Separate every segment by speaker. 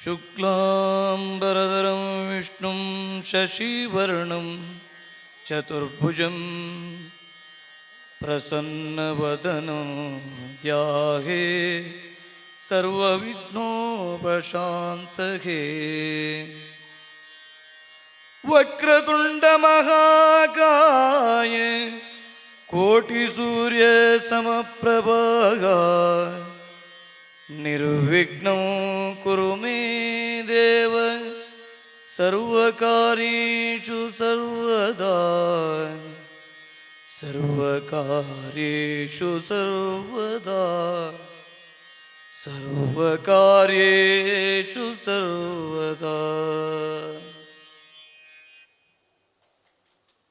Speaker 1: ಶುಕ್ಲಾಂಬರಧರಂ ವಿಷ್ಣುಂ ಶಶಿವರ್ಣಂ ಚತುರ್ಭುಜಂ ಪ್ರಸನ್ನವದನಂ ಧ್ಯಾಯೇ ಸರ್ವವಿಘ್ನೋಪಶಾಂತಯೇ. ವಕ್ರತುಂಡ ಮಹಾಕಾಯ ಕೋಟಿ ಸೂರ್ಯ ಸಮಪ್ರಭಾ ನಿರ್ವಿಘ್ನಂ ಕುರು ಮೇ ದೇವ ಸರ್ವಕಾರ್ಯೇಷು ಸರ್ವದಾ ಸರ್ವಕಾರ್ಯೇಷು ಸರ್ವದಾ ಸರ್ವಕಾರ್ಯೇಷು ಸರ್ವದಾ.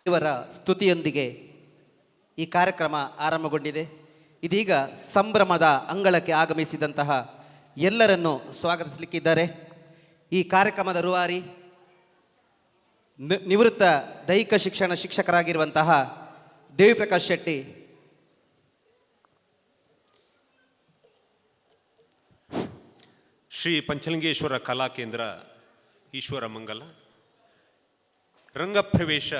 Speaker 2: ಇವರ ಸ್ತುತಿಯೊಂದಿಗೆ ಈ ಕಾರ್ಯಕ್ರಮ ಆರಂಭಗೊಂಡಿದೆ. ಇದೀಗ ಸಂಭ್ರಮದ ಅಂಗಳಕ್ಕೆ ಆಗಮಿಸಿದಂತಹ ಎಲ್ಲರನ್ನು ಸ್ವಾಗತಿಸಲಿಕ್ಕಿದ್ದಾರೆ. ಈ ಕಾರ್ಯಕ್ರಮದ ರೂವಾರಿ ನಿವೃತ್ತ ದೈಹಿಕ ಶಿಕ್ಷಣ ಶಿಕ್ಷಕರಾಗಿರುವಂತಹ ದೇವಿಪ್ರಕಾಶ್ ಶೆಟ್ಟಿ,
Speaker 3: ಶ್ರೀ ಪಂಚಲಿಂಗೇಶ್ವರ ಕಲಾ ಕೇಂದ್ರ ಈಶ್ವರ ಮಂಗಲ ರಂಗಪ್ರವೇಶ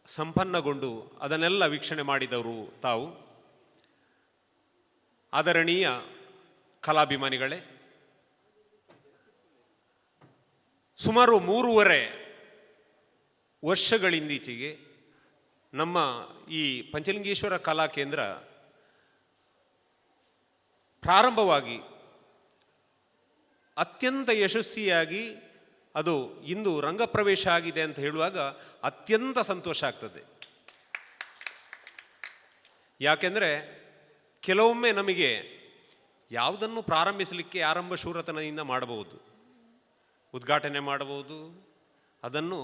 Speaker 3: ಸಂಪನ್ನಗೊಂಡು ಅದನ್ನೆಲ್ಲ ವೀಕ್ಷಣೆ ಮಾಡಿದವರು ತಾವು. ಆದರಣೀಯ ಕಲಾಭಿಮಾನಿಗಳೇ, ಸುಮಾರು 3.5 ವರ್ಷಗಳಿಂದೀಚೆಗೆ ನಮ್ಮ ಈ ಪಂಚಲಿಂಗೇಶ್ವರ ಕಲಾ ಕೇಂದ್ರ ಪ್ರಾರಂಭವಾಗಿ ಅತ್ಯಂತ ಯಶಸ್ವಿಯಾಗಿ ಅದು ಇಂದು ರಂಗಪ್ರವೇಶ ಆಗಿದೆ ಅಂತ ಹೇಳುವಾಗ ಅತ್ಯಂತ ಸಂತೋಷ ಆಗ್ತದೆ. ಯಾಕೆಂದರೆ ಕೆಲವೊಮ್ಮೆ ನಮಗೆ ಯಾವುದನ್ನು ಪ್ರಾರಂಭಿಸಲಿಕ್ಕೆ ಆರಂಭ ಶೂರತನದಿಂದ ಮಾಡಬಹುದು, ಉದ್ಘಾಟನೆ ಮಾಡಬಹುದು, ಅದನ್ನು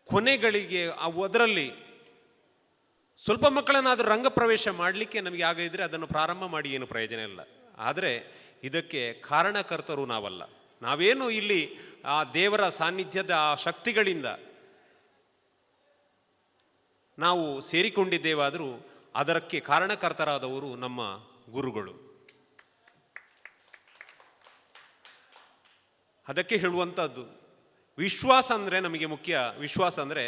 Speaker 3: ಕೊನೆಗಳಿಗೆ ಅದರಲ್ಲಿ ಸ್ವಲ್ಪ ಮಕ್ಕಳನ್ನಾದರೂ ರಂಗಪ್ರವೇಶ ಮಾಡಲಿಕ್ಕೆ ನಮಗೆ ಆಗಿದ್ದರೆ ಅದನ್ನು ಪ್ರಾರಂಭ ಮಾಡಿ ಏನು ಪ್ರಯೋಜನ ಇಲ್ಲ. ಆದರೆ ಇದಕ್ಕೆ ಕಾರಣಕರ್ತರು ನಾವಲ್ಲ. ನಾವೇನು ಇಲ್ಲಿ ಆ ದೇವರ ಸಾನ್ನಿಧ್ಯದ ಆ ಶಕ್ತಿಗಳಿಂದ ನಾವು ಸೇರಿಕೊಂಡಿದ್ದೇವಾದರೂ ಅದಕ್ಕೆ ಕಾರಣಕರ್ತರಾದವರು ನಮ್ಮ ಗುರುಗಳು. ಅದಕ್ಕೆ ಹೇಳುವಂಥದ್ದು ವಿಶ್ವಾಸ ಅಂದರೆ ನಮಗೆ ಮುಖ್ಯ. ವಿಶ್ವಾಸ ಅಂದರೆ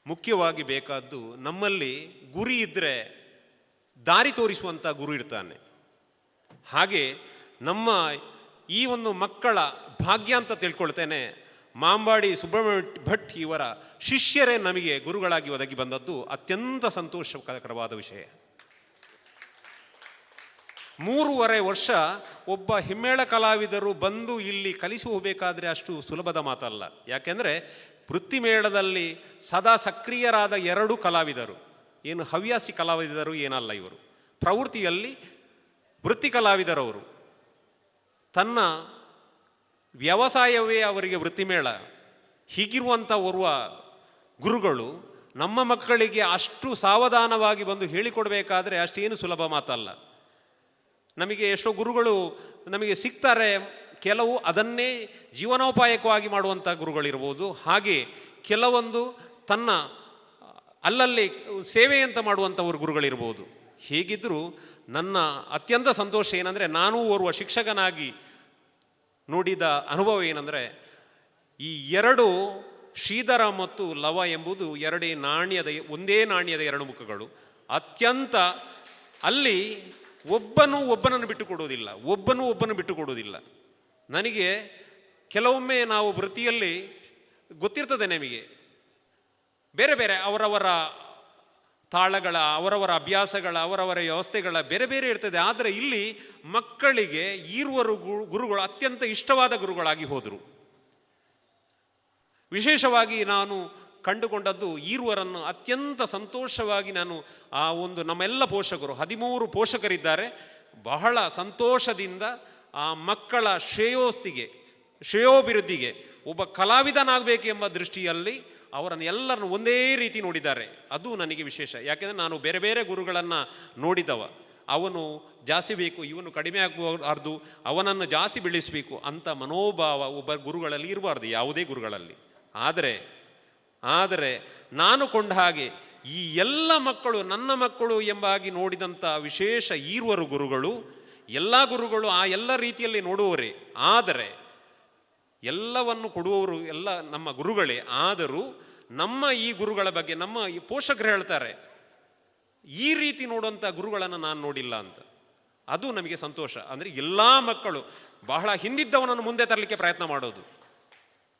Speaker 3: ಮುಖ್ಯವಾಗಿ ಬೇಕಾದ್ದು ನಮ್ಮಲ್ಲಿ ಗುರಿ ಇದ್ದರೆ ದಾರಿ ತೋರಿಸುವಂಥ ಗುರು ಇರ್ತಾನೆ. ಹಾಗೆ ನಮ್ಮ ಈ ಒಂದು ಮಕ್ಕಳ ಭಾಗ್ಯ ಅಂತ ತಿಳ್ಕೊಳ್ತೇನೆ. ಮಾಂಬಾಡಿ ಸುಬ್ರಹ್ಮಣ್ಯ ಭಟ್ ಇವರ ಶಿಷ್ಯರೇ ನಮಗೆ ಗುರುಗಳಾಗಿ ಒದಗಿ ಬಂದದ್ದು ಅತ್ಯಂತ ಸಂತೋಷಕರವಾದ ವಿಷಯ. 3.5 ವರ್ಷ ಒಬ್ಬ ಹಿಮ್ಮೇಳ ಕಲಾವಿದರು ಬಂದು ಇಲ್ಲಿ ಕಲಿಸಿ ಹೋಗಬೇಕಾದ್ರೆ ಅಷ್ಟು ಸುಲಭದ ಮಾತಲ್ಲ. ಯಾಕೆಂದರೆ ವೃತ್ತಿಮೇಳದಲ್ಲಿ ಸದಾ ಸಕ್ರಿಯರಾದ 2 ಕಲಾವಿದರು, ಏನು ಹವ್ಯಾಸಿ ಕಲಾವಿದರು ಏನಲ್ಲ ಇವರು. ಪ್ರವೃತ್ತಿಯಲ್ಲಿ ವೃತ್ತಿ ಕಲಾವಿದರವರು. ತನ್ನ ವ್ಯವಸಾಯವೇ ಅವರಿಗೆ ವೃತ್ತಿಮೇಳ. ಹೀಗಿರುವಂಥ ಓರ್ವ ಗುರುಗಳು ನಮ್ಮ ಮಕ್ಕಳಿಗೆ ಅಷ್ಟು ಸಾವಧಾನವಾಗಿ ಬಂದು ಹೇಳಿಕೊಡಬೇಕಾದ್ರೆ ಅಷ್ಟೇನು ಸುಲಭ ಮಾತಲ್ಲ. ನಮಗೆ ಎಷ್ಟೋ ಗುರುಗಳು ನಮಗೆ ಸಿಗ್ತಾರೆ, ಕೆಲವು ಅದನ್ನೇ ಜೀವನೋಪಾಯಕವಾಗಿ ಮಾಡುವಂಥ ಗುರುಗಳಿರ್ಬೋದು, ಹಾಗೆ ಕೆಲವೊಂದು ತನ್ನ ಅಲ್ಲಲ್ಲಿ ಸೇವೆ ಅಂತ ಮಾಡುವಂಥವ್ರು ಗುರುಗಳಿರ್ಬೋದು. ಹೇಗಿದ್ದರೂ ನನ್ನ ಅತ್ಯಂತ ಸಂತೋಷ ಏನಂದರೆ, ನಾನು ಓರ್ವ ಶಿಕ್ಷಕನಾಗಿ ನೋಡಿದ ಅನುಭವ ಏನಂದರೆ, ಈ 2 ಶ್ರೀಧರ ಮತ್ತು ಲವ ಎಂಬುದು ಒಂದೇ ನಾಣ್ಯದ 2 ಮುಖಗಳು. ಅತ್ಯಂತ ಅಲ್ಲಿ ಒಬ್ಬನನ್ನು ಬಿಟ್ಟುಕೊಡುವುದಿಲ್ಲ. ನನಗೆ ಕೆಲವೊಮ್ಮೆ ನಾವು ವೃತ್ತಿಯಲ್ಲಿ ಗೊತ್ತಿರ್ತದೆ, ನಮಗೆ ಬೇರೆ ಬೇರೆ ಅವರವರ ತಾಳಗಳ, ಅವರವರ ಅಭ್ಯಾಸಗಳ, ಅವರವರ ವ್ಯವಸ್ಥೆಗಳ ಬೇರೆ ಬೇರೆ ಇರ್ತದೆ. ಆದರೆ ಇಲ್ಲಿ ಮಕ್ಕಳಿಗೆ ಈರುವರು ಗುರುಗಳು ಅತ್ಯಂತ ಇಷ್ಟವಾದ ಗುರುಗಳಾಗಿ ಹೋದರು. ವಿಶೇಷವಾಗಿ ನಾನು ಕಂಡುಕೊಂಡದ್ದು ಈರುವರನ್ನು ಅತ್ಯಂತ ಸಂತೋಷವಾಗಿ ನಾನು ಆ ಒಂದು ನಮ್ಮೆಲ್ಲ ಪೋಷಕರು 13 ಪೋಷಕರಿದ್ದಾರೆ, ಬಹಳ ಸಂತೋಷದಿಂದ ಆ ಮಕ್ಕಳ ಶ್ರೇಯೋಭಿವೃದ್ಧಿಗೆ ಒಬ್ಬ ಕಲಾವಿದನಾಗಬೇಕೆಂಬ ದೃಷ್ಟಿಯಲ್ಲಿ ಅವರನ್ನು ಎಲ್ಲರನ್ನು ಒಂದೇ ರೀತಿ ನೋಡಿದ್ದಾರೆ. ಅದು ನನಗೆ ವಿಶೇಷ. ಯಾಕೆಂದರೆ ನಾನು ಬೇರೆ ಬೇರೆ ಗುರುಗಳನ್ನು ನೋಡಿದವ. ಅವನು ಜಾಸ್ತಿ ಬೇಕು, ಇವನು ಕಡಿಮೆ ಆಗಬಾರ್ದು, ಅವನನ್ನು ಜಾಸ್ತಿ ಬೆಳೆಸಬೇಕು ಅಂತ ಮನೋಭಾವ ಒಬ್ಬ ಗುರುಗಳಲ್ಲಿ ಇರಬಾರ್ದು, ಯಾವುದೇ ಗುರುಗಳಲ್ಲಿ. ಆದರೆ ನಾನು ಕೊಂಡ ಹಾಗೆ ಈ ಎಲ್ಲ ಮಕ್ಕಳು ನನ್ನ ಮಕ್ಕಳು ಎಂಬಾಗಿ ನೋಡಿದಂಥ ವಿಶೇಷ ಈರುವರು ಗುರುಗಳು ಎಲ್ಲ ಗುರುಗಳು ಆ ಎಲ್ಲ ರೀತಿಯಲ್ಲಿ ನೋಡುವವರೇ, ಆದರೆ ಎಲ್ಲವನ್ನು ಕೊಡುವವರು ಎಲ್ಲ ನಮ್ಮ ಗುರುಗಳೇ. ಆದರೂ ನಮ್ಮ ಈ ಗುರುಗಳ ಬಗ್ಗೆ ನಮ್ಮ ಈ ಪೋಷಕರು ಹೇಳ್ತಾರೆ, ಈ ರೀತಿ ನೋಡುವಂಥ ಗುರುಗಳನ್ನು ನಾನು ನೋಡಿಲ್ಲ ಅಂತ. ಅದು ನಮಗೆ ಸಂತೋಷ. ಅಂದರೆ ಎಲ್ಲ ಮಕ್ಕಳು ಬಹಳ ಹಿಂದಿದ್ದವನನ್ನು ಮುಂದೆ ತರಲಿಕ್ಕೆ ಪ್ರಯತ್ನ ಮಾಡೋದು.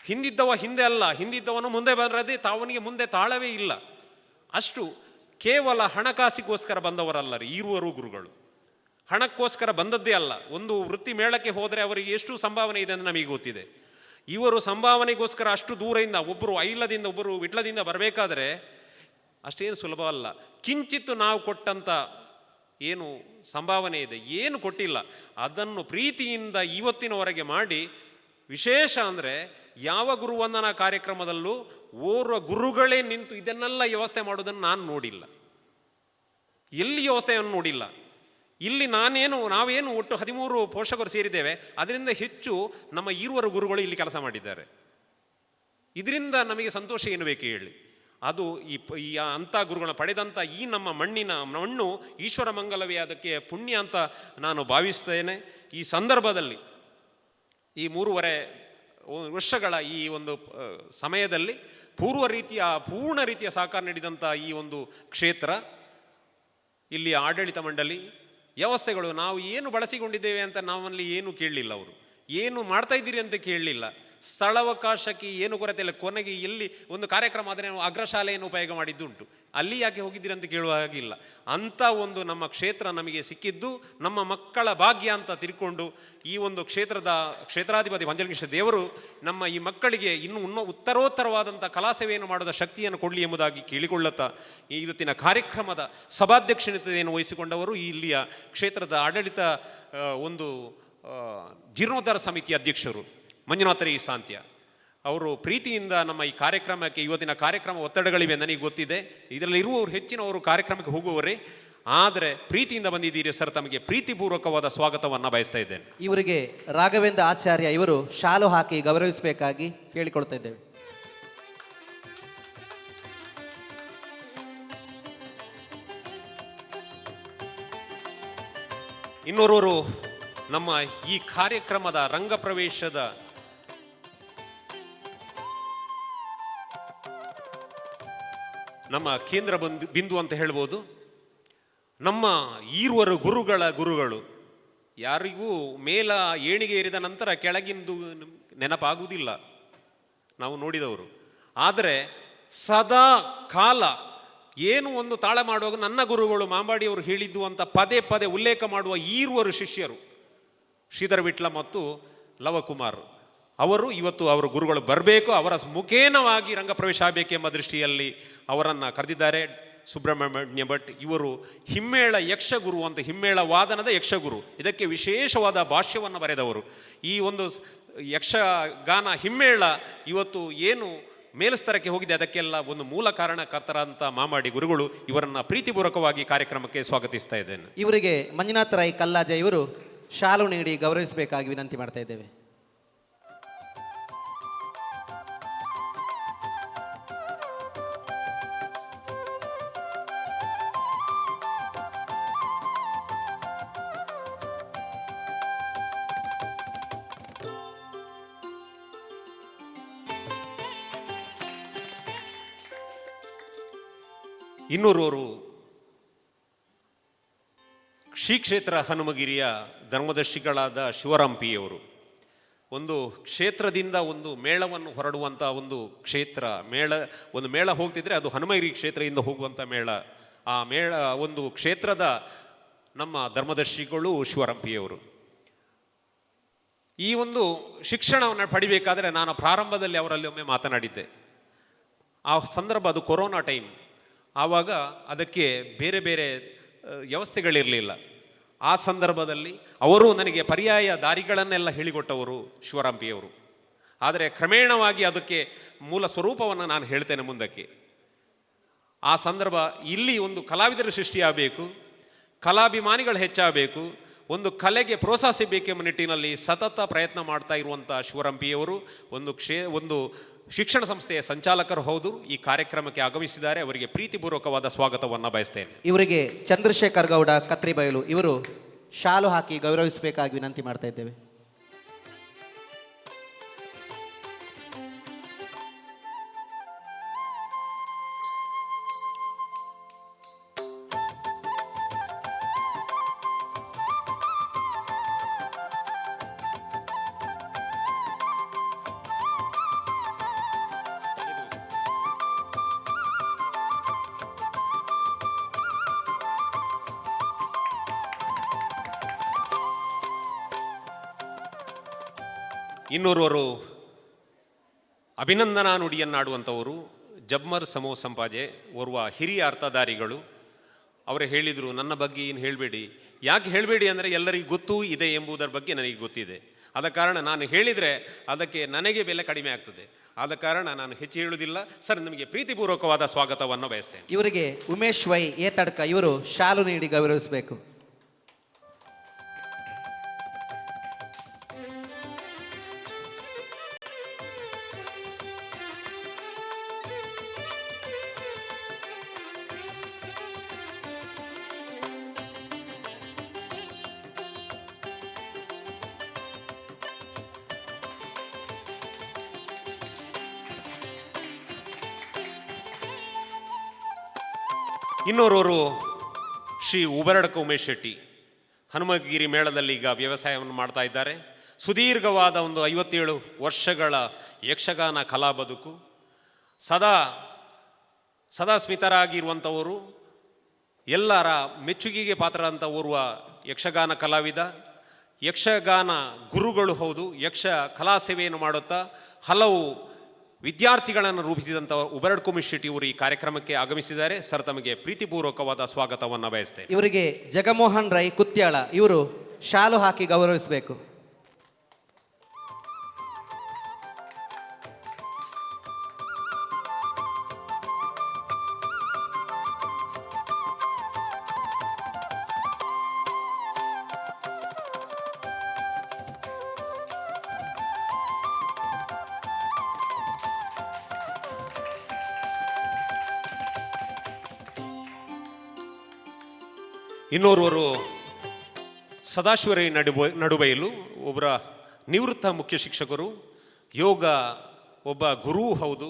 Speaker 3: ಹಿಂದಿದ್ದವ ಹಿಂದೆ ಅಲ್ಲ, ಹಿಂದಿದ್ದವನು ಮುಂದೆ ಬರದೆ ತಾವನಿಗೆ ಮುಂದೆ ತಾಳವೇ ಇಲ್ಲ. ಅಷ್ಟು ಕೇವಲ ಹಣಕಾಸಿಗೋಸ್ಕರ ಬಂದವರಲ್ಲ ಇರುವರು ಗುರುಗಳು. ಹಣಕ್ಕೋಸ್ಕರ ಬಂದದ್ದೇ ಅಲ್ಲ. ಒಂದು ವೃತ್ತಿ ಮೇಳಕ್ಕೆ ಹೋದರೆ ಅವರಿಗೆ ಎಷ್ಟು ಸಂಭಾವನೆ ಇದೆ ಅಂತ ನಮಗೆ ಗೊತ್ತಿದೆ. ಇವರು ಸಂಭಾವನೆಗೋಸ್ಕರ ಅಷ್ಟು ದೂರದಿಂದ, ಒಬ್ಬರು ಐಲದಿಂದ ಒಬ್ಬರು ವಿಟ್ಲದಿಂದ ಬರಬೇಕಾದ್ರೆ ಅಷ್ಟೇನು ಸುಲಭ ಅಲ್ಲ. ಕಿಂಚಿತ್ತು ನಾವು ಕೊಟ್ಟಂಥ ಏನು ಸಂಭಾವನೆ ಇದೆ, ಏನು ಕೊಟ್ಟಿಲ್ಲ, ಅದನ್ನು ಪ್ರೀತಿಯಿಂದ ಇವತ್ತಿನವರೆಗೆ ಮಾಡಿ. ವಿಶೇಷ ಅಂದರೆ ಯಾವ ಗುರುವಂದನಾ ಕಾರ್ಯಕ್ರಮದಲ್ಲೂ ಓರ್ವ ಗುರುಗಳೇ ನಿಂತು ಇದನ್ನೆಲ್ಲ ವ್ಯವಸ್ಥೆ ಮಾಡೋದನ್ನು ನಾನು ನೋಡಿಲ್ಲ, ಎಲ್ಲಿ ವ್ಯವಸ್ಥೆಯನ್ನು ನೋಡಿಲ್ಲ. ಇಲ್ಲಿ ನಾವೇನು ಒಟ್ಟು 13 ಪೋಷಕರು ಸೇರಿದ್ದೇವೆ, ಅದರಿಂದ ಹೆಚ್ಚು ನಮ್ಮ ಈರುವರು ಗುರುಗಳು ಇಲ್ಲಿ ಕೆಲಸ ಮಾಡಿದ್ದಾರೆ. ಇದರಿಂದ ನಮಗೆ ಸಂತೋಷ ಏನು ಬೇಕು ಹೇಳಿ. ಅದು ಈ ಅಂಥ ಗುರುಗಳನ್ನ ಪಡೆದಂಥ ಈ ನಮ್ಮ ಮಣ್ಣು ಈಶ್ವರ ಮಂಗಲವೇ, ಅದಕ್ಕೆ ಪುಣ್ಯ ಅಂತ ನಾನು ಭಾವಿಸ್ತೇನೆ. ಈ ಸಂದರ್ಭದಲ್ಲಿ ಈ 3.5 ವರ್ಷಗಳ ಈ ಒಂದು ಸಮಯದಲ್ಲಿ ಪೂರ್ಣ ರೀತಿಯ ಸಹಕಾರ ನೀಡಿದಂಥ ಈ ಒಂದು ಕ್ಷೇತ್ರ, ಇಲ್ಲಿಯ ಆಡಳಿತ ಮಂಡಳಿ, ವ್ಯವಸ್ಥೆಗಳು, ನಾವು ಏನು ಬಳಸಿಕೊಂಡಿದ್ದೇವೆ ಅಂತ ನಾವಲ್ಲಿ ಏನು ಕೇಳಲಿಲ್ಲ. ಅವರು ಏನು ಮಾಡ್ತಾ ಇದ್ದೀರಿ ಅಂತ ಕೇಳಲಿಲ್ಲ. ಸ್ಥಳಾವಕಾಶಕ್ಕೆ ಏನು ಕೊರತೆ ಇಲ್ಲ. ಕೊನೆಗೆ ಎಲ್ಲಿ ಒಂದು ಕಾರ್ಯಕ್ರಮ ಆದರೆ ನಾವು ಅಗ್ರಶಾಲೆಯನ್ನು ಉಪಯೋಗ ಮಾಡಿದ್ದುಂಟು, ಅಲ್ಲಿ ಯಾಕೆ ಹೋಗಿದ್ದೀರಿ ಅಂತ ಕೇಳುವ ಹಾಗಿಲ್ಲ. ಅಂಥ ಒಂದು ನಮ್ಮ ಕ್ಷೇತ್ರ ನಮಗೆ ಸಿಕ್ಕಿದ್ದು ನಮ್ಮ ಮಕ್ಕಳ ಭಾಗ್ಯ ಅಂತ ತಿಳ್ಕೊಂಡು ಈ ಒಂದು ಕ್ಷೇತ್ರಾಧಿಪತಿ ಮಂಜುನಾಥ ದೇವರು ನಮ್ಮ ಈ ಮಕ್ಕಳಿಗೆ ಇನ್ನೂ ಉತ್ತರೋತ್ತರವಾದಂಥ ಕಲಾಸೇವೆಯನ್ನು ಮಾಡೋದ ಶಕ್ತಿಯನ್ನು ಕೊಡಲಿ ಎಂಬುದಾಗಿ ಕೇಳಿಕೊಳ್ಳುತ್ತಾ, ಈ ಇವತ್ತಿನ ಕಾರ್ಯಕ್ರಮದ ಸಭಾಧ್ಯಕ್ಷತೆಯನ್ನು ವಹಿಸಿಕೊಂಡವರು ಇಲ್ಲಿಯ ಕ್ಷೇತ್ರದ ಆಡಳಿತ ಒಂದು ಜೀರ್ಣೋದ್ಧಾರ ಸಮಿತಿ ಅಧ್ಯಕ್ಷರು ಮಂಜುನಾಥ ಸಾಂತ್ಯ ಅವರು ಪ್ರೀತಿಯಿಂದ ನಮ್ಮ ಈ ಕಾರ್ಯಕ್ರಮಕ್ಕೆ, ಇವತ್ತಿನ ಕಾರ್ಯಕ್ರಮ ಒತ್ತಡಗಳಿವೆ ನನಗೆ ಗೊತ್ತಿದೆ, ಇದರಲ್ಲಿ ಇರುವವರು ಹೆಚ್ಚಿನವರು ಕಾರ್ಯಕ್ರಮಕ್ಕೆ ಹೋಗುವವರೇ, ಆದರೆ ಪ್ರೀತಿಯಿಂದ ಬಂದಿದ್ದೀರಿ ಸರ್, ತಮಗೆ ಪ್ರೀತಿಪೂರ್ವಕವಾದ ಸ್ವಾಗತವನ್ನು ಬಯಸ್ತಾ ಇದ್ದೇನೆ.
Speaker 2: ಇವರಿಗೆ ರಾಘವೇಂದ್ರ ಆಚಾರ್ಯ ಇವರು ಶಾಲು ಹಾಕಿ ಗೌರವಿಸಬೇಕಾಗಿ ಕೇಳಿಕೊಳ್ತಾ ಇದ್ದೇವೆ.
Speaker 3: ಇನ್ನೋರ್ವರು ನಮ್ಮ ಈ ಕಾರ್ಯಕ್ರಮದ ರಂಗಪ್ರವೇಶದ ನಮ್ಮ ಕೇಂದ್ರ ಬಿಂದು ಅಂತ ಹೇಳ್ಬೋದು. ನಮ್ಮ ಈರುವರು ಗುರುಗಳು ಯಾರಿಗೂ ಮೇಲ ಏಣಿಗೆ ಏರಿದ ನಂತರ ಕೆಳಗಿಂದು ನೆನಪಾಗುವುದಿಲ್ಲ, ನಾವು ನೋಡಿದವರು. ಆದರೆ ಸದಾ ಕಾಲ ಏನು ಒಂದು ತಾಳ ಮಾಡುವಾಗ ನನ್ನ ಗುರುಗಳು ಮಾಂಬಾಡಿಯವರು ಹೇಳಿದ್ದು ಅಂತ ಪದೇ ಪದೇ ಉಲ್ಲೇಖ ಮಾಡುವ ಈರುವರು ಶಿಷ್ಯರು ಶ್ರೀಧರ ವಿಟ್ಲ ಮತ್ತು ಲವಕುಮಾರ್ ಅವರು ಇವತ್ತು ಅವರ ಗುರುಗಳು ಬರಬೇಕು, ಅವರ ಮುಖೇನವಾಗಿ ರಂಗಪ್ರವೇಶ ಆಗಬೇಕೆಂಬ ದೃಷ್ಟಿಯಲ್ಲಿ ಅವರನ್ನು ಕರೆದಿದ್ದಾರೆ. ಸುಬ್ರಹ್ಮಣ್ಯ ಭಟ್ ಇವರು ಹಿಮ್ಮೇಳ ಯಕ್ಷಗುರು ಅಂತ, ಹಿಮ್ಮೇಳ ವಾದನದ ಯಕ್ಷಗುರು, ಇದಕ್ಕೆ ವಿಶೇಷವಾದ ಭಾಷ್ಯವನ್ನು ಬರೆದವರು. ಈ ಒಂದು ಯಕ್ಷಗಾನ ಹಿಮ್ಮೇಳ ಇವತ್ತು ಏನು ಮೇಲುಸ್ತರಕ್ಕೆ ಹೋಗಿದೆ ಅದಕ್ಕೆಲ್ಲ ಒಂದು ಮೂಲ ಕಾರಣಕರ್ತರಂತ ಮಾಮಾಡಿ ಗುರುಗಳು ಇವರನ್ನು ಪ್ರೀತಿಪೂರ್ವಕವಾಗಿ ಕಾರ್ಯಕ್ರಮಕ್ಕೆ ಸ್ವಾಗತಿಸ್ತಾ ಇದ್ದೇನೆ.
Speaker 2: ಇವರಿಗೆ ಮಂಜುನಾಥ ರೈ ಕಲ್ಲಾಜ ಇವರು ಶಾಲು ನೀಡಿ ಗೌರವಿಸಬೇಕಾಗಿ ವಿನಂತಿ ಮಾಡ್ತಾ ಇದ್ದೇವೆ.
Speaker 3: ಇನ್ನೂರವರು ಶ್ರೀ ಕ್ಷೇತ್ರ ಹನುಮಗಿರಿಯ ಧರ್ಮದರ್ಶಿಗಳಾದ ಶಿವರಾಂಪಿಯವರು ಒಂದು ಕ್ಷೇತ್ರದಿಂದ ಒಂದು ಮೇಳವನ್ನು ಹೊರಡುವಂಥ ಒಂದು ಕ್ಷೇತ್ರ ಒಂದು ಮೇಳ ಹೋಗ್ತಿದ್ರೆ ಅದು ಹನುಮಗಿರಿ ಕ್ಷೇತ್ರದಿಂದ ಹೋಗುವಂಥ ಮೇಳ. ಆ ಮೇಳ ಒಂದು ಕ್ಷೇತ್ರದ ನಮ್ಮ ಧರ್ಮದರ್ಶಿಗಳು ಶಿವರಾಂಪಿಯವರು. ಈ ಒಂದು ಶಿಕ್ಷಣವನ್ನು ಪಡಿಬೇಕಾದ್ರೆ ನಾನು ಪ್ರಾರಂಭದಲ್ಲಿ ಅವರಲ್ಲಿ ಒಮ್ಮೆ ಮಾತನಾಡಿದ್ದೆ. ಆ ಸಂದರ್ಭ ಅದು ಕೊರೋನಾ ಟೈಮ್. ಆವಾಗ ಅದಕ್ಕೆ ಬೇರೆ ಬೇರೆ ವ್ಯವಸ್ಥೆಗಳಿರಲಿಲ್ಲ. ಆ ಸಂದರ್ಭದಲ್ಲಿ ಅವರು ನನಗೆ ಪರ್ಯಾಯ ದಾರಿಗಳನ್ನೆಲ್ಲ ಹೇಳಿಕೊಟ್ಟವರು ಶಿವರಾಂಪಿಯವರು. ಆದರೆ ಕ್ರಮೇಣವಾಗಿ ಅದಕ್ಕೆ ಮೂಲ ಸ್ವರೂಪವನ್ನು ನಾನು ಹೇಳ್ತೇನೆ ಮುಂದಕ್ಕೆ. ಆ ಸಂದರ್ಭ ಇಲ್ಲಿ ಒಂದು ಕಲಾವಿದರ ಸೃಷ್ಟಿಯಾಗಬೇಕು, ಕಲಾಭಿಮಾನಿಗಳು ಹೆಚ್ಚಾಗಬೇಕು, ಒಂದು ಕಲೆಗೆ ಪ್ರೋತ್ಸಾಹಿಸಬೇಕೆಂಬ ನಿಟ್ಟಿನಲ್ಲಿ ಸತತ ಪ್ರಯತ್ನ ಮಾಡ್ತಾ ಇರುವಂಥ ಶಿವರಾಂಪಿಯವರು ಒಂದು ಶಿಕ್ಷಣ ಸಂಸ್ಥೆಯ ಸಂಚಾಲಕರು ಹೌದು. ಈ ಕಾರ್ಯಕ್ರಮಕ್ಕೆ ಆಗಮಿಸಿದ್ದಾರೆ. ಅವರಿಗೆ ಪ್ರೀತಿಪೂರ್ವಕವಾದ ಸ್ವಾಗತವನ್ನು ಬಯಸ್ತೇನೆ.
Speaker 2: ಇವರಿಗೆ ಚಂದ್ರಶೇಖರ್ ಗೌಡ ಕತ್ರಿಬಯಲು ಇವರು ಶಾಲು ಹಾಕಿ ಗೌರವಿಸಬೇಕಾಗಿ ವಿನಂತಿ ಮಾಡ್ತಾ ಇದ್ದೇವೆ.
Speaker 3: ಇನ್ನೋರ್ವರು ಅಭಿನಂದನಾ ನುಡಿಯನ್ನಾಡುವಂಥವರು ಜಬ್ಮರ್ ಸಮೋ ಸಂಪಾಜೆ ಓರ್ವ ಹಿರಿಯ ಅರ್ಥಧಾರಿಗಳು. ಅವರು ಹೇಳಿದರು, ನನ್ನ ಬಗ್ಗೆ ಏನು ಹೇಳಬೇಡಿ. ಯಾಕೆ ಹೇಳಬೇಡಿ ಅಂದರೆ ಎಲ್ಲರಿಗೂ ಗೊತ್ತೂ ಇದೆ ಎಂಬುದರ ಬಗ್ಗೆ ನನಗೆ ಗೊತ್ತಿದೆ. ಆದ ಕಾರಣ ನಾನು ಹೇಳಿದರೆ ಅದಕ್ಕೆ ನನಗೆ ಬೆಲೆ ಕಡಿಮೆ ಆಗ್ತದೆ. ಆದ ಕಾರಣ ನಾನು ಹೆಚ್ಚು ಹೇಳುವುದಿಲ್ಲ. ಸರ್, ನಿಮಗೆ ಪ್ರೀತಿಪೂರ್ವಕವಾದ ಸ್ವಾಗತವನ್ನು ಬಯಸ್ತೇನೆ.
Speaker 2: ಇವರಿಗೆ ಉಮೇಶ್ ವೈ ಏತಡ್ಕ ಇವರು ಶಾಲು ನೀಡಿ ಗೌರವಿಸಬೇಕು.
Speaker 3: ಇನ್ನೋರ್ವರು ಶ್ರೀ ಉಬರಡ್ಕ ಉಮೇಶ್ ಶೆಟ್ಟಿ ಹನುಮಗಿರಿ ಮೇಳದಲ್ಲಿ ಈಗ ವ್ಯವಸಾಯವನ್ನು ಮಾಡ್ತಾ ಇದ್ದಾರೆ. ಸುದೀರ್ಘವಾದ ಒಂದು 57 ವರ್ಷಗಳ ಯಕ್ಷಗಾನ ಕಲಾ ಬದುಕು. ಸದಾ ಸ್ಮಿತರಾಗಿರುವಂಥವರು, ಎಲ್ಲರ ಮೆಚ್ಚುಗೆಗೆ ಪಾತ್ರರಂಥ ಓರ್ವ ಯಕ್ಷಗಾನ ಕಲಾವಿದ, ಯಕ್ಷಗಾನ ಗುರುಗಳು ಹೌದು. ಯಕ್ಷ ಕಲಾ ಸೇವೆಯನ್ನು ಮಾಡುತ್ತಾ ಹಲವು ವಿದ್ಯಾರ್ಥಿಗಳನ್ನು ರೂಪಿಸಿದಂಥ ಉಬರಡ್ಕ ಉಮೇಶ್ ಶೆಟ್ಟಿ ಅವರು ಈ ಕಾರ್ಯಕ್ರಮಕ್ಕೆ ಆಗಮಿಸಿದ್ದಾರೆ. ಸರ್, ತಮಗೆ ಪ್ರೀತಿಪೂರ್ವಕವಾದ ಸ್ವಾಗತವನ್ನು ಬಯಸ್ತೇನೆ.
Speaker 2: ಇವರಿಗೆ ಜಗಮೋಹನ್ ರೈ ಕುತ್ಯಾಳ ಇವರು ಶಾಲು ಹಾಕಿ ಗೌರವಿಸಬೇಕು.
Speaker 3: ಇನ್ನೋರ್ವರು ಸದಾಶಿವರೈ ನಡುಬೈಲು ಒಬ್ಬರ ನಿವೃತ್ತ ಮುಖ್ಯ ಶಿಕ್ಷಕರು, ಯೋಗ ಒಬ್ಬ ಗುರು ಹೌದು.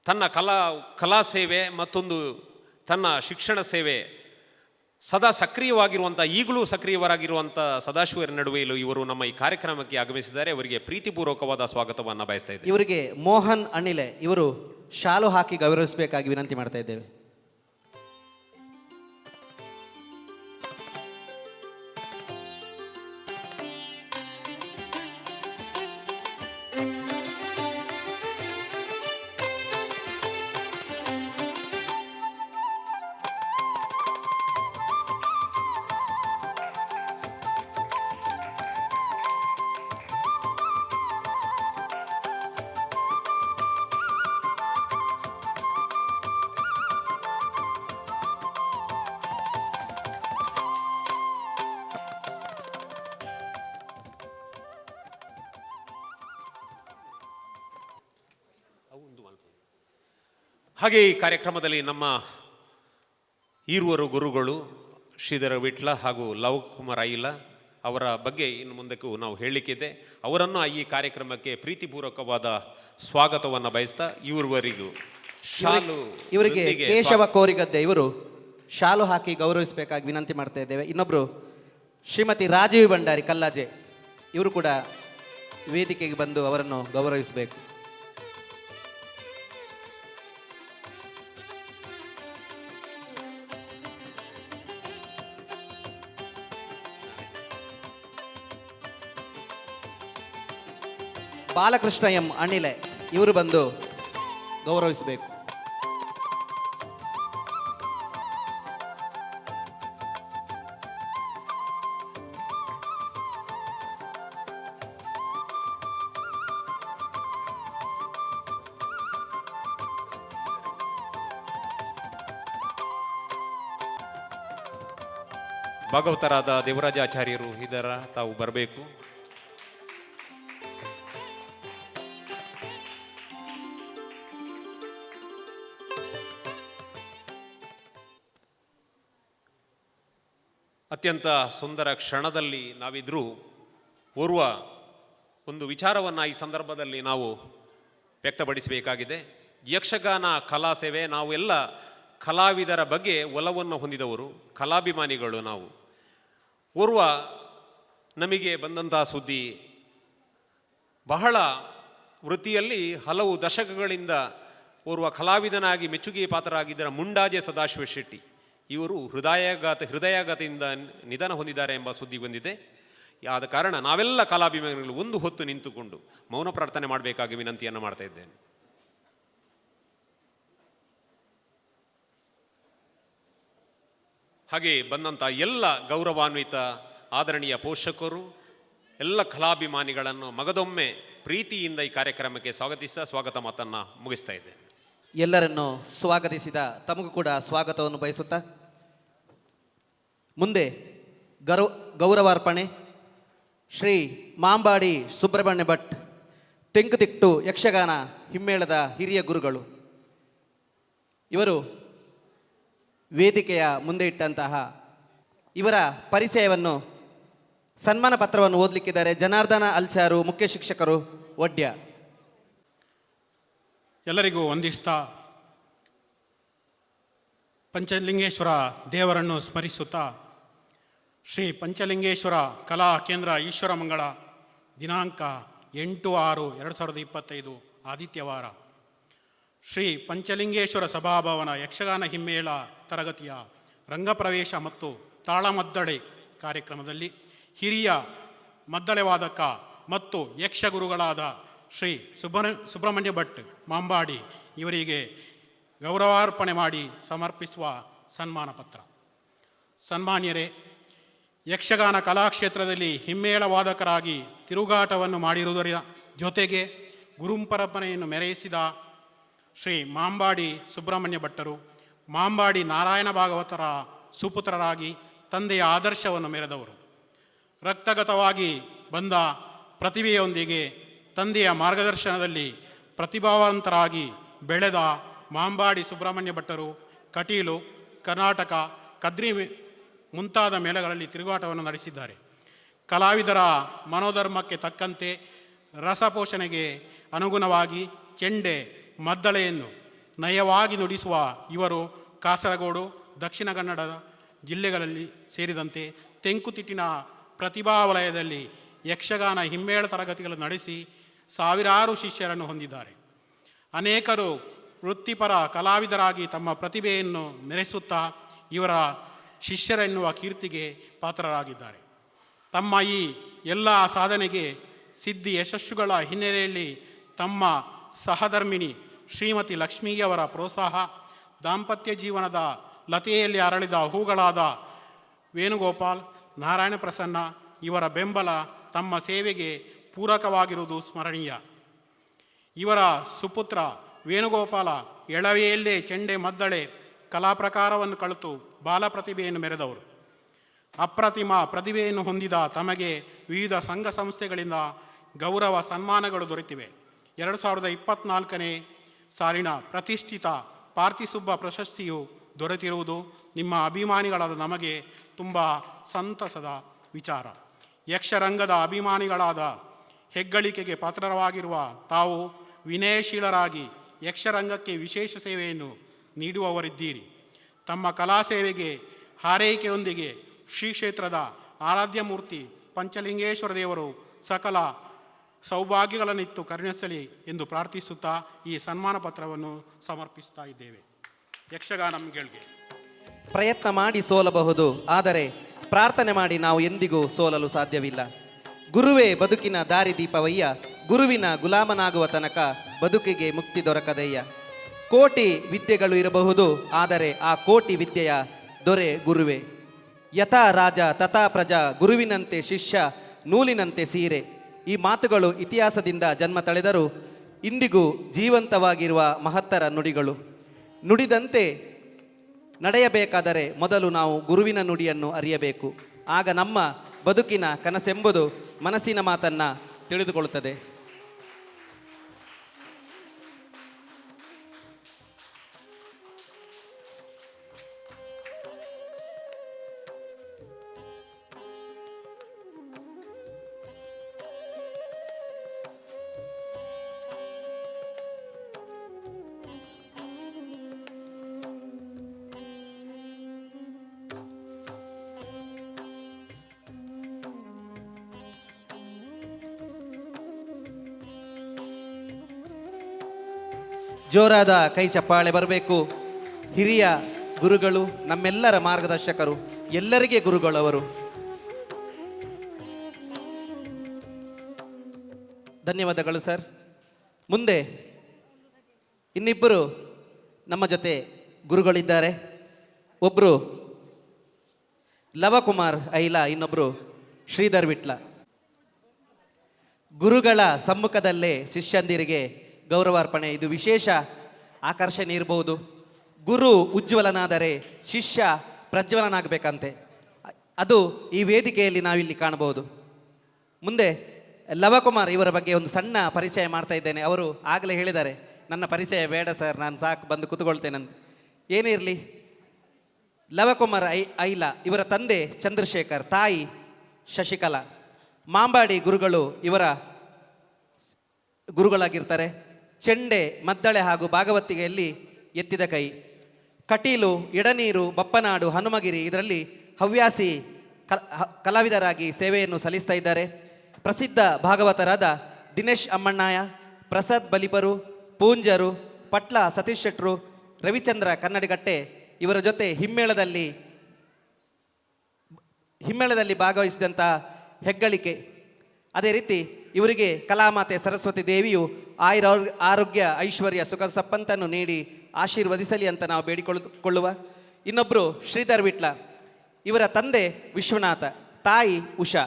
Speaker 3: ತನ್ನ ಕಲಾ ಸೇವೆ ಮತ್ತೊಂದು ತನ್ನ ಶಿಕ್ಷಣ ಸೇವೆ ಸದಾ ಸಕ್ರಿಯವಾಗಿರುವಂಥ, ಈಗಲೂ ಸಕ್ರಿಯವಾಗಿರುವಂಥ ಸದಾಶಿವರ ನಡುವೆಯಲು ಇವರು ನಮ್ಮ ಈ ಕಾರ್ಯಕ್ರಮಕ್ಕೆ ಆಗಮಿಸಿದ್ದಾರೆ. ಅವರಿಗೆ ಪ್ರೀತಿಪೂರ್ವಕವಾದ ಸ್ವಾಗತವನ್ನು ಬಯಸ್ತಾ ಇದ್ದೇವೆ.
Speaker 2: ಇವರಿಗೆ ಮೋಹನ್ ಅಣಿಲೆ ಇವರು ಶಾಲು ಹಾಕಿ ಗೌರವಿಸಬೇಕಾಗಿ ವಿನಂತಿ ಮಾಡ್ತಾ ಇದ್ದೇವೆ.
Speaker 3: ಹಾಗೆ ಈ ಕಾರ್ಯಕ್ರಮದಲ್ಲಿ ನಮ್ಮ ಈರುವರು ಗುರುಗಳು ಶ್ರೀಧರ ವಿಟ್ಲ ಹಾಗೂ ಲವ್ ಕುಮಾರ್ ಐಲ ಅವರ ಬಗ್ಗೆ ಇನ್ನು ಮುಂದಕ್ಕೂ ನಾವು ಹೇಳಲಿಕ್ಕಿದೆ. ಅವರನ್ನು ಈ ಕಾರ್ಯಕ್ರಮಕ್ಕೆ ಪ್ರೀತಿಪೂರ್ವಕವಾದ ಸ್ವಾಗತವನ್ನು ಬಯಸ್ತಾ ಇವರಿಗೂ
Speaker 2: ಇವರಿಗೆ ಕೇಶವ ಕೋರಿಗದ್ದೆ ಇವರು ಶಾಲು ಹಾಕಿ ಗೌರವಿಸಬೇಕಾಗಿ ವಿನಂತಿ ಮಾಡ್ತಾ ಇದ್ದೇವೆ. ಇನ್ನೊಬ್ರು ಶ್ರೀಮತಿ ರಾಜೀವ್ ಭಂಡಾರಿ ಕಲ್ಲಾಜೆ ಇವರು ಕೂಡ ವೇದಿಕೆಗೆ ಬಂದು ಅವರನ್ನು ಗೌರವಿಸಬೇಕು. ಬಾಲಕೃಷ್ಣ ಎಂ ಅಣಿಲೆ ಇವರು ಬಂದು ಗೌರವಿಸಬೇಕು.
Speaker 3: ಭಾಗವತರಾದ ದೇವರಾಜಾಚಾರ್ಯರು ಇದರ ತಾವು ಬರಬೇಕು. ಅತ್ಯಂತ ಸುಂದರ ಕ್ಷಣದಲ್ಲಿ ನಾವಿದ್ರೂ ಓರ್ವ ಒಂದು ವಿಚಾರವನ್ನು ಈ ಸಂದರ್ಭದಲ್ಲಿ ನಾವು ವ್ಯಕ್ತಪಡಿಸಬೇಕಾಗಿದೆ. ಯಕ್ಷಗಾನ ಕಲಾ ಸೇವೆ, ನಾವೆಲ್ಲ ಕಲಾವಿದರ ಬಗ್ಗೆ ಒಲವನ್ನು ಹೊಂದಿದವರು, ಕಲಾಭಿಮಾನಿಗಳು ನಾವು. ಓರ್ವ ನಮಗೆ ಬಂದಂತಹ ಸುದ್ದಿ, ಬಹಳ ವೃತ್ತಿಯಲ್ಲಿ ಹಲವು ದಶಕಗಳಿಂದ ಓರ್ವ ಕಲಾವಿದನಾಗಿ ಮೆಚ್ಚುಗೆಯ ಪಾತ್ರರಾಗಿದ್ದರ ಮುಂಡಾಜೆ ಸದಾಶಿವ ಶೆಟ್ಟಿ ಇವರು ಹೃದಯಾಘಾತದಿಂದ ನಿಧನ ಹೊಂದಿದ್ದಾರೆ ಎಂಬ ಸುದ್ದಿ ಬಂದಿದೆ. ಆದ ಕಾರಣ ನಾವೆಲ್ಲ ಕಲಾಭಿಮಾನಿಗಳು ಒಂದು ಹೊತ್ತು ನಿಂತುಕೊಂಡು ಮೌನ ಪ್ರಾರ್ಥನೆ ಮಾಡಬೇಕಾಗಿ ವಿನಂತಿಯನ್ನು ಮಾಡ್ತಾ ಇದ್ದೇನೆ. ಹಾಗೆ ಬಂದಂಥ ಎಲ್ಲ ಗೌರವಾನ್ವಿತ ಆದರಣೀಯ ಪೋಷಕರು, ಎಲ್ಲ ಕಲಾಭಿಮಾನಿಗಳನ್ನು ಮಗದೊಮ್ಮೆ ಪ್ರೀತಿಯಿಂದ ಈ ಕಾರ್ಯಕ್ರಮಕ್ಕೆ ಸ್ವಾಗತ ಮಾತನ್ನು ಮುಗಿಸ್ತಾ ಇದ್ದೇನೆ.
Speaker 2: ಎಲ್ಲರನ್ನು ಸ್ವಾಗತಿಸಿದ ತಮಗೂ ಕೂಡ ಸ್ವಾಗತವನ್ನು ಬಯಸುತ್ತಾ ಮುಂದೆ ಗೌರವಾರ್ಪಣೆ ಶ್ರೀ ಮಾಂಬಾಡಿ ಸುಬ್ರಹ್ಮಣ್ಯ ಭಟ್, ತೆಂಕುತಿಟ್ಟು ಯಕ್ಷಗಾನ ಹಿಮ್ಮೇಳದ ಹಿರಿಯ ಗುರುಗಳು. ಇವರು ವೇದಿಕೆಯ ಮುಂದೆ ಇಟ್ಟಂತಹ ಇವರ ಪರಿಚಯವನ್ನು, ಸನ್ಮಾನ ಪತ್ರವನ್ನು ಓದಲಿಕ್ಕಿದ್ದಾರೆ ಜನಾರ್ದನ ಅಲ್ಚಾರು, ಮುಖ್ಯ ಶಿಕ್ಷಕರು, ಒಡ್ಯ.
Speaker 4: ಎಲ್ಲರಿಗೂ ವಂದಿಸ್ತಾ ಪಂಚಲಿಂಗೇಶ್ವರ ದೇವರನ್ನು ಸ್ಮರಿಸುತ್ತಾ ಶ್ರೀ ಪಂಚಲಿಂಗೇಶ್ವರ ಕಲಾ ಕೇಂದ್ರ ಈಶ್ವರ ಮಂಗಳ ದಿನಾಂಕ 8/6/2025 ಆದಿತ್ಯವಾರ ಶ್ರೀ ಪಂಚಲಿಂಗೇಶ್ವರ ಸಭಾಭವನ ಯಕ್ಷಗಾನ ಹಿಮ್ಮೇಳ ತರಗತಿಯ ರಂಗಪ್ರವೇಶ ಮತ್ತು ತಾಳಮದ್ದಳೆ ಕಾರ್ಯಕ್ರಮದಲ್ಲಿ ಹಿರಿಯ ಮದ್ದಳೆ ವಾದಕ ಮತ್ತು ಯಕ್ಷಗುರುಗಳಾದ ಶ್ರೀ ಸುಬ್ರಹ್ಮಣ್ಯ ಭಟ್ ಮಾಂಬಾಡಿ ಇವರಿಗೆ ಗೌರವಾರ್ಪಣೆ ಮಾಡಿ ಸಮರ್ಪಿಸುವ ಸನ್ಮಾನ ಪತ್ರ. ಸನ್ಮಾನ್ಯರೇ, ಯಕ್ಷಗಾನ ಕಲಾಕ್ಷೇತ್ರದಲ್ಲಿ ಹಿಮ್ಮೇಳ ವಾದಕರಾಗಿ ತಿರುಗಾಟವನ್ನು ಮಾಡಿರುವುದರ ಜೊತೆಗೆ ಗುರುಪರಂಪರೆಯನ್ನು ಮೆರೆಯಿಸಿದ ಶ್ರೀ ಮಾಂಬಾಡಿ ಸುಬ್ರಹ್ಮಣ್ಯ ಭಟ್ಟರು ಮಾಂಬಾಡಿ ನಾರಾಯಣ ಭಾಗವತರ ಸುಪುತ್ರರಾಗಿ ತಂದೆಯ ಆದರ್ಶವನ್ನು ಮೆರೆದವರು. ರಕ್ತಗತವಾಗಿ ಬಂದ ಪ್ರತಿಭೆಯೊಂದಿಗೆ ತಂದೆಯ ಮಾರ್ಗದರ್ಶನದಲ್ಲಿ ಪ್ರತಿಭಾವಂತರಾಗಿ ಬೆಳೆದ ಮಾಂಬಾಡಿ ಸುಬ್ರಹ್ಮಣ್ಯ ಭಟ್ಟರು ಕಟೀಲು, ಕರ್ನಾಟಕ, ಕದ್ರಿ ಮುಂತಾದ ಮೇಳಗಳಲ್ಲಿ ತಿರುಗಾಟವನ್ನು ನಡೆಸಿದ್ದಾರೆ. ಕಲಾವಿದರ ಮನೋಧರ್ಮಕ್ಕೆ ತಕ್ಕಂತೆ ರಸಪೋಷಣೆಗೆ ಅನುಗುಣವಾಗಿ ಚೆಂಡೆ, ಮದ್ದಳೆಯನ್ನು ನಯವಾಗಿ ನುಡಿಸುವ ಇವರು ಕಾಸರಗೋಡು, ದಕ್ಷಿಣ ಕನ್ನಡ ಜಿಲ್ಲೆಗಳಲ್ಲಿ ಸೇರಿದಂತೆ ತೆಂಕುತಿಟ್ಟಿನ ಪ್ರತಿಭಾ ವಲಯದಲ್ಲಿ ಯಕ್ಷಗಾನ ಹಿಮ್ಮೇಳ ತರಗತಿಗಳನ್ನು ನಡೆಸಿ ಸಾವಿರಾರು ಶಿಷ್ಯರನ್ನು ಹೊಂದಿದ್ದಾರೆ. ಅನೇಕರು ವೃತ್ತಿಪರ ಕಲಾವಿದರಾಗಿ ತಮ್ಮ ಪ್ರತಿಭೆಯನ್ನು ಮೆರೆಸುತ್ತಾ ಇವರ ಶಿಷ್ಯರೆನ್ನುವ ಕೀರ್ತಿಗೆ ಪಾತ್ರರಾಗಿದ್ದಾರೆ. ತಮ್ಮ ಈ ಎಲ್ಲ ಸಾಧನೆಗೆ ಸಿದ್ಧಿ ಯಶಸ್ಸುಗಳ ಹಿನ್ನೆಲೆಯಲ್ಲಿ ತಮ್ಮ ಸಹಧರ್ಮಿಣಿ ಶ್ರೀಮತಿ ಲಕ್ಷ್ಮೀಯವರ ಪ್ರೋತ್ಸಾಹ, ದಾಂಪತ್ಯ ಜೀವನದ ಲತೆಯಲ್ಲಿ ಅರಳಿದ ಹೂಗಳಾದ ವೇಣುಗೋಪಾಲ್, ನಾರಾಯಣ ಪ್ರಸನ್ನ ಇವರ ಬೆಂಬಲ ತಮ್ಮ ಸೇವೆಗೆ ಪೂರಕವಾಗಿರುವುದು ಸ್ಮರಣೀಯ. ಇವರ ಸುಪುತ್ರ ವೇಣುಗೋಪಾಲ ಎಳವೆಯಲ್ಲೇ ಚೆಂಡೆ, ಮದ್ದಳೆ ಕಲಾ ಪ್ರಕಾರವನ್ನು ಕಲಿತು ಬಾಲ ಪ್ರತಿಭೆಯನ್ನು ಮೆರೆದವರು. ಅಪ್ರತಿಮ ಪ್ರತಿಭೆಯನ್ನು ಹೊಂದಿದ ತಮಗೆ ವಿವಿಧ ಸಂಘ ಸಂಸ್ಥೆಗಳಿಂದ ಗೌರವ ಸನ್ಮಾನಗಳು ದೊರೆತಿವೆ. 2024ನೇ ಸಾಲಿನ ಪ್ರತಿಷ್ಠಿತ ಪಾರ್ಥಿಸುಬ್ಬ ಪ್ರಶಸ್ತಿಯು ದೊರೆತಿರುವುದು ನಿಮ್ಮ ಅಭಿಮಾನಿಗಳಾದ ನಮಗೆ ತುಂಬ ಸಂತಸದ ವಿಚಾರ. ಯಕ್ಷರಂಗದ ಅಭಿಮಾನಿಗಳಾದ ಹೆಗ್ಗಳಿಕೆಗೆ ಪಾತ್ರವಾಗಿರುವ ತಾವು ವಿನಯಶೀಲರಾಗಿ ಯಕ್ಷರಂಗಕ್ಕೆ ವಿಶೇಷ ಸೇವೆಯನ್ನು ನೀಡುವವರಿದ್ದೀರಿ. ತಮ್ಮ ಕಲಾ ಸೇವೆಗೆ ಹಾರೈಕೆಯೊಂದಿಗೆ ಶ್ರೀ ಕ್ಷೇತ್ರದ ಆರಾಧ್ಯ ಮೂರ್ತಿ ಪಂಚಲಿಂಗೇಶ್ವರ ದೇವರು ಸಕಲ ಸೌಭಾಗ್ಯಗಳನ್ನಿತ್ತು ಕರುಣಿಸಲಿ ಎಂದು ಪ್ರಾರ್ಥಿಸುತ್ತಾ ಈ ಸನ್ಮಾನ ಪತ್ರವನ್ನು ಸಮರ್ಪಿಸ್ತಾ ಇದ್ದೇವೆ. ಯಕ್ಷಗಾನಂಗಳಿಗೆ
Speaker 2: ಪ್ರಯತ್ನ ಮಾಡಿ ಸೋಲಬಹುದು, ಆದರೆ ಪ್ರಾರ್ಥನೆ ಮಾಡಿ ನಾವು ಎಂದಿಗೂ ಸೋಲಲು ಸಾಧ್ಯವಿಲ್ಲ. ಗುರುವೇ ಬದುಕಿನ ದಾರಿದೀಪವಯ್ಯ, ಗುರುವಿನ ಗುಲಾಮನಾಗುವ ತನಕ ಬದುಕಿಗೆ ಮುಕ್ತಿ ದೊರಕದಯ್ಯ. ಕೋಟಿ ವಿದ್ಯೆಗಳು ಇರಬಹುದು, ಆದರೆ ಆ ಕೋಟಿ ವಿದ್ಯೆಯ ದೊರೆ ಗುರುವೇ. ಯಥಾ ರಾಜ ತಥಾ ಪ್ರಜಾ, ಗುರುವಿನಂತೆ ಶಿಷ್ಯ, ನೂಲಿನಂತೆ ಸೀರೆ. ಈ ಮಾತುಗಳು ಇತಿಹಾಸದಿಂದ ಜನ್ಮ ತಳೆದರೂ ಇಂದಿಗೂ ಜೀವಂತವಾಗಿರುವ ಮಹತ್ತರ ನುಡಿಗಳು. ನುಡಿದಂತೆ ನಡೆಯಬೇಕಾದರೆ ಮೊದಲು ನಾವು ಗುರುವಿನ ನುಡಿಯನ್ನು ಅರಿಯಬೇಕು. ಆಗ ನಮ್ಮ ಬದುಕಿನ ಕನಸೆಂಬುದು ಮನಸ್ಸಿನ ಮಾತನ್ನು ತಿಳಿದುಕೊಳ್ಳುತ್ತದೆ. ಜೋರಾದ ಕೈ ಚಪ್ಪಾಳೆ ಬರಬೇಕು. ಹಿರಿಯ ಗುರುಗಳು, ನಮ್ಮೆಲ್ಲರ ಮಾರ್ಗದರ್ಶಕರು, ಎಲ್ಲರಿಗೆ ಗುರುಗಳವರು. ಧನ್ಯವಾದಗಳು ಸರ್. ಮುಂದೆ ಇನ್ನಿಬ್ಬರು ನಮ್ಮ ಜೊತೆ ಗುರುಗಳಿದ್ದಾರೆ. ಒಬ್ಬರು ಲವಕುಮಾರ್ ಐಲ, ಇನ್ನೊಬ್ಬರು ಶ್ರೀಧರ್ ವಿಟ್ಲ. ಗುರುಗಳ ಸಮ್ಮುಖದಲ್ಲೇ ಶಿಷ್ಯಂದಿರಿಗೆ ಗೌರವಾರ್ಪಣೆ, ಇದು ವಿಶೇಷ ಆಕರ್ಷಣೆ ಇರಬಹುದು. ಗುರು ಉಜ್ವಲನಾದರೆ ಶಿಷ್ಯ ಪ್ರಜ್ವಲನಾಗಬೇಕಂತೆ, ಅದು ಈ ವೇದಿಕೆಯಲ್ಲಿ ನಾವಿಲ್ಲಿ ಕಾಣಬಹುದು. ಮುಂದೆ ಲವಕುಮಾರ್ ಇವರ ಬಗ್ಗೆ ಒಂದು ಸಣ್ಣ ಪರಿಚಯ ಮಾಡ್ತಾ ಇದ್ದೇನೆ. ಅವರು ಆಗಲೇ ಹೇಳಿದ್ದಾರೆ, ನನ್ನ ಪರಿಚಯ ಬೇಡ ಸರ್, ನಾನು ಸಾಕು ಬಂದು ಕೂತ್ಕೊಳ್ತೇನಂತ. ಏನೇ ಇರಲಿ, ಲವಕುಮಾರ್ ಐಲ ಇವರ ತಂದೆ ಚಂದ್ರಶೇಖರ್, ತಾಯಿ ಶಶಿಕಲಾ. ಮಾಂಬಾಡಿ ಗುರುಗಳು ಇವರ ಗುರುಗಳಾಗಿರ್ತಾರೆ. ಚೆಂಡೆ, ಮದ್ದಳೆ ಹಾಗೂ ಭಾಗವತಿಗೆಯಲ್ಲಿ ಎತ್ತಿದ ಕೈ. ಕಟೀಲು, ಎಡನೀರು, ಬಪ್ಪನಾಡು, ಹನುಮಗಿರಿ ಇದರಲ್ಲಿ ಹವ್ಯಾಸಿ ಕಲಾವಿದರಾಗಿ ಸೇವೆಯನ್ನು ಸಲ್ಲಿಸ್ತಾ ಇದ್ದಾರೆ. ಪ್ರಸಿದ್ಧ ಭಾಗವತರಾದ ದಿನೇಶ್ ಅಮ್ಮಣ್ಣಾಯ, ಪ್ರಸಾದ್ ಬಲಿಪರು, ಪೂಂಜರು, ಪಟ್ಲ ಸತೀಶ್ ಶೆಟ್ರು, ರವಿಚಂದ್ರ ಕನ್ನಡಿಗಟ್ಟೆ ಇವರ ಜೊತೆ ಹಿಮ್ಮೇಳದಲ್ಲಿ ಭಾಗವಹಿಸಿದಂಥ ಹೆಗ್ಗಳಿಕೆ. ಅದೇ ರೀತಿ ಇವರಿಗೆ ಕಲಾಮಾತೆ ಸರಸ್ವತಿ ದೇವಿಯು ಆರೋಗ್ಯ, ಐಶ್ವರ್ಯ, ಸುಖ ಸಂಪತ್ತನ್ನು ನೀಡಿ ಆಶೀರ್ವದಿಸಲಿ ಅಂತ ನಾವು ಬೇಡಿಕೊಳ್ಳುವ. ಇನ್ನೊಬ್ಬರು ಶ್ರೀಧರ್ ವಿಟ್ಲ, ಇವರ ತಂದೆ ವಿಶ್ವನಾಥ, ತಾಯಿ ಉಷಾ.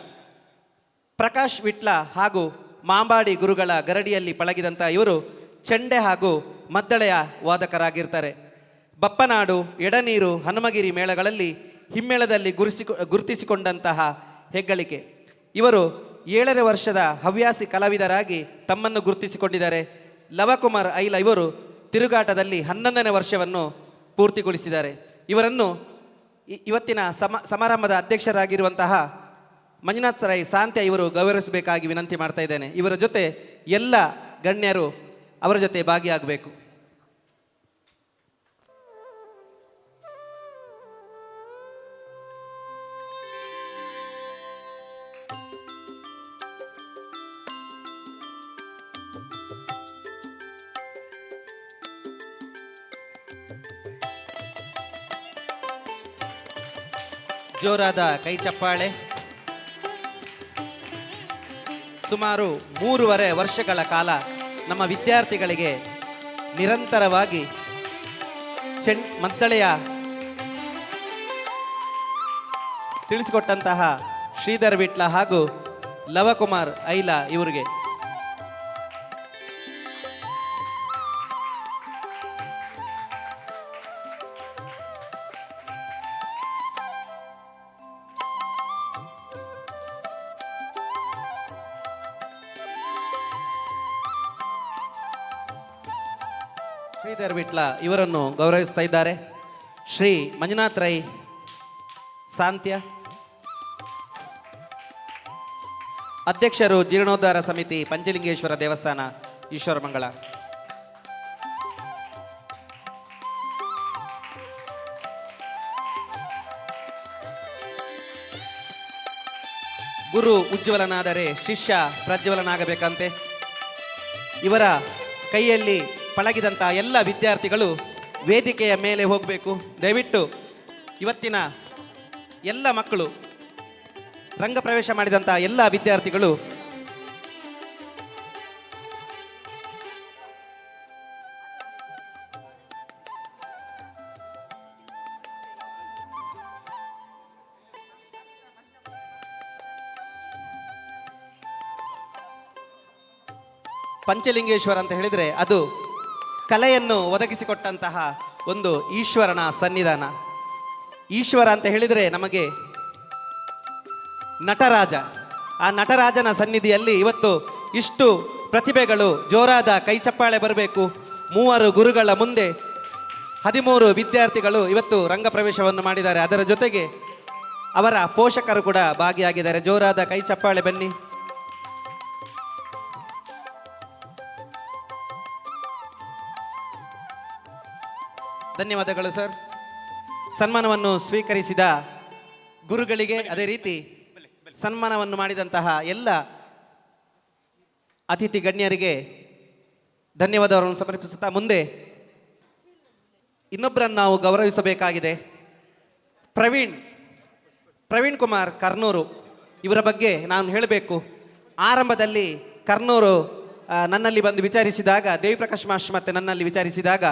Speaker 2: ಪ್ರಕಾಶ್ ವಿಟ್ಲ ಹಾಗೂ ಮಾಂಬಾಡಿ ಗುರುಗಳ ಗರಡಿಯಲ್ಲಿ ಪಳಗಿದಂಥ ಇವರು ಚೆಂಡೆ ಹಾಗೂ ಮದ್ದಳೆಯ ವಾದಕರಾಗಿರ್ತಾರೆ. ಬಪ್ಪನಾಡು, ಎಡನೀರು, ಹನುಮಗಿರಿ ಮೇಳಗಳಲ್ಲಿ ಹಿಮ್ಮೇಳದಲ್ಲಿ ಗುರುತಿಸಿಕೊಂಡಂತಹ ಹೆಗ್ಗಳಿಕೆ. ಇವರು 7ನೇ ವರ್ಷದ ಹವ್ಯಾಸಿ ಕಲಾವಿದರಾಗಿ ತಮ್ಮನ್ನು ಗುರುತಿಸಿಕೊಂಡಿದ್ದಾರೆ. ಲವಕುಮಾರ್ ಐಲ ಇವರು ತಿರುಗಾಟದಲ್ಲಿ 11ನೇ ವರ್ಷವನ್ನು ಪೂರ್ತಿಗೊಳಿಸಿದ್ದಾರೆ. ಇವರನ್ನು ಇವತ್ತಿನ ಸಮಾರಂಭದ ಅಧ್ಯಕ್ಷರಾಗಿರುವಂತಹ ಮಂಜುನಾಥ್ ರೈ ಸಾಂತ್ಯ ಇವರು ಗೌರವಿಸಬೇಕಾಗಿ ವಿನಂತಿ ಮಾಡ್ತಾ ಇದ್ದೇನೆ. ಇವರ ಜೊತೆ ಎಲ್ಲ ಗಣ್ಯರು ಅವರ ಜೊತೆ ಭಾಗಿಯಾಗಬೇಕು. ಜೋರಾದ ಕೈ ಚಪ್ಪಾಳೆ. ಸುಮಾರು 3.5 ವರ್ಷಗಳ ಕಾಲ ನಮ್ಮ ವಿದ್ಯಾರ್ಥಿಗಳಿಗೆ ನಿರಂತರವಾಗಿ ಮದ್ದಳೆಯ ತಿಳಿಸಿಕೊಟ್ಟಂತಹ ಶ್ರೀಧರ್ ವಿಟ್ಲ ಹಾಗೂ ಲವಕುಮಾರ್ ಐಲ ಇವರಿಗೆ ಶ್ರೀಧರ್ ವಿಟ್ಲ ಇವರನ್ನು ಗೌರವಿಸ್ತಾ ಇದ್ದಾರೆ. ಶ್ರೀ ಮಂಜುನಾಥ್ ರೈ ಸಾಂತ್ಯ, ಅಧ್ಯಕ್ಷರು ಜೀರ್ಣೋದ್ಧಾರ ಸಮಿತಿ ಪಂಚಲಿಂಗೇಶ್ವರ ದೇವಸ್ಥಾನ ಈಶ್ವರಮಂಗಳ. ಗುರು ಉಜ್ವಲನಾದರೆ ಶಿಷ್ಯ ಪ್ರಜ್ವಲನಾಗಬೇಕಂತೆ. ಇವರ ಕೈಯಲ್ಲಿ ಪಳಗಿದಂಥ ಎಲ್ಲ ವಿದ್ಯಾರ್ಥಿಗಳು ವೇದಿಕೆಯ ಮೇಲೆ ಹೋಗಬೇಕು. ದಯವಿಟ್ಟು ಇವತ್ತಿನ ಎಲ್ಲ ಮಕ್ಕಳು, ರಂಗ ಪ್ರವೇಶ ಮಾಡಿದಂಥ ಎಲ್ಲ ವಿದ್ಯಾರ್ಥಿಗಳು ಪಂಚಲಿಂಗೇಶ್ವರ ಅಂತ ಹೇಳಿದರೆ ಅದು ಕಲೆಯನ್ನು ಒದಗಿಸಿಕೊಟ್ಟಂತಹ ಒಂದು ಈಶ್ವರನ ಸನ್ನಿಧಾನ. ಈಶ್ವರ ಅಂತ ಹೇಳಿದರೆ ನಮಗೆ ನಟರಾಜ. ಆ ನಟರಾಜನ ಸನ್ನಿಧಿಯಲ್ಲಿ ಇವತ್ತು ಇಷ್ಟು ಪ್ರತಿಭೆಗಳು, ಜೋರಾದ ಕೈ ಚಪ್ಪಾಳೆ ಬರಬೇಕು. 3 ಗುರುಗಳ ಮುಂದೆ 13 ವಿದ್ಯಾರ್ಥಿಗಳು ಇವತ್ತು ರಂಗ ಪ್ರವೇಶವನ್ನು ಮಾಡಿದ್ದಾರೆ. ಅದರ ಜೊತೆಗೆ ಅವರ ಪೋಷಕರು ಕೂಡ ಭಾಗಿಯಾಗಿದ್ದಾರೆ. ಜೋರಾದ ಕೈ ಚಪ್ಪಾಳೆ ಬನ್ನಿ. ಧನ್ಯವಾದಗಳು ಸರ್. ಸನ್ಮಾನವನ್ನು ಸ್ವೀಕರಿಸಿದ ಗುರುಗಳಿಗೆ, ಅದೇ ರೀತಿ ಸನ್ಮಾನವನ್ನು ಮಾಡಿದಂತಹ ಎಲ್ಲ ಅತಿಥಿ ಗಣ್ಯರಿಗೆ ಧನ್ಯವಾದವನ್ನು ಸಮರ್ಪಿಸುತ್ತಾ ಮುಂದೆ ಇನ್ನೊಬ್ಬರನ್ನು ನಾವು ಗೌರವಿಸಬೇಕಾಗಿದೆ. ಪ್ರವೀಣ್ ಕುಮಾರ್ ಕರ್ನೂರು, ಇವರ ಬಗ್ಗೆ ನಾನು ಹೇಳಬೇಕು. ಆರಂಭದಲ್ಲಿ ಕರ್ನೂರು ನನ್ನಲ್ಲಿ ಬಂದು ವಿಚಾರಿಸಿದಾಗ, ದೇವಿಪ್ರಕಾಶ್ ಮಾಸ್ಟರ್ ಮತ್ತೆ ನನ್ನಲ್ಲಿ ವಿಚಾರಿಸಿದಾಗ,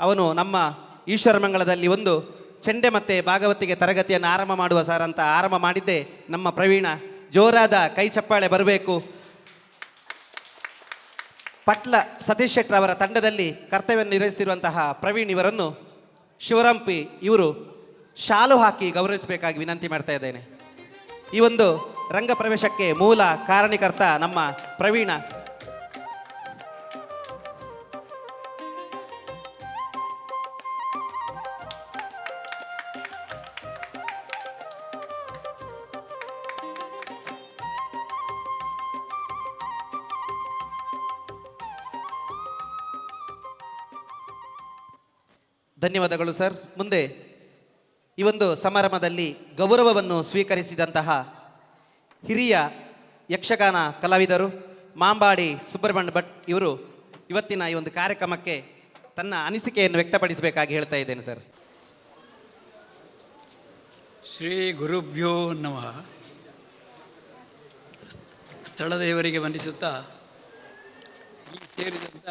Speaker 2: ಅವನು ನಮ್ಮ ಈಶ್ವರ ಮಂಗಳದಲ್ಲಿ ಒಂದು ಚೆಂಡೆ ಮತ್ತು ಭಾಗವತಿಗೆ ತರಗತಿಯನ್ನು ಆರಂಭ ಮಾಡುವ ಸರ್ ಅಂತ ಆರಂಭ ಮಾಡಿದ್ದೆ ನಮ್ಮ ಪ್ರವೀಣ. ಜೋರಾದ ಕೈ ಚಪ್ಪಾಳೆ ಬರಬೇಕು. ಪಟ್ಲ ಸತೀಶ್ ಶೆಟ್ಟರ್ ಅವರ ತಂಡದಲ್ಲಿ ಕರ್ತವ್ಯ ನಿರ್ವಹಿಸುತ್ತಿರುವಂತಹ ಪ್ರವೀಣ್ ಇವರನ್ನು ಶಿವರಾಂಪಿ ಇವರು ಶಾಲು ಹಾಕಿ ಗೌರವಿಸಬೇಕಾಗಿ ವಿನಂತಿ ಮಾಡ್ತಾ ಇದ್ದೇನೆ. ಈ ಒಂದು ರಂಗ ಪ್ರವೇಶಕ್ಕೆ ಮೂಲ ಕಾರಣೀಕರ್ತ ನಮ್ಮ ಪ್ರವೀಣ. ಧನ್ಯವಾದಗಳು ಸರ್. ಮುಂದೆ ಈ ಒಂದು ಸಮಾರಂಭದಲ್ಲಿ ಗೌರವವನ್ನು ಸ್ವೀಕರಿಸಿದಂತಹ ಹಿರಿಯ ಯಕ್ಷಗಾನ ಕಲಾವಿದರು ಮಾಂಬಾಡಿ ಸುಬ್ರಹ್ಮಣ್ಯ ಭಟ್ ಇವರು ಇವತ್ತಿನ ಈ ಒಂದು ಕಾರ್ಯಕ್ರಮಕ್ಕೆ ತನ್ನ ಅನಿಸಿಕೆಯನ್ನು ವ್ಯಕ್ತಪಡಿಸಬೇಕಾಗಿ ಹೇಳ್ತಾ ಇದ್ದೇನೆ ಸರ್.
Speaker 5: ಶ್ರೀ ಗುರುಭ್ಯೋ ನಮಃ. ಸ್ಥಳದೇವರಿಗೆ ವಂದಿಸುತ್ತಾ ಈ ಸೇರಿದಂಥ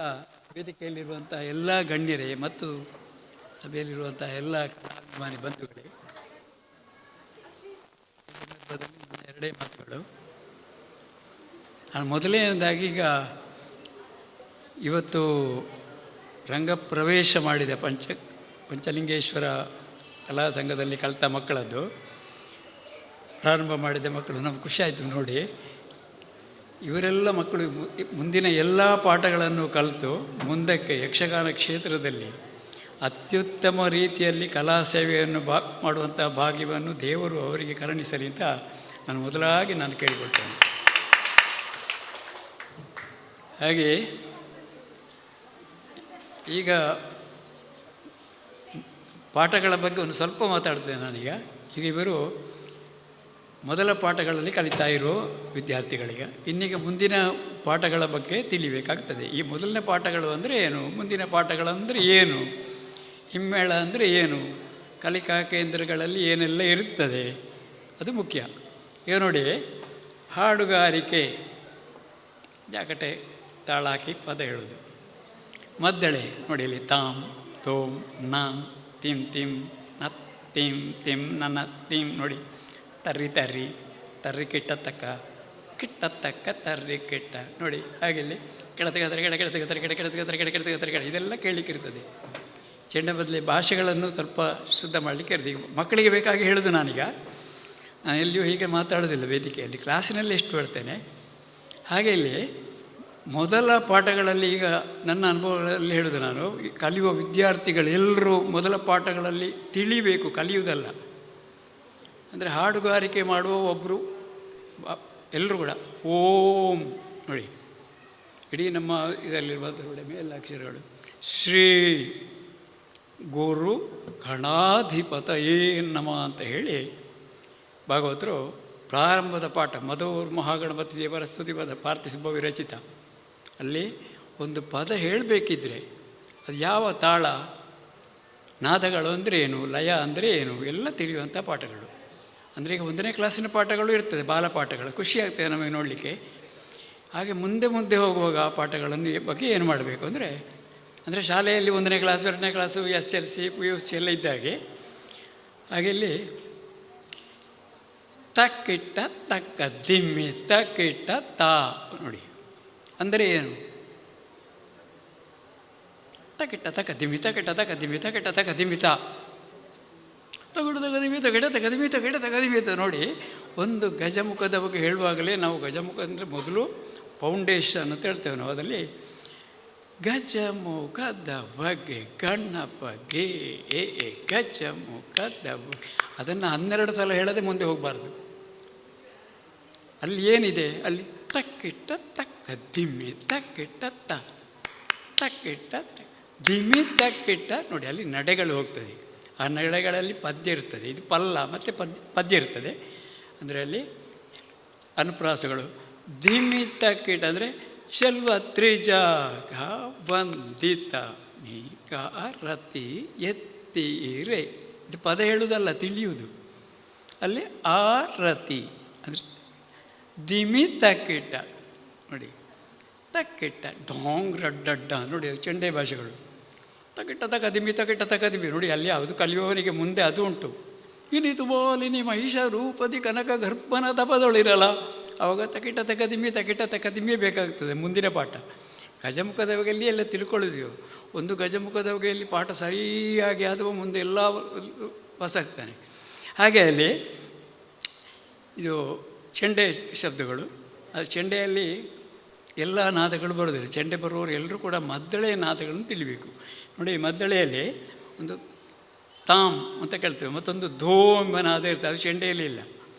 Speaker 5: ವೇದಿಕೆಯಲ್ಲಿರುವಂಥ ಎಲ್ಲ ಗಣ್ಯರೇ ಮತ್ತು ಸಭೆಯಲ್ಲಿರುವಂಥ ಎಲ್ಲ ಅಭಿಮಾನಿ ಬಂಧುಗಳೇ, ಈ ಸಂದರ್ಭದಲ್ಲಿ ನನ್ನ ಎರಡೇ ಮಾತುಗಳು. ನಾನು ಮೊದಲನೇದಾಗಿ ಈಗ ಇವತ್ತು ರಂಗಪ್ರವೇಶ ಮಾಡಿದೆ ಪಂಚಲಿಂಗೇಶ್ವರ ಕಲಾ ಸಂಘದಲ್ಲಿ ಕಲಿತ ಮಕ್ಕಳದ್ದು ಪ್ರಾರಂಭ ಮಾಡಿದ ಮಕ್ಕಳು. ನಮ್ಗೆ ಖುಷಿ ಆಯಿತು ನೋಡಿ. ಇವರೆಲ್ಲ ಮಕ್ಕಳು ಮುಂದಿನ ಎಲ್ಲ ಪಾಠಗಳನ್ನು ಕಲಿತು ಮುಂದಕ್ಕೆ ಯಕ್ಷಗಾನ ಕ್ಷೇತ್ರದಲ್ಲಿ ಅತ್ಯುತ್ತಮ ರೀತಿಯಲ್ಲಿ ಕಲಾ ಸೇವೆಯನ್ನು ಮಾಡುವಂಥ ಭಾಗ್ಯವನ್ನು ದೇವರು ಅವರಿಗೆ ಕರುಣಿಸಲಿ ಅಂತ ನಾನು ಮೊದಲಾಗಿ ಕೇಳಿಕೊಳ್ತೇನೆ. ಹಾಗೆ ಈಗ ಪಾಠಗಳ ಬಗ್ಗೆ ಒಂದು ಸ್ವಲ್ಪ ಮಾತಾಡ್ತೇನೆ ನಾನೀಗ. ಈಗ ಇವರು ಮೊದಲ ಪಾಠಗಳಲ್ಲಿ ಕಲಿತಾ ಇರೋ ವಿದ್ಯಾರ್ಥಿಗಳಿಗೆ ಇನ್ನೀಗ ಮುಂದಿನ ಪಾಠಗಳ ಬಗ್ಗೆ ತಿಳಿಬೇಕಾಗ್ತದೆ. ಈ ಮೊದಲನೇ ಪಾಠಗಳು ಅಂದರೆ ಏನು, ಮುಂದಿನ ಪಾಠಗಳಂದರೆ ಏನು, ಹಿಮ್ಮೇಳ ಅಂದರೆ ಏನು, ಕಲಿಕಾ ಕೇಂದ್ರಗಳಲ್ಲಿ ಏನೆಲ್ಲ ಇರುತ್ತದೆ, ಅದು ಮುಖ್ಯ. ಈಗ ನೋಡಿ, ಹಾಡುಗಾರಿಕೆ ಜಾಕಟೆ ತಾಳ ಹಾಕಿ ಪದ ಹೇಳೋದು. ಮದ್ದಳೆ ನೋಡಿ, ಇಲ್ಲಿ ತಾಮ್ ತೋಮ್ ನಾಮ್ ತಿಮ್ ತಿಮ್ ನತ್ ತಿಮ್ ತಿಮ್ ನನ್ನ ತಿಮ್ ನೋಡಿ. ತರ್ರಿ ತರ್ರಿ ತರ್ರಿ ಕಿಟ್ಟತ್ತಕ್ಕ ಕಿಟ್ಟತ್ತಕ್ಕ ತರ್ರಿ ಕಿಟ್ಟ ನೋಡಿ. ಹಾಗೆ ಇಲ್ಲಿ ಕೆಳತಗತ್ತರ ಕೆಳ ಕೆಳತಗತ್ತರ ಕೆಳ ಕೆಳತಗತ್ತರ ಕೆಳ ಕೆಳತಗತ್ತರ ಕೆಳ ಇದೆಲ್ಲ ಕೇಳಲಿಕ್ಕಿರ್ತದೆ. ಚೆಂಡ ಬದಲಿ ಭಾಷೆಗಳನ್ನು ಸ್ವಲ್ಪ ಶುದ್ಧ ಮಾಡಲಿಕ್ಕೆ ಇರ್ತದೆ. ಮಕ್ಕಳಿಗೆ ಬೇಕಾಗಿ ಹೇಳೋದು ನಾನೀಗ. ನಾನು ಎಲ್ಲಿಯೂ ಹೀಗೆ ಮಾತಾಡೋದಿಲ್ಲ ವೇದಿಕೆಯಲ್ಲಿ, ಕ್ಲಾಸಿನಲ್ಲಿ ಎಷ್ಟು ಹೇಳ್ತೇನೆ. ಹಾಗೆ ಇಲ್ಲಿ ಮೊದಲ ಪಾಠಗಳಲ್ಲಿ ಈಗ ನನ್ನ ಅನುಭವಗಳಲ್ಲಿ ಹೇಳೋದು ನಾನು, ಕಲಿಯುವ ವಿದ್ಯಾರ್ಥಿಗಳೆಲ್ಲರೂ ಮೊದಲ ಪಾಠಗಳಲ್ಲಿ ತಿಳಿಬೇಕು, ಕಲಿಯುವುದಲ್ಲ. ಅಂದರೆ ಹಾಡುಗಾರಿಕೆ ಮಾಡುವ ಒಬ್ಬರು ಎಲ್ಲರೂ ಕೂಡ ಓಂ ನೋಡಿ, ಇಡೀ ನಮ್ಮ ಇದರಲ್ಲಿರುವಂಥ ಮೇಲಾಕ್ಷರಗಳು ಶ್ರೀ ಗುರು ಗಣಾಧಿಪತಯೇ ನಮಃ ಅಂತ ಹೇಳಿ ಭಾಗವತರು ಪ್ರಾರಂಭದ ಪಾಠ ಮಧುರ್ ಮಹಾಗಣಪತಿ ದೇವರ ಸ್ತುತಿ ಪದ ಪಾರ್ಥಿಸುಭ ವಿರಚಿತ ಅಲ್ಲಿ ಒಂದು ಪದ ಹೇಳಬೇಕಿದ್ರೆ ಅದು ಯಾವ ತಾಳ, ನಾದಗಳು ಅಂದರೆ ಏನು, ಲಯ ಅಂದರೆ ಏನು ಎಲ್ಲ ತಿಳಿಯುವಂಥ ಪಾಠಗಳು. ಅಂದರೆ ಈಗ 1ನೇ ಕ್ಲಾಸಿನ ಪಾಠಗಳು ಇರ್ತದೆ, ಬಾಲಪಾಠಗಳು, ಖುಷಿಯಾಗ್ತದೆ ನಮಗೆ ನೋಡಲಿಕ್ಕೆ. ಹಾಗೆ ಮುಂದೆ ಮುಂದೆ ಹೋಗುವಾಗ ಆ ಪಾಠಗಳನ್ನು ಬಗ್ಗೆ ಏನು ಮಾಡಬೇಕು ಅಂದರೆ ಶಾಲೆಯಲ್ಲಿ 1ನೇ ಕ್ಲಾಸು 2ನೇ ಕ್ಲಾಸು SLC PUC ಎಲ್ಲ ಇದ್ದಾಗೆ ಹಾಗೆ ಇಲ್ಲಿ ತಕ್ಕಿಟ್ಟ ತಕ್ಕ ದಿಮ್ಮಿ ತಕ್ಕಿಟ್ಟ ತಾ ನೋಡಿ ಅಂದರೆ ಏನು, ತಕ್ಕಿಟ್ಟ ತಕ್ಕ ದಿಮ್ಮಿ ತಕ್ಕಿಟ್ಟ ತಕ್ಕ ದಿಮ್ಮಿ ತಕ್ಕಿಟ್ಟ ತಕ್ಕ ದಿಮ್ಮಿತ ತಗಡು ತಗದಿಮಿತ ಗಿಡ ತಗದಿಮಿತ ಗಿಡ ತಗದಿಮಿತ ನೋಡಿ. ಒಂದು ಗಜಮುಖದ ಬಗ್ಗೆ ಹೇಳುವಾಗಲೇ ನಾವು ಗಜಮುಖ ಅಂದರೆ ಮೊದಲು ಫೌಂಡೇಶನ್ ಅಂತ ಹೇಳ್ತೇವೆ ನಾವು. ಅದರಲ್ಲಿ ಗಜಮುಖದ ಬಗ್ಗೆ ಗಣಪಗೆ ಏ ಗಜಮುಖದ ಅದನ್ನು 12 ಸಲ ಹೇಳದೆ ಮುಂದೆ ಹೋಗಬಾರ್ದು. ಅಲ್ಲಿ ಏನಿದೆ, ಅಲ್ಲಿ ತಕ್ಕಿಟ್ಟ ತಕ್ಕ ದಿಮ್ಮಿ ತಕ್ಕಿಟ್ಟ ತಕ್ಕಿಟ್ಟ ದಿಮ್ಮಿ ತಕ್ಕಿಟ್ಟ ನೋಡಿ. ಅಲ್ಲಿ ನಡೆಗಳು ಹೋಗ್ತದೆ, ಆ ನಡೆಗಳಲ್ಲಿ ಪದ್ಯ ಇರ್ತದೆ, ಇದು ಪಲ್ಲ ಮತ್ತು ಪದ್ಯ ಇರ್ತದೆ. ಅಂದರೆ ಅಲ್ಲಿ ಅನುಪ್ರಾಸಗಳು ದಿಮ್ಮಿ ತಕ್ಕಿಟ್ಟ ಅಂದರೆ ಚೆಲ್ವ ತ್ರಿಜಾಗ ವಂದಿತ ನೀಕಾರತಿ ಎತ್ತೀರೆ. ಇದು ಪದ ಹೇಳುವುದಲ್ಲ, ತಿಳಿಯುವುದು. ಅಲ್ಲಿ ಆರತಿ ಅಂದರೆ ದಿಮಿ ತಕ್ಕಿಟ್ಟ ನೋಡಿ, ತಕ್ಕಿಟ್ಟ ಡೋಂಗ್ ರಡ್ಡಡ್ಡ ನೋಡಿ, ಚಂಡೆ ಭಾಷೆಗಳು. ತಕಿಟ್ಟ ತಕದಿಮಿ ತಕಿಟ್ಟ ತಕದಿಮಿ ನೋಡಿ, ಅಲ್ಲಿ ಯಾವುದು ಕಲಿಯುವವನಿಗೆ ಮುಂದೆ ಅದು ಉಂಟು. ಇನಿತು ಬೋಲಿನಿ ಮಹಿಷ ರೂಪದಿ ಕನಕ ಗರ್ಭನ ತಪದೊಳಿರಲ್ಲ, ಆವಾಗ ತಕಿಟ ತಕದಿಮಿ ಬೇಕಾಗ್ತದೆ ಮುಂದಿನ ಪಾಠ. ಗಜಮುಖದ ಬಗೆಯಲ್ಲಿ ಎಲ್ಲ ತಿಳ್ಕೊಳ್ಳೋದು. ಒಂದು ಗಜಮುಖದ ಬಗೆಯಲ್ಲಿ ಪಾಠ ಸರಿಯಾಗಿ ಅಥವಾ ಮುಂದೆ ಎಲ್ಲ ಹೊಸಾಗ್ತಾನೆ. ಹಾಗೆ ಅಲ್ಲಿ ಇದು ಚೆಂಡೆ ಶಬ್ದಗಳು. ಅದು ಚೆಂಡೆಯಲ್ಲಿ ಎಲ್ಲ ನಾದಗಳು ಬರೋದಿಲ್ಲ. ಚೆಂಡೆ ಬರುವವರು ಎಲ್ಲರೂ ಕೂಡ ಮದ್ದಳೆಯ ನಾದಗಳನ್ನು ತಿಳಿಬೇಕು. ನೋಡಿ, ಮದ್ದಳೆಯಲ್ಲಿ ಒಂದು ತಾಮ್ ಅಂತ ಕೇಳ್ತೇವೆ, ಮತ್ತೊಂದು ಧೋ ಎಂಬ ನಾದ ಇರ್ತದೆ, ಅದು ಚೆಂಡೆಯಲ್ಲಿ ಇಲ್ಲ.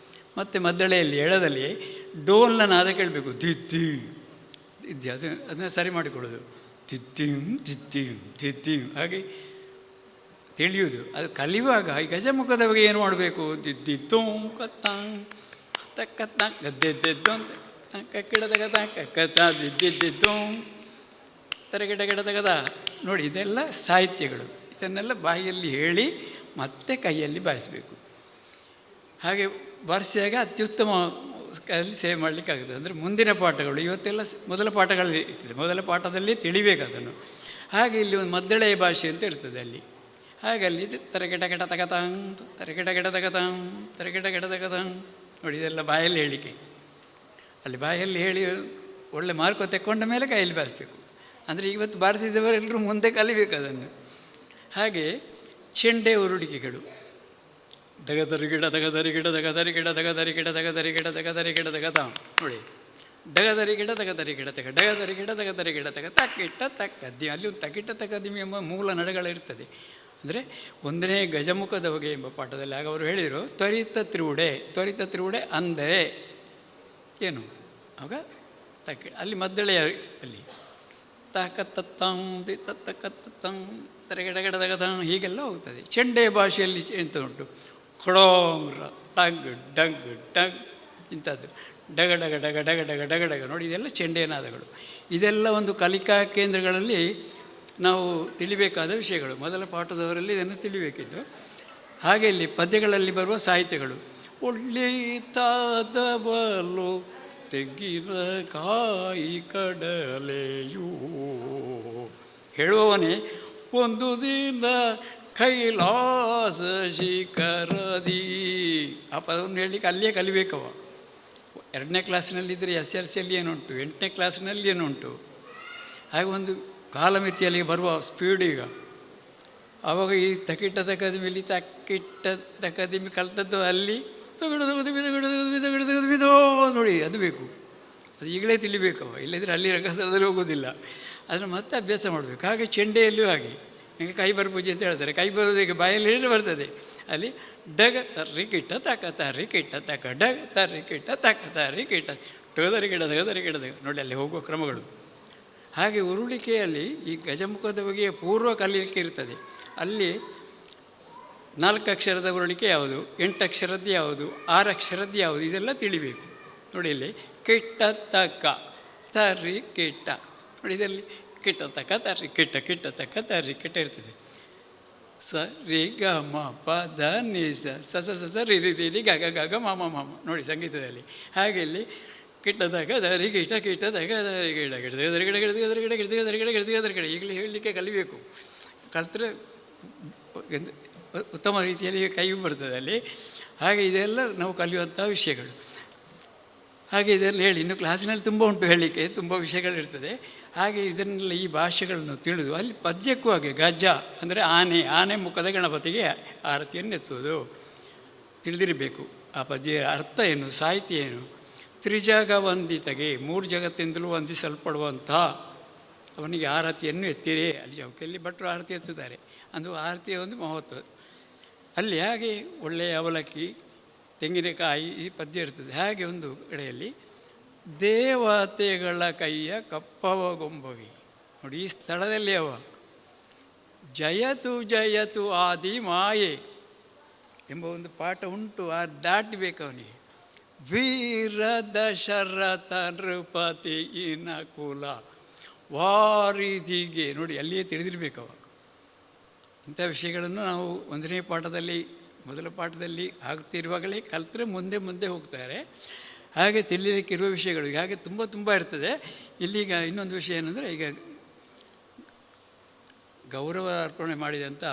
Speaker 5: ಮತ್ತು ಮದ್ದಳೆಯಲ್ಲಿ ಎಳದಲ್ಲಿ ಡೋಲ್ನ ನಾದ ಕೇಳಬೇಕು, ದಿತ್ತಿ ಇದ್ದೆ, ಅದನ್ನು ಸರಿ ಮಾಡಿಕೊಳ್ಳೋದು, ತಿತ್ತಿಂ ತಿತ್ತಿಂ ತಿತ್ತಿಂ ಹಾಗೆ ತಿಳಿಯುವುದು. ಅದು ಕಲಿಯುವಾಗ ಈ ಗಜಮುಖದ ಬಗ್ಗೆ ಏನು ಮಾಡಬೇಕು, ದಿದ್ದಿತ್ತೋ ಕತ್ತಾಂಗ್ ತಕ್ಕತ್ತ ಗದ್ದೆದ್ದೆದ್ದೋ ಕಕ್ಕಿಡ ತಗದ ಕಕ್ಕತ್ತ ದಿದ್ದಿದ್ದೋ ತರಗಿಡ ಗಿಡ ತಗದ ನೋಡಿ, ಇದೆಲ್ಲ ಸಾಹಿತ್ಯಗಳು. ಇದನ್ನೆಲ್ಲ ಬಾಯಿಯಲ್ಲಿ ಹೇಳಿ ಮತ್ತೆ ಕೈಯಲ್ಲಿ ಬಾಯಿಸಬೇಕು. ಹಾಗೆ ಬಾರಿಸಿದಾಗ ಅತ್ಯುತ್ತಮ ಅಲ್ಲಿ ಸೇವ್ ಮಾಡಲಿಕ್ಕಾಗುತ್ತೆ. ಅಂದರೆ ಮುಂದಿನ ಪಾಠಗಳು ಇವತ್ತೆಲ್ಲ ಮೊದಲ ಪಾಠಗಳಲ್ಲಿ ಇರ್ತದೆ, ಮೊದಲ ಪಾಠದಲ್ಲಿ ತಿಳಿಬೇಕು ಅದನ್ನು. ಹಾಗೆ ಇಲ್ಲಿ ಒಂದು ಮದ್ದಳೆಯ ಭಾಷೆ ಅಂತ ಇರ್ತದೆ ಅಲ್ಲಿ. ಹಾಗೆ ಅಲ್ಲಿ ಇದು ತರಗಿಡ ಗಿಡ ತಗತಾಂಗ್ ತರಗಿಡ ಗಿಡ ತಗತಾಂಗ್ ತರಗಿಡ ಗಿಡ ತಗತಾಂಗ್ ನೋಡಿ, ಇದೆಲ್ಲ ಬಾಯಲ್ಲಿ ಹೇಳಿಕೆ. ಅಲ್ಲಿ ಬಾಯಲ್ಲಿ ಹೇಳಿ ಒಳ್ಳೆ ಮಾರ್ಕ್ ತೆಕ್ಕೊಂಡ ಮೇಲೆ ಕೈಯಲ್ಲಿ ಬಾರಿಸಬೇಕು. ಅಂದರೆ ಇವತ್ತು ಬಾರಿಸಿದವರೆಲ್ಲರೂ ಮುಂದೆ ಕಲಿಬೇಕು ಅದನ್ನು. ಹಾಗೆ ಚೆಂಡೆ ಉರುಳಿಕೆಗಳು, ಡಗದರಿ ಗಿಡ ತಗದರಿ ಗಿಡ ತಗದರಿ ಗಿಡ ತಗದರಿ ಗಿಡ ತಗದರಿ ಗಿಡ ತಗದರಿ ಗಿಡ ತಗತ ನೋಡಿ, ಡಗದರಿ ಗಿಡ ತಗದರಿ ಗಿಡ ತಗ ಡಗದರಿ ಗಿಡ ತಗದರಿ ಗಿಡ ತಗ ತಕ್ಕಿಟ್ಟ ತಕ್ಕದ್ದಿ. ಅಲ್ಲಿ ಒಂದು ತಕ್ಕಿಟ್ಟ ತಕ್ಕದಿಮಿ ಎಂಬ ಮೂಲ ನಡೆಗಳಿರ್ತದೆ. ಅಂದರೆ ಒಂದನೇ ಗಜಮುಖದ ಬಗೆ ಎಂಬ ಪಾಠದಲ್ಲಿ ಆಗ ಅವರು ಹೇಳಿದರು, ತ್ವರಿತ ತಿರುವುಡೆ ಅಂದರೆ ಏನು, ಆಗ ತಕ್ಕಿ ಅಲ್ಲಿ ಮದ್ದಳೆಯ ಅಲ್ಲಿ ತಕತ್ತಂ ತಕ್ಕತ್ತಂ ತರಗಿಡಗಡದಗದ ಹೀಗೆಲ್ಲ ಹೋಗ್ತದೆ. ಚೆಂಡೆ ಭಾಷೆಯಲ್ಲಿ ಎಂತ ಉಂಟು, ಖಡೋಂಗ್ರ ಟಗ್ ಡಗ್ ಡಗ್ ಇಂಥದ್ದು, ಡಗ ಡಗ ಡಗ ಡಗ ಡಗ ಡಗ ಡಗ ನೋಡಿ, ಇದೆಲ್ಲ ಚೆಂಡೆ ನಾದಗಳು. ಇದೆಲ್ಲ ಒಂದು ಕಲಿಕಾ ಕೇಂದ್ರಗಳಲ್ಲಿ ನಾವು ತಿಳಿಬೇಕಾದ ವಿಷಯಗಳು. ಮೊದಲ ಪಾಠದವರಲ್ಲಿ ಇದನ್ನು ತಿಳಿಬೇಕಿದ್ದು. ಹಾಗೆ ಇಲ್ಲಿ ಪದ್ಯಗಳಲ್ಲಿ ಬರುವ ಸಾಹಿತ್ಯಗಳು, ಒಳ್ಳೆತಾದ ಬಲು ತೆಗ್ಗಿನ ಕಾಯಿ ಕಡಲೆಯೂ ಹೇಳುವವನೇ ಒಂದು ದಿನ ಕೈಲಾಸ ಶಿಖರದಿ. ಆ ಪದವನ್ನು ಹೇಳಲಿಕ್ಕೆ ಅಲ್ಲಿಯೇ ಕಲಿಬೇಕವ. 2ನೇ ಕ್ಲಾಸಿನಲ್ಲಿದ್ದರೆ SLCಯಲ್ಲಿ ಏನುಂಟು, 8ನೇ ಕ್ಲಾಸಿನಲ್ಲಿ ಏನುಂಟು. ಹಾಗೆ ಒಂದು ಕಾಲಮಿತಿಯಲ್ಲಿ ಬರುವ ಸ್ಪೀಡ್ ಈಗ. ಆವಾಗ ಈ ತಕಿಟ್ಟ ತಕದಿಮಿಲಿ ತಕ್ಕಿಟ್ಟ ತಕದಿಮಿ ಕಲ್ತದ್ದು ಅಲ್ಲಿ ತಗಡದೋ ನೋಡಿ, ಅದು ಬೇಕು. ಅದು ಈಗಲೇ ತಿಳಿಬೇಕವ, ಇಲ್ಲದಿದ್ದರೆ ಅಲ್ಲಿ ರಂಗಸ್ಥಳದಲ್ಲಿ ಹೋಗೋದಿಲ್ಲ. ಅದನ್ನು ಮತ್ತೆ ಅಭ್ಯಾಸ ಮಾಡಬೇಕು. ಹಾಗೆ ಚೆಂಡೆಯಲ್ಲೂ ಹಾಗೆ ಈಗ ಕೈ ಪೂಜೆ ಅಂತ ಹೇಳ್ತಾರೆ. ಕೈ ಬರೋದಕ್ಕೆ ಬಾಯಲ್ಲಿ ಹೇಳಿ ಬರ್ತದೆ. ಅಲ್ಲಿ ಡಗ ತರ್ರಿ ಕಿಟ್ಟ ತಕ ತರ್ರಿ ಕಿಟ್ಟ ತಕ ಡಗ ತರ್ರಿ ಕಿಟ್ಟ ತಕ ತರ್ರಿ ಕಿಟ್ಟ ಟಗದರಿ ಗಿಡದಾಗ ನೋಡಿ ಅಲ್ಲಿ ಹೋಗುವ ಕ್ರಮಗಳು. ಹಾಗೆ ಉರುಳಿಕೆಯಲ್ಲಿ ಈ ಗಜಮುಖದ ಬಗೆಯ ಪೂರ್ವ ಕಲಿಯಲಿಕ್ಕೆ ಇರ್ತದೆ. ಅಲ್ಲಿ 4 ಅಕ್ಷರದ ಉರುಳಿಕೆ ಯಾವುದು, 8 ಅಕ್ಷರದ್ದು ಯಾವುದು, 6 ಅಕ್ಷರದ್ದು ಯಾವುದು, ಇದೆಲ್ಲ ತಿಳಿಬೇಕು. ನೋಡಿ ಇಲ್ಲಿ ಕಿಟ್ಟ ತಕ್ಕ ತರ್ರಿ ಕಿಟ್ಟ ನೋಡಿ, ಇದರಲ್ಲಿ ಕಿಟ್ಟ ತಕ್ಕ ತರ್ರಿ ಕಿಟ್ಟ ಕಿಟ್ಟ ತಕ್ಕ ತರ್ರಿ ಕಿಟ್ಟ ಇರ್ತದೆ. ಸ ರಿ ಗ ಮ ಪ ದ ನಿ ಸ ಸ ಸ ಸ ರಿ ರಿ ರಿ ರಿ ಗ ಗ ಗ ಗ ಮ ಮ ಮ ನೋಡಿ ಸಂಗೀತದಲ್ಲಿ. ಹಾಗೆ ಇಲ್ಲಿ ಕಿಟ್ಟ ತಗ ದರಿ ಕಿಟ್ಟ ಕಿಟ್ಟ ತಗ ದರಿ ಗಿಡ ಗಿಡ ದರಿ ಗಿಡ ಗಿಡ ಗಿಡ ಗಿಡ ಗಿಡ ಗಿಡ ಗಿಡ ಗಿಡ ಗಿಡ ಗಿಡ ಈಗಲೇ ಹೇಳಲಿಕ್ಕೆ ಕಲಿಬೇಕು. ಕಲ್ತರೆ ಉತ್ತಮ ರೀತಿಯಲ್ಲಿ ಕೈ ಬರ್ತದೆ ಅಲ್ಲಿ. ಹಾಗೆ ಇದೆಲ್ಲ ನಾವು ಕಲಿಯುವಂಥ ವಿಷಯಗಳು. ಹಾಗೆ ಇದೆಲ್ಲ ಹೇಳಿ ಇನ್ನು ಕ್ಲಾಸಿನಲ್ಲಿ ತುಂಬ ಉಂಟು ಹೇಳಲಿಕ್ಕೆ, ತುಂಬ ವಿಷಯಗಳಿರ್ತದೆ. ಹಾಗೆ ಇದನ್ನೆಲ್ಲ ಈ ಭಾಷೆಗಳನ್ನು ತಿಳಿದು ಅಲ್ಲಿ ಪದ್ಯಕ್ಕೂ ಹಾಗೆ ಗಜ ಅಂದರೆ ಆನೆ ಮುಖದ ಗಣಪತಿಗೆ ಆರತಿಯನ್ನು ಎತ್ತುವುದು ತಿಳಿದಿರಬೇಕು. ಆ ಪದ್ಯ ಅರ್ಥ ಏನು, ಸಾಹಿತ್ಯ ಏನು. ತ್ರಿಜಗ ವಂದಿತಗೆ 3 ಜಗತ್ತಿಂದಲೂ ವಂದಿಸಲ್ಪಡುವಂಥ ಅವನಿಗೆ ಆರತಿಯನ್ನು ಎತ್ತಿರೇ. ಅಲ್ಲಿ ಚೌಕಿಯಲ್ಲಿ ಭಟ್ರು ಆರತಿ ಎತ್ತುತ್ತಾರೆ. ಅದು ಆರತಿಯ ಒಂದು ಮಹತ್ವ. ಅಲ್ಲಿ ಹಾಗೆ ಒಳ್ಳೆಯ ಅವಲಕ್ಕಿ ತೆಂಗಿನಕಾಯಿ ಈ ಪದ್ಯ ಇರ್ತದೆ. ಹಾಗೆ ಒಂದು ಕಡೆಯಲ್ಲಿ ದೇವತೆಗಳ ಕೈಯ ಕಪ್ಪವ ಗೊಂಬವಿ ನೋಡಿ, ಈ ಸ್ಥಳದಲ್ಲಿ ಅವ ಜಯತು ಜಯತು ಆದಿ ಮಾಯೆ ಎಂಬ ಒಂದು ಪಾಠ ಉಂಟು. ದಾಟಬೇಕು ಅವನಿಗೆ. ವೀರ ದಶರಥ ನೃಪತಿ ಇನ ಕುಲ ವಾರಿದಿಗೆ ನೋಡಿ, ಅಲ್ಲಿಯೇ ತಿಳಿದಿರಬೇಕು ಅವ. ಇಂಥ ವಿಷಯಗಳನ್ನು ನಾವು ಮೊದಲ ಪಾಠದಲ್ಲಿ ಆಗ್ತಿರುವಾಗಲೇ ಕಲಿತ್ರೆ ಮುಂದೆ ಮುಂದೆ ಹೋಗ್ತಾರೆ. ಹಾಗೆ ತಿಳಿಲಿಕ್ಕಿರುವ ವಿಷಯಗಳು ಹಾಗೆ ತುಂಬ ಇರ್ತದೆ. ಇಲ್ಲೀಗ ಇನ್ನೊಂದು ವಿಷಯ ಏನಂದರೆ, ಈಗ ಗೌರವ ಅರ್ಪಣೆ ಮಾಡಿದಂಥ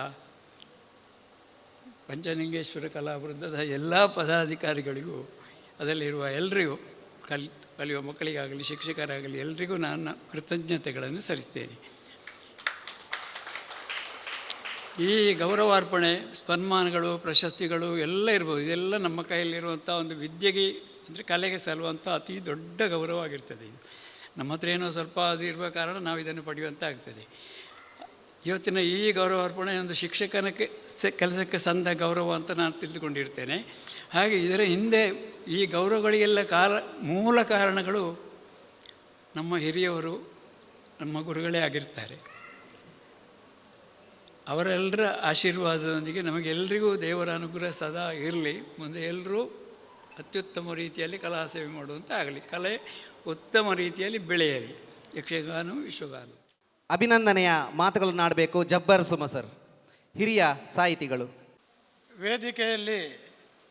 Speaker 5: ಪಂಚಲಿಂಗೇಶ್ವರ ಕಲಾವೃಂದದ ಎಲ್ಲ ಪದಾಧಿಕಾರಿಗಳಿಗೂ, ಅದರಲ್ಲಿರುವ ಎಲ್ಲರಿಗೂ, ಕಲಿಯುವ ಮಕ್ಕಳಿಗಾಗಲಿ ಶಿಕ್ಷಕರಾಗಲಿ ಎಲ್ರಿಗೂ ನಾನು ಕೃತಜ್ಞತೆಗಳನ್ನು ಸಲ್ಲಿಸ್ತೇನೆ. ಈ ಗೌರವಾರ್ಪಣೆ, ಸನ್ಮಾನಗಳು, ಪ್ರಶಸ್ತಿಗಳು ಎಲ್ಲ ಇರ್ಬೋದು. ಇದೆಲ್ಲ ನಮ್ಮ ಕೈಯಲ್ಲಿರುವಂಥ ಒಂದು ವಿದ್ಯೆಗೆ ಅಂದರೆ ಕಲೆಗೆ ಸಲ್ಲುವಂಥ ಅತಿ ದೊಡ್ಡ ಗೌರವ ಆಗಿರ್ತದೆ. ಇದು ನಮ್ಮ ಹತ್ರ ಏನೋ ಸ್ವಲ್ಪ ಅದು ಇರುವ ಕಾರಣ ನಾವು ಇದನ್ನು ಪಡೆಯುವಂಥ ಆಗ್ತದೆ. ಇವತ್ತಿನ ಈ ಗೌರವಾರ್ಪಣೆ ಒಂದು ಶಿಕ್ಷಕನ ಕೆಲಸಕ್ಕೆ ಸಂದ ಗೌರವ ಅಂತ ನಾನು ತಿಳಿದುಕೊಂಡಿರ್ತೇನೆ. ಹಾಗೆ ಇದರ ಹಿಂದೆ ಈ ಗೌರವಗಳಿಗೆಲ್ಲ ಮೂಲ ಕಾರಣಗಳು ನಮ್ಮ ಹಿರಿಯವರು, ನಮ್ಮ ಗುರುಗಳೇ ಆಗಿರ್ತಾರೆ. ಅವರೆಲ್ಲರ ಆಶೀರ್ವಾದದೊಂದಿಗೆ ನಮಗೆಲ್ಲರಿಗೂ ದೇವರ ಅನುಗ್ರಹ ಸದಾ ಇರಲಿ. ಮುಂದೆ ಎಲ್ಲರೂ ಅತ್ಯುತ್ತಮ ರೀತಿಯಲ್ಲಿ ಕಲಾ ಸೇವೆ ಮಾಡುವಂಥ ಆಗಲಿ, ಕಲೆ ಉತ್ತಮ ರೀತಿಯಲ್ಲಿ ಬೆಳೆಯಲಿ. ಯಕ್ಷಗಾನ, ವಿಶ್ವಗಾನ.
Speaker 2: ಅಭಿನಂದನೆಯ ಮಾತುಗಳನ್ನಾಡಬೇಕು ಜಬ್ಬರ್ ಸುಮ ಸರ್, ಹಿರಿಯ ಸಾಹಿತಿಗಳು.
Speaker 6: ವೇದಿಕೆಯಲ್ಲಿ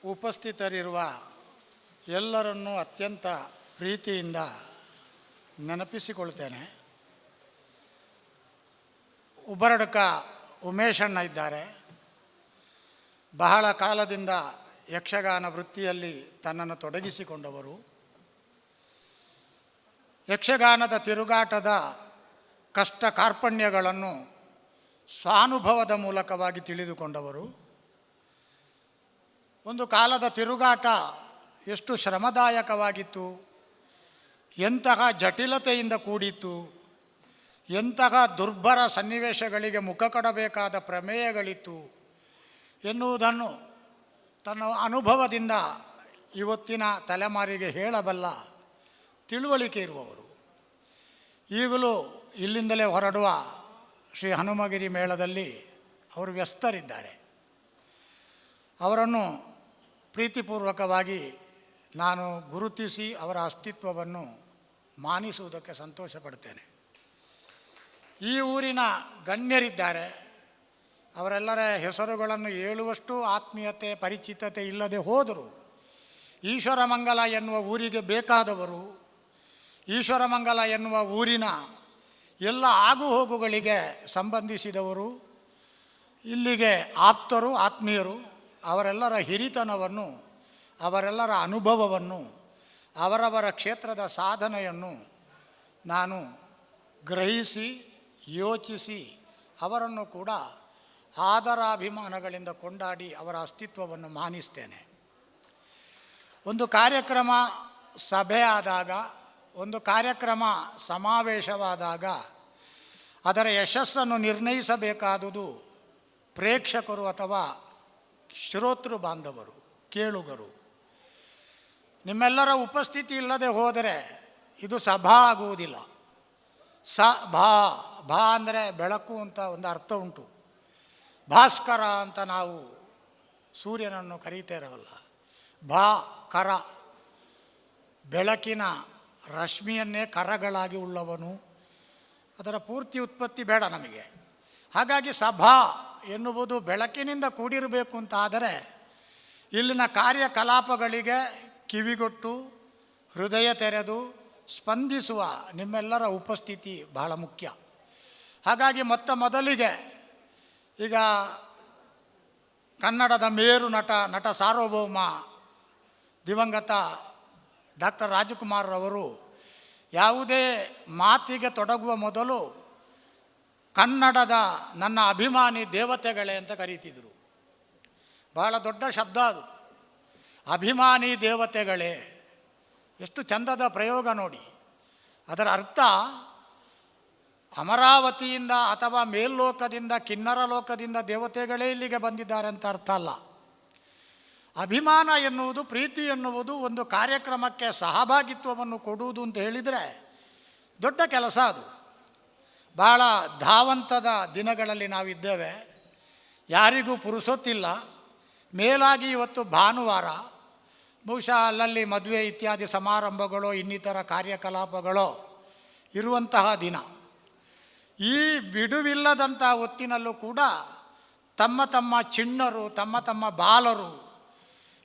Speaker 6: ಉಪಸ್ಥಿತರಿರುವ ಎಲ್ಲರನ್ನೂ ಅತ್ಯಂತ ಪ್ರೀತಿಯಿಂದ ನೆನಪಿಸಿಕೊಳ್ತೇನೆ. ಉಬರಡ್ಕ ಉಮೇಶಣ್ಣ ಇದ್ದಾರೆ. ಬಹಳ ಕಾಲದಿಂದ ಯಕ್ಷಗಾನ ವೃತ್ತಿಯಲ್ಲಿ ತನ್ನನ್ನು ತೊಡಗಿಸಿಕೊಂಡವರು. ಯಕ್ಷಗಾನದ ತಿರುಗಾಟದ ಕಷ್ಟ ಕಾರ್ಪಣ್ಯಗಳನ್ನು ಸ್ವಾನುಭವದ ಮೂಲಕವಾಗಿ ತಿಳಿದುಕೊಂಡವರು. ಒಂದು ಕಾಲದ ತಿರುಗಾಟ ಎಷ್ಟು ಶ್ರಮದಾಯಕವಾಗಿತ್ತು, ಎಂತಹ ಜಟಿಲತೆಯಿಂದ ಕೂಡಿತ್ತು, ಎಂತಹ ದುರ್ಭರ ಸನ್ನಿವೇಶಗಳಿಗೆ ಮುಖ ಕೊಡಬೇಕಾದ ಪ್ರಮೇಯಗಳಿತ್ತು ಎನ್ನುವುದನ್ನು ತನ್ನ ಅನುಭವದಿಂದ ಇವತ್ತಿನ ತಲೆಮಾರಿಗೆ ಹೇಳಬಲ್ಲ ತಿಳುವಳಿಕೆ ಇರುವವರು. ಈಗಲೂ ಇಲ್ಲಿಂದಲೇ ಹೊರಡುವ ಶ್ರೀ ಹನುಮಗಿರಿ ಮೇಳದಲ್ಲಿ ಅವರು ವ್ಯಸ್ತರಿದ್ದಾರೆ. ಅವರನ್ನು ಪ್ರೀತಿಪೂರ್ವಕವಾಗಿ ನಾನು ಗುರುತಿಸಿ ಅವರ ಅಸ್ತಿತ್ವವನ್ನು ಮಾನಿಸುವುದಕ್ಕೆ ಸಂತೋಷ ಪಡ್ತೇನೆ. ಈ ಊರಿನ ಗಣ್ಯರಿದ್ದಾರೆ. ಅವರೆಲ್ಲರ ಹೆಸರುಗಳನ್ನು ಹೇಳುವಷ್ಟು ಆತ್ಮೀಯತೆ ಪರಿಚಿತತೆ ಇಲ್ಲದೆ ಹೋದರು. ಈಶ್ವರಮಂಗಲ ಎನ್ನುವ ಊರಿಗೆ ಬೇಕಾದವರು, ಈಶ್ವರಮಂಗಲ ಎನ್ನುವ ಊರಿನ ಎಲ್ಲ ಆಗುಹೋಗುಗಳಿಗೆ ಸಂಬಂಧಿಸಿದವರು, ಇಲ್ಲಿಗೆ ಆಪ್ತರು, ಆತ್ಮೀಯರು. ಅವರೆಲ್ಲರ ಹಿರಿತನವನ್ನು, ಅವರೆಲ್ಲರ ಅನುಭವವನ್ನು, ಅವರವರ ಕ್ಷೇತ್ರದ ಸಾಧನೆಯನ್ನು ನಾನು ಗ್ರಹಿಸಿ ಯೋಚಿಸಿ ಅವರನ್ನು ಕೂಡ ಆದರಾಭಿಮಾನಗಳಿಂದ ಕೊಂಡಾಡಿ ಅವರ ಅಸ್ತಿತ್ವವನ್ನು ಮಾನಿಸ್ತೇನೆ. ಒಂದು ಕಾರ್ಯಕ್ರಮ ಸಭೆ ಆದಾಗ, ಒಂದು ಕಾರ್ಯಕ್ರಮ ಸಮಾವೇಶವಾದಾಗ ಅದರ ಯಶಸ್ಸನ್ನು ನಿರ್ಣಯಿಸಬೇಕಾದುದು ಪ್ರೇಕ್ಷಕರು ಅಥವಾ ಶ್ರೋತೃ ಬಾಂಧವರು, ಕೇಳುಗರು. ನಿಮ್ಮೆಲ್ಲರ ಉಪಸ್ಥಿತಿ ಇಲ್ಲದೆ ಹೋದರೆ ಇದು ಸಭಾ ಆಗುವುದಿಲ್ಲ. ಭಾ ಅಂದರೆ ಬೆಳಕು ಅಂತ ಒಂದು ಅರ್ಥ ಉಂಟು. ಭಾಸ್ಕರ ಅಂತ ನಾವು ಸೂರ್ಯನನ್ನು ಕರೀತೇರವಲ್ಲ, ಕರ, ಬೆಳಕಿನ ರಶ್ಮಿಯನ್ನೇ ಕರಗಳಾಗಿ ಉಳ್ಳವನು. ಅದರ ಪೂರ್ತಿ ಉತ್ಪತ್ತಿ ಬೇಡ ನಮಗೆ. ಹಾಗಾಗಿ ಸಭಾ ಎನ್ನುವುದು ಬೆಳಕಿನಿಂದ ಕೂಡಿರಬೇಕು ಅಂತ ಆದರೆ ಇಲ್ಲಿನ ಕಾರ್ಯಕಲಾಪಗಳಿಗೆ ಕಿವಿಗೊಟ್ಟು ಹೃದಯ ತೆರೆದು ಸ್ಪಂದಿಸುವ ನಿಮ್ಮೆಲ್ಲರ ಉಪಸ್ಥಿತಿ ಬಹಳ ಮುಖ್ಯ. ಹಾಗಾಗಿ ಮೊದಲಿಗೆ ಈಗ ಕನ್ನಡದ ಮೇರು ನಟ ಸಾರ್ವಭೌಮ ದಿವಂಗತ ಡಾಕ್ಟರ್ ರಾಜಕುಮಾರ್ರವರು ಯಾವುದೇ ಮಾತಿಗೆ ತೊಡಗುವ ಮೊದಲು ಕನ್ನಡದ ನನ್ನ ಅಭಿಮಾನಿ ದೇವತೆಗಳೇ ಅಂತ ಕರೀತಿದ್ರು. ಬಹಳ ದೊಡ್ಡ ಶಬ್ದ ಅದು, ಅಭಿಮಾನಿ ದೇವತೆಗಳೇ. ಎಷ್ಟು ಚಂದದ ಪ್ರಯೋಗ ನೋಡಿ. ಅದರ ಅರ್ಥ ಅಮರಾವತಿಯಿಂದ ಅಥವಾ ಮೇಲ್ಲೋಕದಿಂದ, ಕಿನ್ನರ ಲೋಕದಿಂದ ದೇವತೆಗಳೇ ಇಲ್ಲಿಗೆ ಬಂದಿದ್ದಾರೆ ಅಂತ ಅರ್ಥ ಅಲ್ಲ. ಅಭಿಮಾನ ಎನ್ನುವುದು, ಪ್ರೀತಿ ಎನ್ನುವುದು ಒಂದು ಕಾರ್ಯಕ್ರಮಕ್ಕೆ ಸಹಭಾಗಿತ್ವವನ್ನು ಕೊಡುವುದು ಅಂತ ಹೇಳಿದರೆ ದೊಡ್ಡ ಕೆಲಸ ಅದು. ಭಾಳ ಧಾವಂತದ ದಿನಗಳಲ್ಲಿ ನಾವಿದ್ದೇವೆ, ಯಾರಿಗೂ ಪುರುಸೊತ್ತಿಲ್ಲ. ಮೇಲಾಗಿ ಇವತ್ತು ಭಾನುವಾರ, ಬಹುಶಃ ಅಲ್ಲಲ್ಲಿ ಮದುವೆ ಇತ್ಯಾದಿ ಸಮಾರಂಭಗಳು ಇನ್ನಿತರ ಕಾರ್ಯಕಲಾಪಗಳು ಇರುವಂತಹ ದಿನ. ಈ ಬಿಡುವಿಲ್ಲದಂಥ ಹೊತ್ತಿನಲ್ಲೂ ಕೂಡ ತಮ್ಮ ತಮ್ಮ ಚಿಣ್ಣರು, ತಮ್ಮ ತಮ್ಮ ಬಾಲರು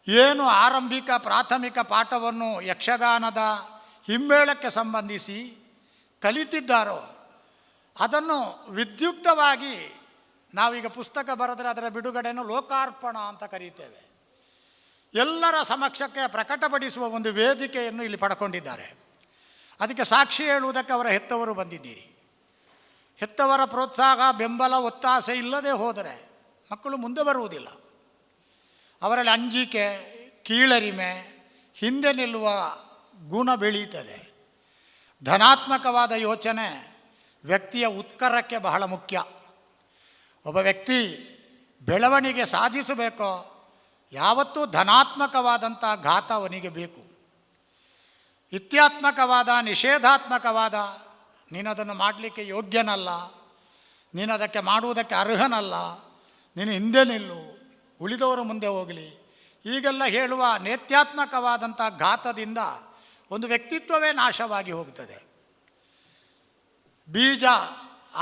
Speaker 6: ಏನು ಆರಂಭಿಕ ಪ್ರಾಥಮಿಕ ಪಾಠವನ್ನು ಯಕ್ಷಗಾನದ ಹಿಮ್ಮೇಳಕ್ಕೆ ಸಂಬಂಧಿಸಿ ಕಲಿತಿದ್ದಾರೋ ಅದನ್ನು ವಿದ್ಯುಕ್ತವಾಗಿ ನಾವೀಗ ಪುಸ್ತಕ ಬರೆದರೆ ಅದರ ಬಿಡುಗಡೆಯನ್ನು ಲೋಕಾರ್ಪಣ ಅಂತ ಕರೀತೇವೆ. ಎಲ್ಲರ ಸಮಕ್ಷಕ್ಕೆ ಪ್ರಕಟಪಡಿಸುವ ಒಂದು ವೇದಿಕೆಯನ್ನು ಇಲ್ಲಿ ಪಡ್ಕೊಂಡಿದ್ದಾರೆ. ಅದಕ್ಕೆ ಸಾಕ್ಷಿ ಹೇಳುವುದಕ್ಕೆ ಅವರ ಹೆತ್ತವರು ಬಂದಿದ್ದೀರಿ. ಹೆತ್ತವರ ಪ್ರೋತ್ಸಾಹ, ಬೆಂಬಲ, ಒತ್ತಾಸೆ ಇಲ್ಲದೆ ಹೋದರೆ ಮಕ್ಕಳು ಮುಂದೆ ಬರುವುದಿಲ್ಲ. ಅವರಲ್ಲಿ ಅಂಜಿಕೆ, ಕೀಳರಿಮೆ, ಹಿಂದೆ ನಿಲ್ಲುವ ಗುಣ ಬೆಳೀತದೆ. ಧನಾತ್ಮಕವಾದ ಯೋಚನೆ ವ್ಯಕ್ತಿಯ ಉತ್ಕರಕ್ಕೆ ಬಹಳ ಮುಖ್ಯ. ಒಬ್ಬ ವ್ಯಕ್ತಿ ಬೆಳವಣಿಗೆ ಸಾಧಿಸಬೇಕೋ ಯಾವತ್ತೂ ಧನಾತ್ಮಕವಾದಂಥ ಘಾತ ಅವನಿಗೆ ಬೇಕು. ಇತ್ಯಾತ್ಮಕವಾದ, ನಿಷೇಧಾತ್ಮಕವಾದ ನೀನದನ್ನು ಮಾಡಲಿಕ್ಕೆ ಯೋಗ್ಯನಲ್ಲ, ನೀನದಕ್ಕೆ ಮಾಡುವುದಕ್ಕೆ ಅರ್ಹನಲ್ಲ, ನೀನು ಹಿಂದೆ ನಿಲ್ಲು, ಉಳಿದವರು ಮುಂದೆ ಹೋಗಲಿ, ಹೀಗೆಲ್ಲ ಹೇಳುವ ನೇತ್ಯಾತ್ಮಕವಾದಂಥ ಘಾತದಿಂದ ಒಂದು ವ್ಯಕ್ತಿತ್ವವೇ ನಾಶವಾಗಿ ಹೋಗ್ತದೆ. ಬೀಜ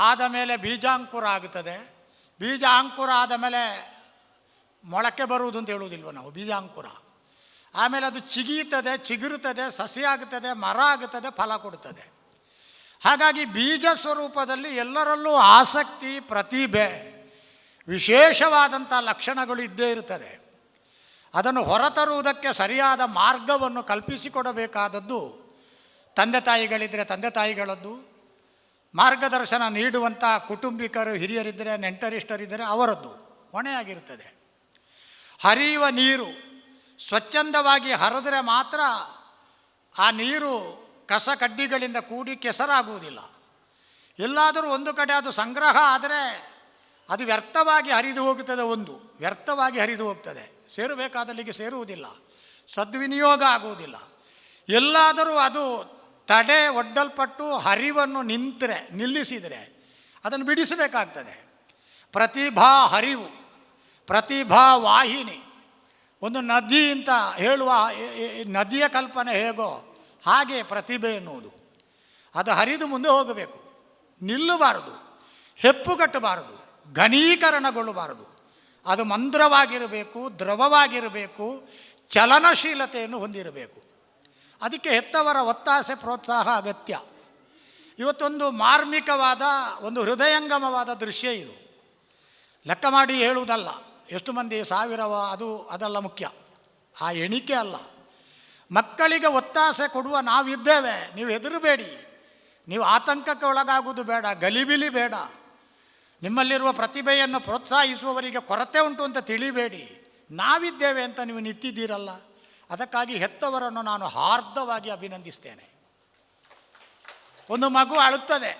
Speaker 6: ಆದ ಮೇಲೆ ಬೀಜಾಂಕುರ ಆಗುತ್ತದೆ. ಬೀಜ ಅಂಕುರ ಆದ ಮೇಲೆ ಮೊಳಕೆ ಬರುವುದು ಅಂತ ಹೇಳುವುದಿಲ್ವ ನಾವು, ಬೀಜಾಂಕುರ. ಆಮೇಲೆ ಅದು ಚಿಗಿಯುತ್ತದೆ, ಚಿಗುರುತ್ತದೆ, ಸಸಿ ಆಗುತ್ತದೆ, ಮರ ಆಗುತ್ತದೆ, ಫಲ ಕೊಡುತ್ತದೆ. ಹಾಗಾಗಿ ಬೀಜ ಸ್ವರೂಪದಲ್ಲಿ ಎಲ್ಲರಲ್ಲೂ ಆಸಕ್ತಿ, ಪ್ರತಿಭೆ, ವಿಶೇಷವಾದಂಥ ಲಕ್ಷಣಗಳು ಇದ್ದೇ ಇರುತ್ತದೆ. ಅದನ್ನು ಹೊರತರುವುದಕ್ಕೆ ಸರಿಯಾದ ಮಾರ್ಗವನ್ನು ಕಲ್ಪಿಸಿಕೊಡಬೇಕಾದದ್ದು ತಂದೆ ತಾಯಿಗಳಿದ್ದರೆ ತಂದೆ ತಾಯಿಗಳದ್ದು, ಮಾರ್ಗದರ್ಶನ ನೀಡುವಂಥ ಕುಟುಂಬಿಕರು, ಹಿರಿಯರಿದ್ದರೆ, ನೆಂಟರಿಷ್ಟರಿದ್ದರೆ ಅವರದ್ದು ಹೊಣೆಯಾಗಿರುತ್ತದೆ. ಹರಿಯುವ ನೀರು ಸ್ವಚ್ಛಂದವಾಗಿ ಹರಿದರೆ ಮಾತ್ರ ಆ ನೀರು ಕಸ ಕಡ್ಡಿಗಳಿಂದ ಕೂಡಿ ಕೆಸರಾಗುವುದಿಲ್ಲ. ಎಲ್ಲಾದರೂ ಒಂದು ಕಡೆ ಅದು ಸಂಗ್ರಹ ಆದರೆ ಅದು ವ್ಯರ್ಥವಾಗಿ ಹರಿದು ಹೋಗುತ್ತದೆ, ಒಂದು ವ್ಯರ್ಥವಾಗಿ ಹರಿದು ಹೋಗ್ತದೆ, ಸೇರಬೇಕಾದಲ್ಲಿಗೆ ಸೇರುವುದಿಲ್ಲ, ಸದ್ವಿನಿಯೋಗ ಆಗುವುದಿಲ್ಲ. ಎಲ್ಲಾದರೂ ಅದು ತಡೆ ಒಡ್ಡಲ್ಪಟ್ಟು ಹರಿವನ್ನು ನಿಲ್ಲಿಸಿದರೆ ಅದನ್ನು ಬಿಡಿಸಬೇಕಾಗ್ತದೆ. ಪ್ರತಿಭಾ ಹರಿವು, ಪ್ರತಿಭಾ ವಾಹಿನಿ, ಒಂದು ನದಿ ಅಂತ ಹೇಳುವ ನದಿಯ ಕಲ್ಪನೆ ಹೇಗೋ ಹಾಗೆ ಪ್ರತಿಭೆ ಎನ್ನುವುದು ಅದು ಹರಿದು ಮುಂದೆ ಹೋಗಬೇಕು, ನಿಲ್ಲಬಾರದು, ಹೆಪ್ಪುಗಟ್ಟಬಾರದು, ಘನೀಕರಣಗೊಳ್ಳಬಾರದು. ಅದು ಮಂದ್ರವಾಗಿರಬೇಕು, ದ್ರವವಾಗಿರಬೇಕು, ಚಲನಶೀಲತೆಯನ್ನು ಹೊಂದಿರಬೇಕು. ಅದಕ್ಕೆ ಹೆತ್ತವರ ಒತ್ತಾಸೆ, ಪ್ರೋತ್ಸಾಹ ಅಗತ್ಯ. ಇವತ್ತೊಂದು ಮಾರ್ಮಿಕವಾದ, ಒಂದು ಹೃದಯಂಗಮವಾದ ದೃಶ್ಯ ಇದು. ಲೆಕ್ಕ ಮಾಡಿ ಹೇಳುವುದಲ್ಲ, ಎಷ್ಟು ಮಂದಿ ಸಾವಿರವ, ಅದೆಲ್ಲ ಮುಖ್ಯ, ಆ ಎಣಿಕೆ ಅಲ್ಲ. ಮಕ್ಕಳಿಗೆ ಒತ್ತಾಸೆ ಕೊಡುವ ನಾವಿದ್ದೇವೆ, ನೀವು ಹೆದರಬೇಡಿ, ನೀವು ಆತಂಕಕ್ಕೆ ಒಳಗಾಗುವುದು ಬೇಡ, ಗಲಿಬಿಲಿ ಬೇಡ. ನಿಮ್ಮಲ್ಲಿರುವ ಪ್ರತಿಭೆಯನ್ನು ಪ್ರೋತ್ಸಾಹಿಸುವವರಿಗೆ ಕೊರತೆ ಉಂಟು ಅಂತ ತಿಳಿಬೇಡಿ, ನಾವಿದ್ದೇವೆ ಅಂತ ನೀವು ನಿಂತಿದ್ದೀರಲ್ಲ. ಅದಕ್ಕಾಗಿ ಹೆತ್ತವರನ್ನು ನಾನು ಹಾರ್ದವಾಗಿ ಅಭಿನಂದಿಸ್ತೇನೆ. ಒಂದು ಮಗು ಅಳುತ್ತದೆ,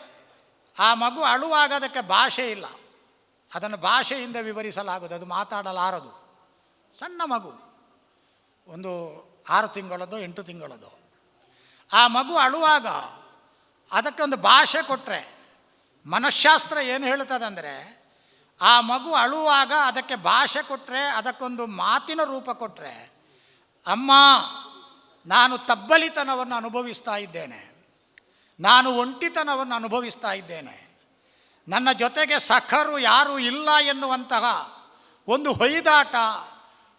Speaker 6: ಆ ಮಗು ಅಳುವಾಗ ಅದಕ್ಕೆ ಭಾಷೆ ಇಲ್ಲ, ಅದನ್ನು ಭಾಷೆಯಿಂದ ವಿವರಿಸಲಾಗುವುದು, ಅದು ಮಾತಾಡಲಾರದು. ಸಣ್ಣ ಮಗು, ಒಂದು 6 ತಿಂಗಳದೋ 8 ತಿಂಗಳದೋ. ಆ ಮಗು ಅಳುವಾಗ ಅದಕ್ಕೊಂದು ಭಾಷೆ ಕೊಟ್ಟರೆ, ಮನಃಶಾಸ್ತ್ರ ಏನು ಹೇಳ್ತದೆ ಅಂದರೆ, ಆ ಮಗು ಅಳುವಾಗ ಅದಕ್ಕೆ ಭಾಷೆ ಕೊಟ್ಟರೆ, ಅದಕ್ಕೊಂದು ಮಾತಿನ ರೂಪ ಕೊಟ್ಟರೆ, ಅಮ್ಮ ನಾನು ತಬ್ಬಲಿತನವನ್ನು ಅನುಭವಿಸ್ತಾ ಇದ್ದೇನೆ, ನಾನು ಒಂಟಿತನವನ್ನು ಅನುಭವಿಸ್ತಾ ಇದ್ದೇನೆ, ನನ್ನ ಜೊತೆಗೆ ಸಖರು ಯಾರೂ ಇಲ್ಲ ಎನ್ನುವಂತಹ ಒಂದು ಹೊಯ್ದಾಟ,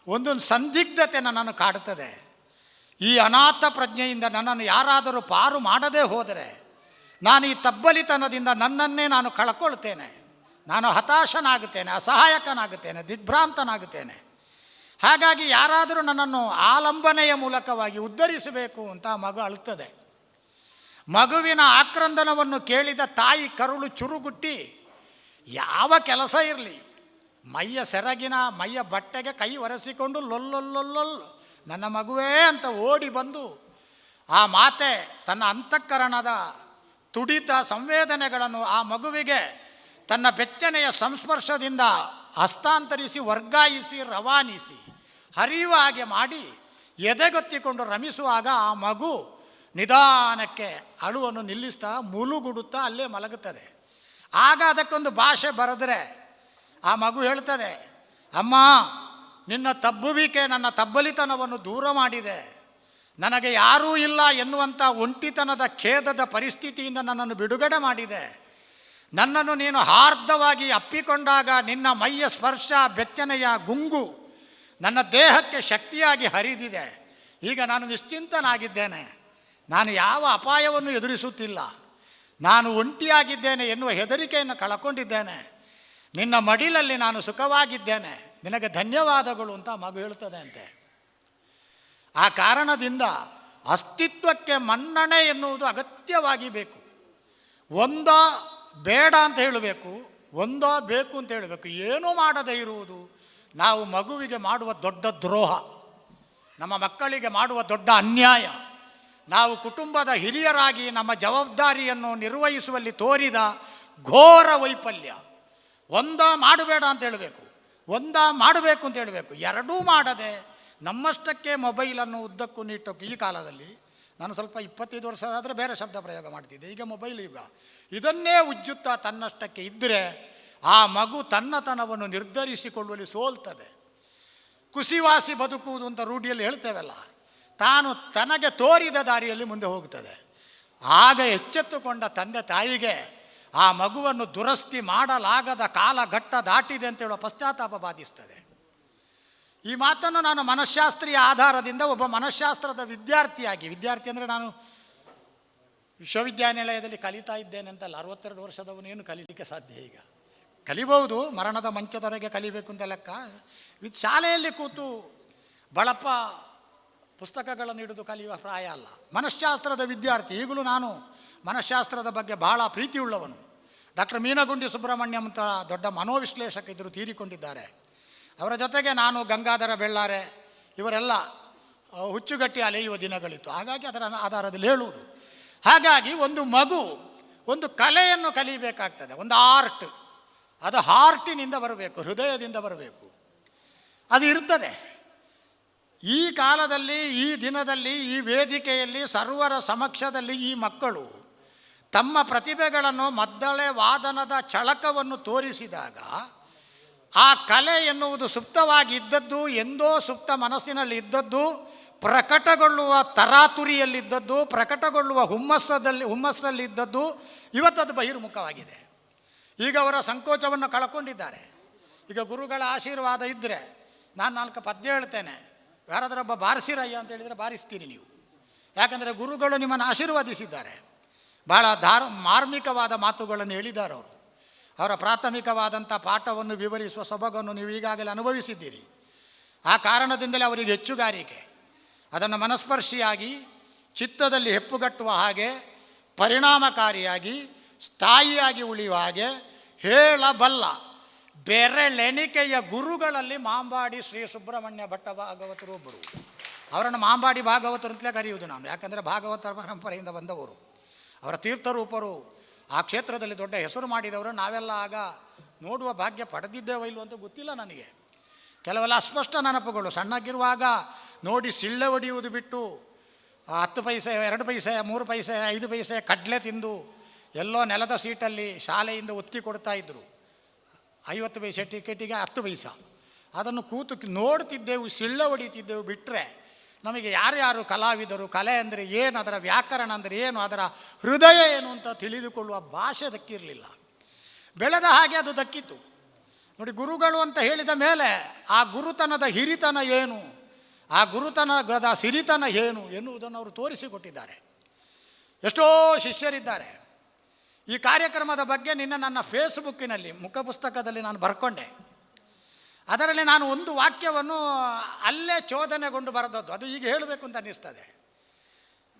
Speaker 6: ಒಂದು ಸಂದಿಗ್ಧತೆ ನನ್ನನ್ನು ಕಾಡುತ್ತದೆ. ಈ ಅನಾಥ ಪ್ರಜ್ಞೆಯಿಂದ ನನ್ನನ್ನು ಯಾರಾದರೂ ಪಾರು ಮಾಡದೇ ಹೋದರೆ ನಾನು ಈ ತಬ್ಬಲಿತನದಿಂದ ನನ್ನನ್ನೇ ನಾನು ಕಳ್ಕೊಳ್ತೇನೆ, ನಾನು ಹತಾಶನಾಗುತ್ತೇನೆ, ಅಸಹಾಯಕನಾಗುತ್ತೇನೆ, ದಿಗ್ಭ್ರಾಂತನಾಗುತ್ತೇನೆ. ಹಾಗಾಗಿ ಯಾರಾದರೂ ನನ್ನನ್ನು ಆಲಂಬನೆಯ ಮೂಲಕವಾಗಿ ಉದ್ಧರಿಸಬೇಕು ಅಂತ ಮಗು ಅಳುತ್ತದೆ. ಮಗುವಿನ ಆಕ್ರಂದನವನ್ನು ಕೇಳಿದ ತಾಯಿ ಕರುಳು ಚುರುಗುಟ್ಟಿ, ಯಾವ ಕೆಲಸ ಇರಲಿ ಮೈಯ ಸೆರಗಿನ ಮೈಯ ಬಟ್ಟೆಗೆ ಕೈ ಒರೆಸಿಕೊಂಡು ಲೊಲ್ಲೊಲ್ಲೊಲ್ಲೊಲ್ ನನ್ನ ಮಗುವೇ ಅಂತ ಓಡಿ ಬಂದು ಆ ಮಾತೆ ತನ್ನ ಅಂತಃಕರಣದ ತುಡಿತ ಸಂವೇದನೆಗಳನ್ನು ಆ ಮಗುವಿಗೆ ತನ್ನ ಬೆಚ್ಚನೆಯ ಸಂಸ್ಪರ್ಶದಿಂದ ಹಸ್ತಾಂತರಿಸಿ, ವರ್ಗಾಯಿಸಿ, ರವಾನಿಸಿ, ಹರಿಯುವ ಹಾಗೆ ಮಾಡಿ ಎದೆಗೊತ್ತಿಕೊಂಡು ರಮಿಸುವಾಗ ಆ ಮಗು ನಿಧಾನಕ್ಕೆ ಅಳುವನ್ನು ನಿಲ್ಲಿಸ್ತಾ ಮುಲುಗುಡುತ್ತಾ ಅಲ್ಲೇ ಮಲಗುತ್ತದೆ. ಆಗ ಅದಕ್ಕೊಂದು ಭಾಷೆ ಬರೆದರೆ ಆ ಮಗು ಹೇಳ್ತದೆ, ಅಮ್ಮ ನಿನ್ನ ತಬ್ಬುವಿಕೆ ನನ್ನ ತಬ್ಬಲಿತನವನ್ನು ದೂರ ಮಾಡಿದೆ. ನನಗೆ ಯಾರೂ ಇಲ್ಲ ಎನ್ನುವಂಥ ಒಂಟಿತನದ ಖೇದದ ಪರಿಸ್ಥಿತಿಯಿಂದ ನನ್ನನ್ನು ಬಿಡುಗಡೆ ಮಾಡಿದೆ. ನನ್ನನ್ನು ನೀನು ಹಾರ್ದವಾಗಿ ಅಪ್ಪಿಕೊಂಡಾಗ ನಿನ್ನ ಮೈಯ ಸ್ಪರ್ಶ ಬೆಚ್ಚನೆಯ ಗುಂಗು ನನ್ನ ದೇಹಕ್ಕೆ ಶಕ್ತಿಯಾಗಿ ಹರಿದಿದೆ. ಈಗ ನಾನು ನಿಶ್ಚಿಂತನಾಗಿದ್ದೇನೆ. ನಾನು ಯಾವ ಅಪಾಯವನ್ನು ಎದುರಿಸುತ್ತಿಲ್ಲ. ನಾನು ಒಂಟಿಯಾಗಿದ್ದೇನೆ ಎನ್ನುವ ಹೆದರಿಕೆಯನ್ನು ಕಳ್ಕೊಂಡಿದ್ದೇನೆ. ನಿನ್ನ ಮಡಿಲಲ್ಲಿ ನಾನು ಸುಖವಾಗಿದ್ದೇನೆ. ನಿನಗೆ ಧನ್ಯವಾದಗಳು ಅಂತ ಮಗು ಹೇಳ್ತದೆ ಅಂತೆ. ಆ ಕಾರಣದಿಂದ ಅಸ್ತಿತ್ವಕ್ಕೆ ಮನ್ನಣೆ ಎನ್ನುವುದು ಅಗತ್ಯವಾಗಿ ಬೇಕು. ಒಂದೋ ಬೇಡ ಅಂತ ಹೇಳಬೇಕು, ಒಂದೋ ಬೇಕು ಅಂತ ಹೇಳಬೇಕು. ಏನೂ ಮಾಡದೇ ಇರುವುದು ನಾವು ಮಗುವಿಗೆ ಮಾಡುವ ದೊಡ್ಡ ದ್ರೋಹ, ನಮ್ಮ ಮಕ್ಕಳಿಗೆ ಮಾಡುವ ದೊಡ್ಡ ಅನ್ಯಾಯ. ನಾವು ಕುಟುಂಬದ ಹಿರಿಯರಾಗಿ ನಮ್ಮ ಜವಾಬ್ದಾರಿಯನ್ನು ನಿರ್ವಹಿಸುವಲ್ಲಿ ತೋರಿದ ಘೋರ ವೈಫಲ್ಯ. ಒಂದೋ ಮಾಡಬೇಡ ಅಂತ ಹೇಳಬೇಕು, ಒಂದೋ ಮಾಡಬೇಕು ಅಂತ ಹೇಳಬೇಕು. ಎರಡೂ ಮಾಡದೆ ನಮ್ಮಷ್ಟಕ್ಕೆ ಮೊಬೈಲನ್ನು ಉದ್ದಕ್ಕೂ ನೀಟೋಕೆ ಈ ಕಾಲದಲ್ಲಿ, ನಾನು ಸ್ವಲ್ಪ 25 ವರ್ಷ ಆದರೆ ಬೇರೆ ಶಬ್ದ ಪ್ರಯೋಗ ಮಾಡ್ತಿದ್ದೆ, ಈಗ ಮೊಬೈಲ್ ಯುಗ. ಇದನ್ನೇ ಉಜ್ಜುತ್ತಾ ತನ್ನಷ್ಟಕ್ಕೆ ಇದ್ದರೆ ಆ ಮಗು ತನ್ನತನವನ್ನು ನಿರ್ಧರಿಸಿಕೊಳ್ಳುವಲ್ಲಿ ಸೋಲ್ತದೆ. ಕುಸಿವಾಸಿ ಬದುಕುವುದು ಅಂತ ರೂಢಿಯಲ್ಲಿ ಹೇಳ್ತೇವಲ್ಲ, ತಾನು ತನಗೆ ತೋರಿದ ದಾರಿಯಲ್ಲಿ ಮುಂದೆ ಹೋಗ್ತದೆ. ಆಗ ಎಚ್ಚೆತ್ತುಕೊಂಡ ತಂದೆ ತಾಯಿಗೆ ಆ ಮಗುವನ್ನು ದುರಸ್ತಿ ಮಾಡಲಾಗದ ಕಾಲಘಟ್ಟ ದಾಟಿದೆ ಅಂತ ಹೇಳುವ ಪಶ್ಚಾತ್ತಾಪ ಬಾಧಿಸ್ತದೆ. ಈ ಮಾತನ್ನು ನಾನು ಮನಃಶಾಸ್ತ್ರೀಯ ಆಧಾರದಿಂದ ಒಬ್ಬ ಮನಃಶಾಸ್ತ್ರದ ವಿದ್ಯಾರ್ಥಿ ಅಂದರೆ ನಾನು ವಿಶ್ವವಿದ್ಯಾನಿಲಯದಲ್ಲಿ ಕಲಿತಾ ಇದ್ದೇನೆ ಅಂತಲ್ಲ, 62 ವರ್ಷದವನೇನು ಕಲೀಲಿಕ್ಕೆ ಸಾಧ್ಯ? ಈಗ ಕಲಿಬಹುದು, ಮರಣದ ಮಂಚದವರೆಗೆ ಕಲಿಬೇಕು ಅಂತ ಲೆಕ್ಕ. ಶಾಲೆಯಲ್ಲಿ ಕೂತು ಬಳಪ ಪುಸ್ತಕಗಳನ್ನು ಹಿಡಿದು ಕಲಿಯುವ ಪ್ರಾಯ ಅಲ್ಲ. ಮನಃಶಾಸ್ತ್ರದ ವಿದ್ಯಾರ್ಥಿ. ಈಗಲೂ ನಾನು ಮನಃಶಾಸ್ತ್ರದ ಬಗ್ಗೆ ಬಹಳ ಪ್ರೀತಿಯುಳ್ಳವನು. ಡಾಕ್ಟರ್ ಮೀನಗುಂಡಿ ಸುಬ್ರಹ್ಮಣ್ಯಂ ಅಂತ ದೊಡ್ಡ ಮನೋವಿಶ್ಲೇಷಕರು ತೀರಿಕೊಂಡಿದ್ದಾರೆ. ಅವರ ಜೊತೆಗೆ ನಾನು, ಗಂಗಾಧರ ಬೆಳ್ಳಾರೆ ಇವರೆಲ್ಲ ಹುಚ್ಚುಗಟ್ಟಿ ಅಲೆಯುವ ದಿನಗಳಿತ್ತು. ಹಾಗಾಗಿ ಅದರ ಆಧಾರದಲ್ಲಿ ಹೇಳುವುದು. ಹಾಗಾಗಿ ಒಂದು ಮಗು ಒಂದು ಕಲೆಯನ್ನು ಕಲಿಬೇಕಾಗ್ತದೆ, ಒಂದು ಆರ್ಟ್. ಅದು ಹಾರ್ಟಿನಿಂದ ಬರಬೇಕು, ಹೃದಯದಿಂದ ಬರಬೇಕು. ಅದು ಇರ್ತದೆ. ಈ ಕಾಲದಲ್ಲಿ, ಈ ದಿನದಲ್ಲಿ, ಈ ವೇದಿಕೆಯಲ್ಲಿ, ಸರ್ವರ ಸಮಕ್ಷದಲ್ಲಿ ಈ ಮಕ್ಕಳು ತಮ್ಮ ಪ್ರತಿಭೆಗಳನ್ನು ಮದ್ದಳೆ ವಾದನದ ಚಳಕವನ್ನು ತೋರಿಸಿದಾಗ ಆ ಕಲೆ ಎನ್ನುವುದು ಸುಪ್ತವಾಗಿ ಇದ್ದದ್ದು, ಎಂದೋ ಸುಪ್ತ ಮನಸ್ಸಿನಲ್ಲಿ ಇದ್ದದ್ದು, ಪ್ರಕಟಗೊಳ್ಳುವ ತರಾತುರಿಯಲ್ಲಿದ್ದದ್ದು, ಪ್ರಕಟಗೊಳ್ಳುವ ಹುಮ್ಮಸ್ಸಲ್ಲಿದ್ದದ್ದು ಇವತ್ತದು ಬಹಿರ್ಮುಖವಾಗಿದೆ. ಈಗ ಅವರ ಸಂಕೋಚವನ್ನು ಕಳ್ಕೊಂಡಿದ್ದಾರೆ. ಈಗ ಗುರುಗಳ ಆಶೀರ್ವಾದ ಇದ್ದರೆ ನಾನು 4 ಪದ್ಯ ಹೇಳ್ತೇನೆ, ಯಾರಾದ್ರೊಬ್ಬ ಬಾರಿಸಿರಯ್ಯ ಅಂತ ಹೇಳಿದರೆ ಬಾರಿಸ್ತೀರಿ ನೀವು. ಯಾಕಂದರೆ ಗುರುಗಳು ನಿಮ್ಮನ್ನು ಆಶೀರ್ವಾದಿಸಿದ್ದಾರೆ. ಭಾಳ ಮಾರ್ಮಿಕವಾದ ಮಾತುಗಳನ್ನು ಹೇಳಿದ್ದಾರೆ ಅವರು. ಅವರ ಪ್ರಾಥಮಿಕವಾದಂಥ ಪಾಠವನ್ನು ವಿವರಿಸುವ ಸೊಬಗನ್ನು ನೀವು ಈಗಾಗಲೇ ಅನುಭವಿಸಿದ್ದೀರಿ. ಆ ಕಾರಣದಿಂದಲೇ ಅವರಿಗೆ ಹೆಚ್ಚುಗಾರಿಕೆ. ಅದನ್ನು ಮನಸ್ಪರ್ಶಿಯಾಗಿ, ಚಿತ್ತದಲ್ಲಿ ಹೆಪ್ಪುಗಟ್ಟುವ ಹಾಗೆ, ಪರಿಣಾಮಕಾರಿಯಾಗಿ, ಸ್ಥಾಯಿಯಾಗಿ ಉಳಿಯುವ ಹಾಗೆ ಹೇಳಬಲ್ಲ ಬೆರಳೆಣಿಕೆಯ ಗುರುಗಳಲ್ಲಿ ಮಾಂಬಾಡಿ ಶ್ರೀ ಸುಬ್ರಹ್ಮಣ್ಯ ಭಟ್ಟ ಭಾಗವತರು ಒಬ್ಬರು. ಅವರನ್ನು ಮಾಂಬಾಡಿ ಭಾಗವತರು ಅಂತಲೇ ಕರೆಯುವುದು ನಾನು. ಯಾಕಂದರೆ ಭಾಗವತರ ಪರಂಪರೆಯಿಂದ ಬಂದವರು. ಅವರ ತೀರ್ಥರೂಪರು ಆ ಕ್ಷೇತ್ರದಲ್ಲಿ ದೊಡ್ಡ ಹೆಸರು ಮಾಡಿದವರು. ನಾವೆಲ್ಲ ಆಗ ನೋಡುವ ಭಾಗ್ಯ ಪಡೆದಿದ್ದೇವೋ ಇಲ್ಲೋ ಅಂತ ಗೊತ್ತಿಲ್ಲ ನನಗೆ. ಕೆಲವೆಲ್ಲ ಅಸ್ಪಷ್ಟ ನೆನಪುಗಳು. ಸಣ್ಣಗಿರುವಾಗ ನೋಡಿ ಸಿಳ್ಳೆ ಹೊಡೆಯುವುದು ಬಿಟ್ಟು 10 ಪೈಸೆ, 2 ಪೈಸೆ, 3 ಪೈಸೆ, 5 ಪೈಸೆ ಕಡಲೆ ತಿಂದು ಎಲ್ಲೋ ನೆಲದ ಸೀಟಲ್ಲಿ ಶಾಲೆಯಿಂದ ಒತ್ತಿ ಕೊಡ್ತಾ ಇದ್ದರು. 50 ಪೈಸೆ ಟಿಕೆಟಿಗೆ 10 ಪೈಸೆ. ಅದನ್ನು ಕೂತು ನೋಡ್ತಿದ್ದೆವು, ಸಿಳ್ಳೆ ಹೊಡಿತಿದ್ದೆವು. ಬಿಟ್ಟರೆ ನಮಗೆ ಯಾರ್ಯಾರು ಕಲಾವಿದರು, ಕಲೆ ಅಂದರೆ ಏನು, ಅದರ ವ್ಯಾಕರಣ ಅಂದರೆ ಏನು, ಅದರ ಹೃದಯ ಏನು ಅಂತ ತಿಳಿದುಕೊಳ್ಳುವ ಭಾಷೆ ದಕ್ಕಿರಲಿಲ್ಲ. ಬೆಳೆದ ಹಾಗೆ ಅದು ದಕ್ಕಿತ್ತು. ನೋಡಿ, ಗುರುಗಳು ಅಂತ ಹೇಳಿದ ಮೇಲೆ ಆ ಗುರುತನದ ಹಿರಿತನ ಏನು, ಆ ಗುರುತನದ ಸಿರಿತನ ಏನು ಎನ್ನುವುದನ್ನು ಅವರು ತೋರಿಸಿಕೊಟ್ಟಿದ್ದಾರೆ. ಎಷ್ಟೋ ಶಿಷ್ಯರಿದ್ದಾರೆ. ಈ ಕಾರ್ಯಕ್ರಮದ ಬಗ್ಗೆ ನನ್ನ ಫೇಸ್ಬುಕ್ಕಿನಲ್ಲಿ ಮುಖಪುಸ್ತಕದಲ್ಲಿ ನಾನು ಬರ್ಕೊಂಡೆ. ಅದರಲ್ಲಿ ನಾನು ಒಂದು ವಾಕ್ಯವನ್ನು ಅಲ್ಲೇ ಚೋದನೆಗೊಂಡು ಬರೆದದ್ದು. ಅದು ಈಗ ಹೇಳಬೇಕು ಅಂತ ಅನ್ನಿಸ್ತದೆ.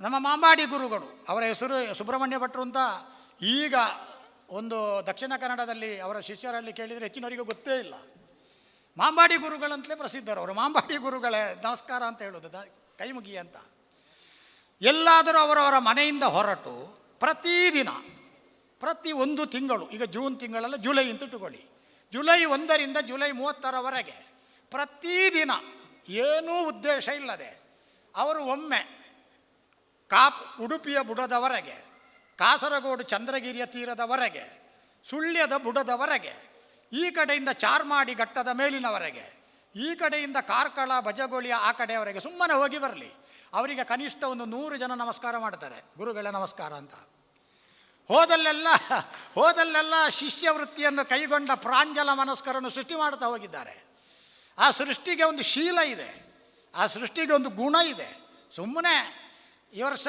Speaker 6: ನಮ್ಮ ಮಾಂಬಾಡಿ ಗುರುಗಳು, ಅವರ ಹೆಸರು ಸುಬ್ರಹ್ಮಣ್ಯ ಭಟ್ರು ಅಂತ. ಈಗ ಒಂದು ದಕ್ಷಿಣ ಕನ್ನಡದಲ್ಲಿ ಅವರ ಶಿಷ್ಯರಲ್ಲಿ ಕೇಳಿದರೆ ಹೆಚ್ಚಿನವರಿಗೆ ಗೊತ್ತೇ ಇಲ್ಲ. ಮಾಂಬಾಡಿ ಗುರುಗಳಂತಲೇ ಪ್ರಸಿದ್ಧರು ಅವರು. ಮಾಂಬಾಡಿ ಗುರುಗಳೇ ನಮಸ್ಕಾರ ಅಂತ ಹೇಳೋದು, ಕೈ ಮುಗಿ ಅಂತ. ಎಲ್ಲಾದರೂ ಅವರವರ ಮನೆಯಿಂದ ಹೊರಟು ಪ್ರತಿದಿನ, ಪ್ರತಿ 1 ತಿಂಗಳು, ಈಗ ಜೂನ್ ತಿಂಗಳಲ್ಲ, ಜುಲೈ ಅಂತ ಇಟ್ಟುಕೊಳ್ಳಿ, ಜುಲೈ 1ರಿಂದ ಜುಲೈ 30ರವರೆಗೆ ಪ್ರತಿದಿನ ಏನೂ ಉದ್ದೇಶ ಇಲ್ಲದೆ ಅವರು ಒಮ್ಮೆ ಉಡುಪಿಯ ಬುಡದವರೆಗೆ, ಕಾಸರಗೋಡು ಚಂದ್ರಗಿರಿಯ ತೀರದವರೆಗೆ, ಸುಳ್ಯದ ಬುಡದವರೆಗೆ, ಈ ಕಡೆಯಿಂದ ಚಾರ್ಮಾಡಿ ಘಟ್ಟದ ಮೇಲಿನವರೆಗೆ ಈ ಕಡೆಯಿಂದ ಕಾರ್ಕಳ ಬಜಗೋಳಿಯ ಆ ಕಡೆಯವರೆಗೆ ಸುಮ್ಮನೆ ಹೋಗಿ ಬರಲಿ, ಅವರಿಗೆ ಕನಿಷ್ಠ ಒಂದು 100 ಜನ ನಮಸ್ಕಾರ ಮಾಡ್ತಾರೆ, ಗುರುಗಳ ನಮಸ್ಕಾರ ಅಂತ. ಹೋದಲ್ಲೆಲ್ಲ ಶಿಷ್ಯವೃತ್ತಿಯನ್ನು ಕೈಗೊಂಡ ಪ್ರಾಂಜಲ ಮನಸ್ಕರನ್ನು ಸೃಷ್ಟಿ ಮಾಡ್ತಾ ಹೋಗಿದ್ದಾರೆ. ಆ ಸೃಷ್ಟಿಗೆ ಒಂದು ಶೀಲ ಇದೆ, ಆ ಸೃಷ್ಟಿಗೆ ಒಂದು ಗುಣ ಇದೆ. ಸುಮ್ಮನೆ ಈ ವರ್ಷ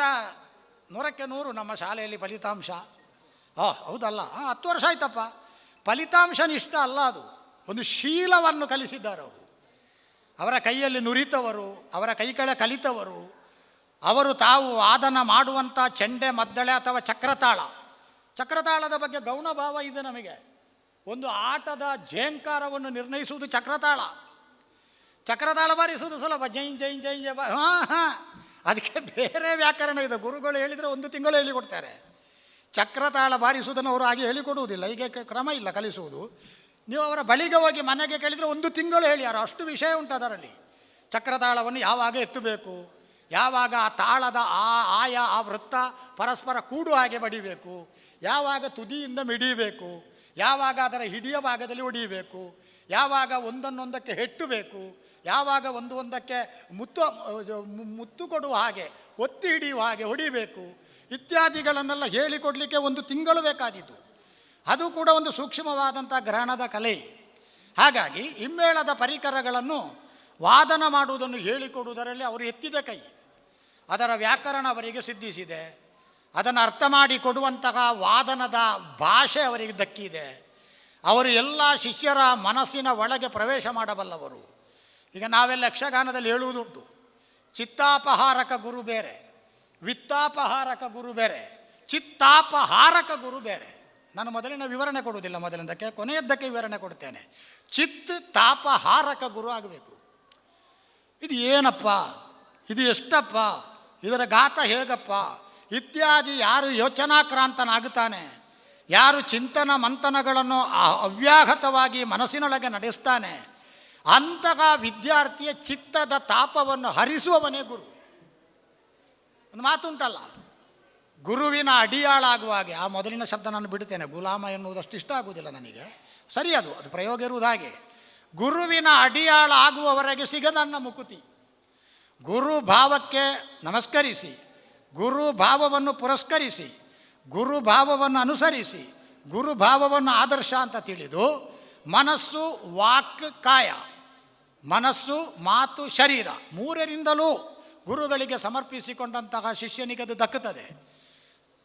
Speaker 6: 100ಕ್ಕೆ 100 ನಮ್ಮ ಶಾಲೆಯಲ್ಲಿ ಫಲಿತಾಂಶ, ಹೌದಲ್ಲ, 10 ವರ್ಷ ಆಯ್ತಪ್ಪ. ಫಲಿತಾಂಶ ನಿಷ್ಠ ಅಲ್ಲ, ಅದು ಒಂದು ಶೀಲವನ್ನು ಕಲಿಸಿದ್ದಾರೆ ಅವರು. ಅವರ ಕೈಯಲ್ಲಿ ನುರಿತವರು, ಅವರ ಕೈ ಕೆಳ ಕಲಿತವರು, ಅವರು ತಾವು ವಾದನ ಮಾಡುವಂಥ ಚೆಂಡೆ, ಮದ್ದಳೆ ಅಥವಾ ಚಕ್ರತಾಳದ ಬಗ್ಗೆ ಗೌಣಭಾವ ಇದೆ ನಮಗೆ. ಒಂದು ಆಟದ ಝೇಂಕಾರವನ್ನು ನಿರ್ಣಯಿಸುವುದು ಚಕ್ರತಾಳ ಬಾರಿಸುವುದು ಸುಲಭ, ಜೈನ್ ಜೈನ್ ಜೈನ್ ಜೈ ಅದಕ್ಕೆ ಬೇರೆ ವ್ಯಾಕರಣ ಇದೆ. ಗುರುಗಳು ಹೇಳಿದರೆ 1 ತಿಂಗಳು ಹೇಳಿಕೊಡ್ತಾರೆ. ಚಕ್ರತಾಳ ಬಾರಿಸುವುದನ್ನು ಅವರು ಹಾಗೆ ಹೇಳಿಕೊಡುವುದಿಲ್ಲ, ಹೀಗೆ ಕ್ರಮ ಇಲ್ಲ ಕಲಿಸುವುದು. ನೀವು ಅವರ ಬಳಿಗೆ ಹೋಗಿ ಮನೆಗೆ ಕೇಳಿದರೆ 1 ತಿಂಗಳು ಹೇಳಿಯಾರು, ಅಷ್ಟು ವಿಷಯ ಉಂಟು ಅದರಲ್ಲಿ. ಚಕ್ರತಾಳವನ್ನು ಯಾವಾಗ ಎತ್ತಬೇಕು, ಯಾವಾಗ ಆ ತಾಳದ ಆ ವೃತ್ತ ಪರಸ್ಪರ ಕೂಡು ಹಾಗೆ ಬಡಿಬೇಕು, ಯಾವಾಗ ತುದಿಯಿಂದ ಮಿಡಿಬೇಕು, ಯಾವಾಗ ಅದರ ಹಿಡಿಯ ಭಾಗದಲ್ಲಿ ಹೊಡಿಬೇಕು, ಯಾವಾಗ ಒಂದನ್ನೊಂದಕ್ಕೆ ಹೆಟ್ಟಬೇಕು, ಯಾವಾಗ ಒಂದಕ್ಕೆ ಮುತ್ತು ಕೊಡುವ ಹಾಗೆ, ಒತ್ತಿ ಹಿಡಿಯುವ ಹಾಗೆ ಹೊಡಿಬೇಕು, ಇತ್ಯಾದಿಗಳನ್ನೆಲ್ಲ ಹೇಳಿಕೊಡಲಿಕ್ಕೆ 1 ತಿಂಗಳು ಬೇಕಾದೀತು. ಅದು ಕೂಡ ಒಂದು ಸೂಕ್ಷ್ಮವಾದಂಥ ಗ್ರಹಣದ ಕಲೆ. ಹಾಗಾಗಿ ಹಿಮ್ಮೇಳದ ಪರಿಕರಗಳನ್ನು ವಾದನ ಮಾಡುವುದನ್ನು ಹೇಳಿಕೊಡುವುದರಲ್ಲಿ ಅವರು ಎತ್ತಿದ ಕೈ. ಅದರ ವ್ಯಾಕರಣ ಅವರಿಗೆ ಸಿದ್ಧಿಸಿದೆ, ಅದನ್ನು ಅರ್ಥ ಮಾಡಿ ಕೊಡುವಂತಹ ವಾದನದ ಭಾಷೆ ಅವರಿಗೆ ದಕ್ಕಿದೆ. ಅವರು ಎಲ್ಲ ಶಿಷ್ಯರ ಮನಸ್ಸಿನ ಒಳಗೆ ಪ್ರವೇಶ ಮಾಡಬಲ್ಲವರು. ಈಗ ನಾವೆಲ್ಲ ಯಕ್ಷಗಾನದಲ್ಲಿ ಹೇಳುವುದುಂಟು, ಚಿತ್ತಾಪಹಾರಕ ಗುರು ಬೇರೆ, ವಿತ್ತಾಪಹಾರಕ ಗುರು ಬೇರೆ, ಚಿತ್ತಾಪಹಾರಕ ಗುರು ಬೇರೆ. ನಾನು ಮೊದಲಿನ ವಿವರಣೆ ಕೊಡುವುದಿಲ್ಲ, ಮೊದಲಿಂದಕ್ಕೆ ಕೊನೆಯದ್ದಕ್ಕೆ ವಿವರಣೆ ಕೊಡ್ತೇನೆ. ಚಿತ್ ತಾಪಹಾರಕ ಗುರು ಆಗಬೇಕು. ಇದು ಏನಪ್ಪ, ಇದು ಎಷ್ಟಪ್ಪ, ಇದರ ಗಾತ ಹೇಗಪ್ಪ ಇತ್ಯಾದಿ ಯಾರು ಯೋಚನಾಕ್ರಾಂತನಾಗುತ್ತಾನೆ, ಯಾರು ಚಿಂತನ ಮಂಥನಗಳನ್ನು ಅವ್ಯಾಹತವಾಗಿ ಮನಸ್ಸಿನೊಳಗೆ ನಡೆಸ್ತಾನೆ, ಅಂತಹ ವಿದ್ಯಾರ್ಥಿಯ ಚಿತ್ತದ ತಾಪವನ್ನು ಹರಿಸುವವನೇ ಗುರು. ಒಂದು ಮಾತುಂಟಲ್ಲ, ಗುರುವಿನ ಅಡಿಯಾಳಾಗುವಾಗೆ, ಆ ಮೊದಲಿನ ಶಬ್ದ ನಾನು ಬಿಡ್ತೇನೆ, ಗುಲಾಮ ಎನ್ನುವುದಷ್ಟು ಇಷ್ಟ ಆಗುವುದಿಲ್ಲ ನನಗೆ, ಸರಿ, ಅದು ಪ್ರಯೋಗ ಇರುವುದು ಹಾಗೆ. ಗುರುವಿನ ಅಡಿಯಾಳ ಆಗುವವರೆಗೆ ಸಿಗದನ್ನ ಮುಕುತಿ. ಗುರು ಭಾವಕ್ಕೆ ನಮಸ್ಕರಿಸಿ, ಗುರು ಭಾವವನ್ನು ಪುರಸ್ಕರಿಸಿ, ಗುರು ಭಾವವನ್ನು ಅನುಸರಿಸಿ, ಗುರು ಭಾವವನ್ನು ಆದರ್ಶ ಅಂತ ತಿಳಿದು ಮನಸ್ಸು, ವಾಕ್, ಕಾಯ, ಮನಸ್ಸು, ಮಾತು, ಶರೀರ 3ರಿಂದಲೂ ಗುರುಗಳಿಗೆ ಸಮರ್ಪಿಸಿಕೊಂಡಂತಹ ಶಿಷ್ಯನಿಗೆ ಅದು ದಕ್ಕುತ್ತದೆ.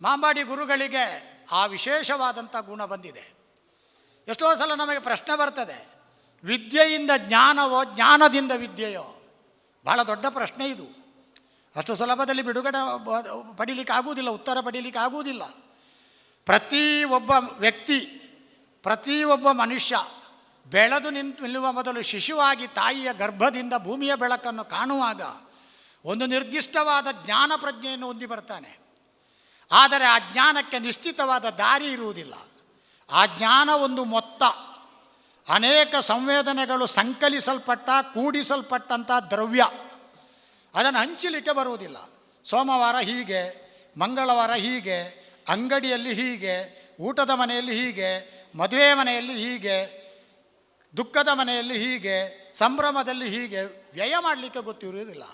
Speaker 6: ಮಾಂಬಾಡಿ ಗುರುಗಳಿಗೆ ಆ ವಿಶೇಷವಾದಂಥ ಗುಣ ಬಂದಿದೆ. ಎಷ್ಟೋ ಸಲ ನಮಗೆ ಪ್ರಶ್ನೆ ಬರ್ತದೆ, ವಿದ್ಯೆಯಿಂದ ಜ್ಞಾನವೋ ಜ್ಞಾನದಿಂದ ವಿದ್ಯೆಯೋ? ಭಾಳ ದೊಡ್ಡ ಪ್ರಶ್ನೆ ಇದು. ಅಷ್ಟು ಸುಲಭದಲ್ಲಿ ಬಿಡುಗಡೆ ಪಡೀಲಿಕ್ಕೆ ಆಗುವುದಿಲ್ಲ, ಉತ್ತರ ಪಡೀಲಿಕ್ಕೆ ಆಗುವುದಿಲ್ಲ. ಪ್ರತಿಯೊಬ್ಬ ವ್ಯಕ್ತಿ, ಪ್ರತಿಯೊಬ್ಬ ಮನುಷ್ಯ ಬೆಳೆದು ನಿಲ್ಲುವ ಮೊದಲು ಶಿಶುವಾಗಿ ತಾಯಿಯ ಗರ್ಭದಿಂದ ಭೂಮಿಯ ಬೆಳಕನ್ನು ಕಾಣುವಾಗ ಒಂದು ನಿರ್ದಿಷ್ಟವಾದ ಜ್ಞಾನ ಪ್ರಜ್ಞೆಯನ್ನು ಹೊಂದಿ ಬರ್ತಾನೆ. ಆದರೆ ಆ ಜ್ಞಾನಕ್ಕೆ ನಿಶ್ಚಿತವಾದ ದಾರಿ ಇರುವುದಿಲ್ಲ. ಆ ಜ್ಞಾನ ಒಂದು ಮೊತ್ತ, ಅನೇಕ ಸಂವೇದನೆಗಳು ಸಂಕಲಿಸಲ್ಪಟ್ಟ, ಕೂಡಿಸಲ್ಪಟ್ಟಂಥ ದ್ರವ್ಯ. ಅದನ್ನು ಹಂಚಲಿಕ್ಕೆ ಬರುವುದಿಲ್ಲ. ಸೋಮವಾರ ಹೀಗೆ, ಮಂಗಳವಾರ ಹೀಗೆ, ಅಂಗಡಿಯಲ್ಲಿ ಹೀಗೆ, ಊಟದ ಮನೆಯಲ್ಲಿ ಹೀಗೆ, ಮದುವೆ ಮನೆಯಲ್ಲಿ ಹೀಗೆ, ದುಃಖದ ಮನೆಯಲ್ಲಿ ಹೀಗೆ, ಸಂಭ್ರಮದಲ್ಲಿ ಹೀಗೆ ವ್ಯಯ ಮಾಡಲಿಕ್ಕೆ ಗೊತ್ತಿರುವುದಿಲ್ಲ.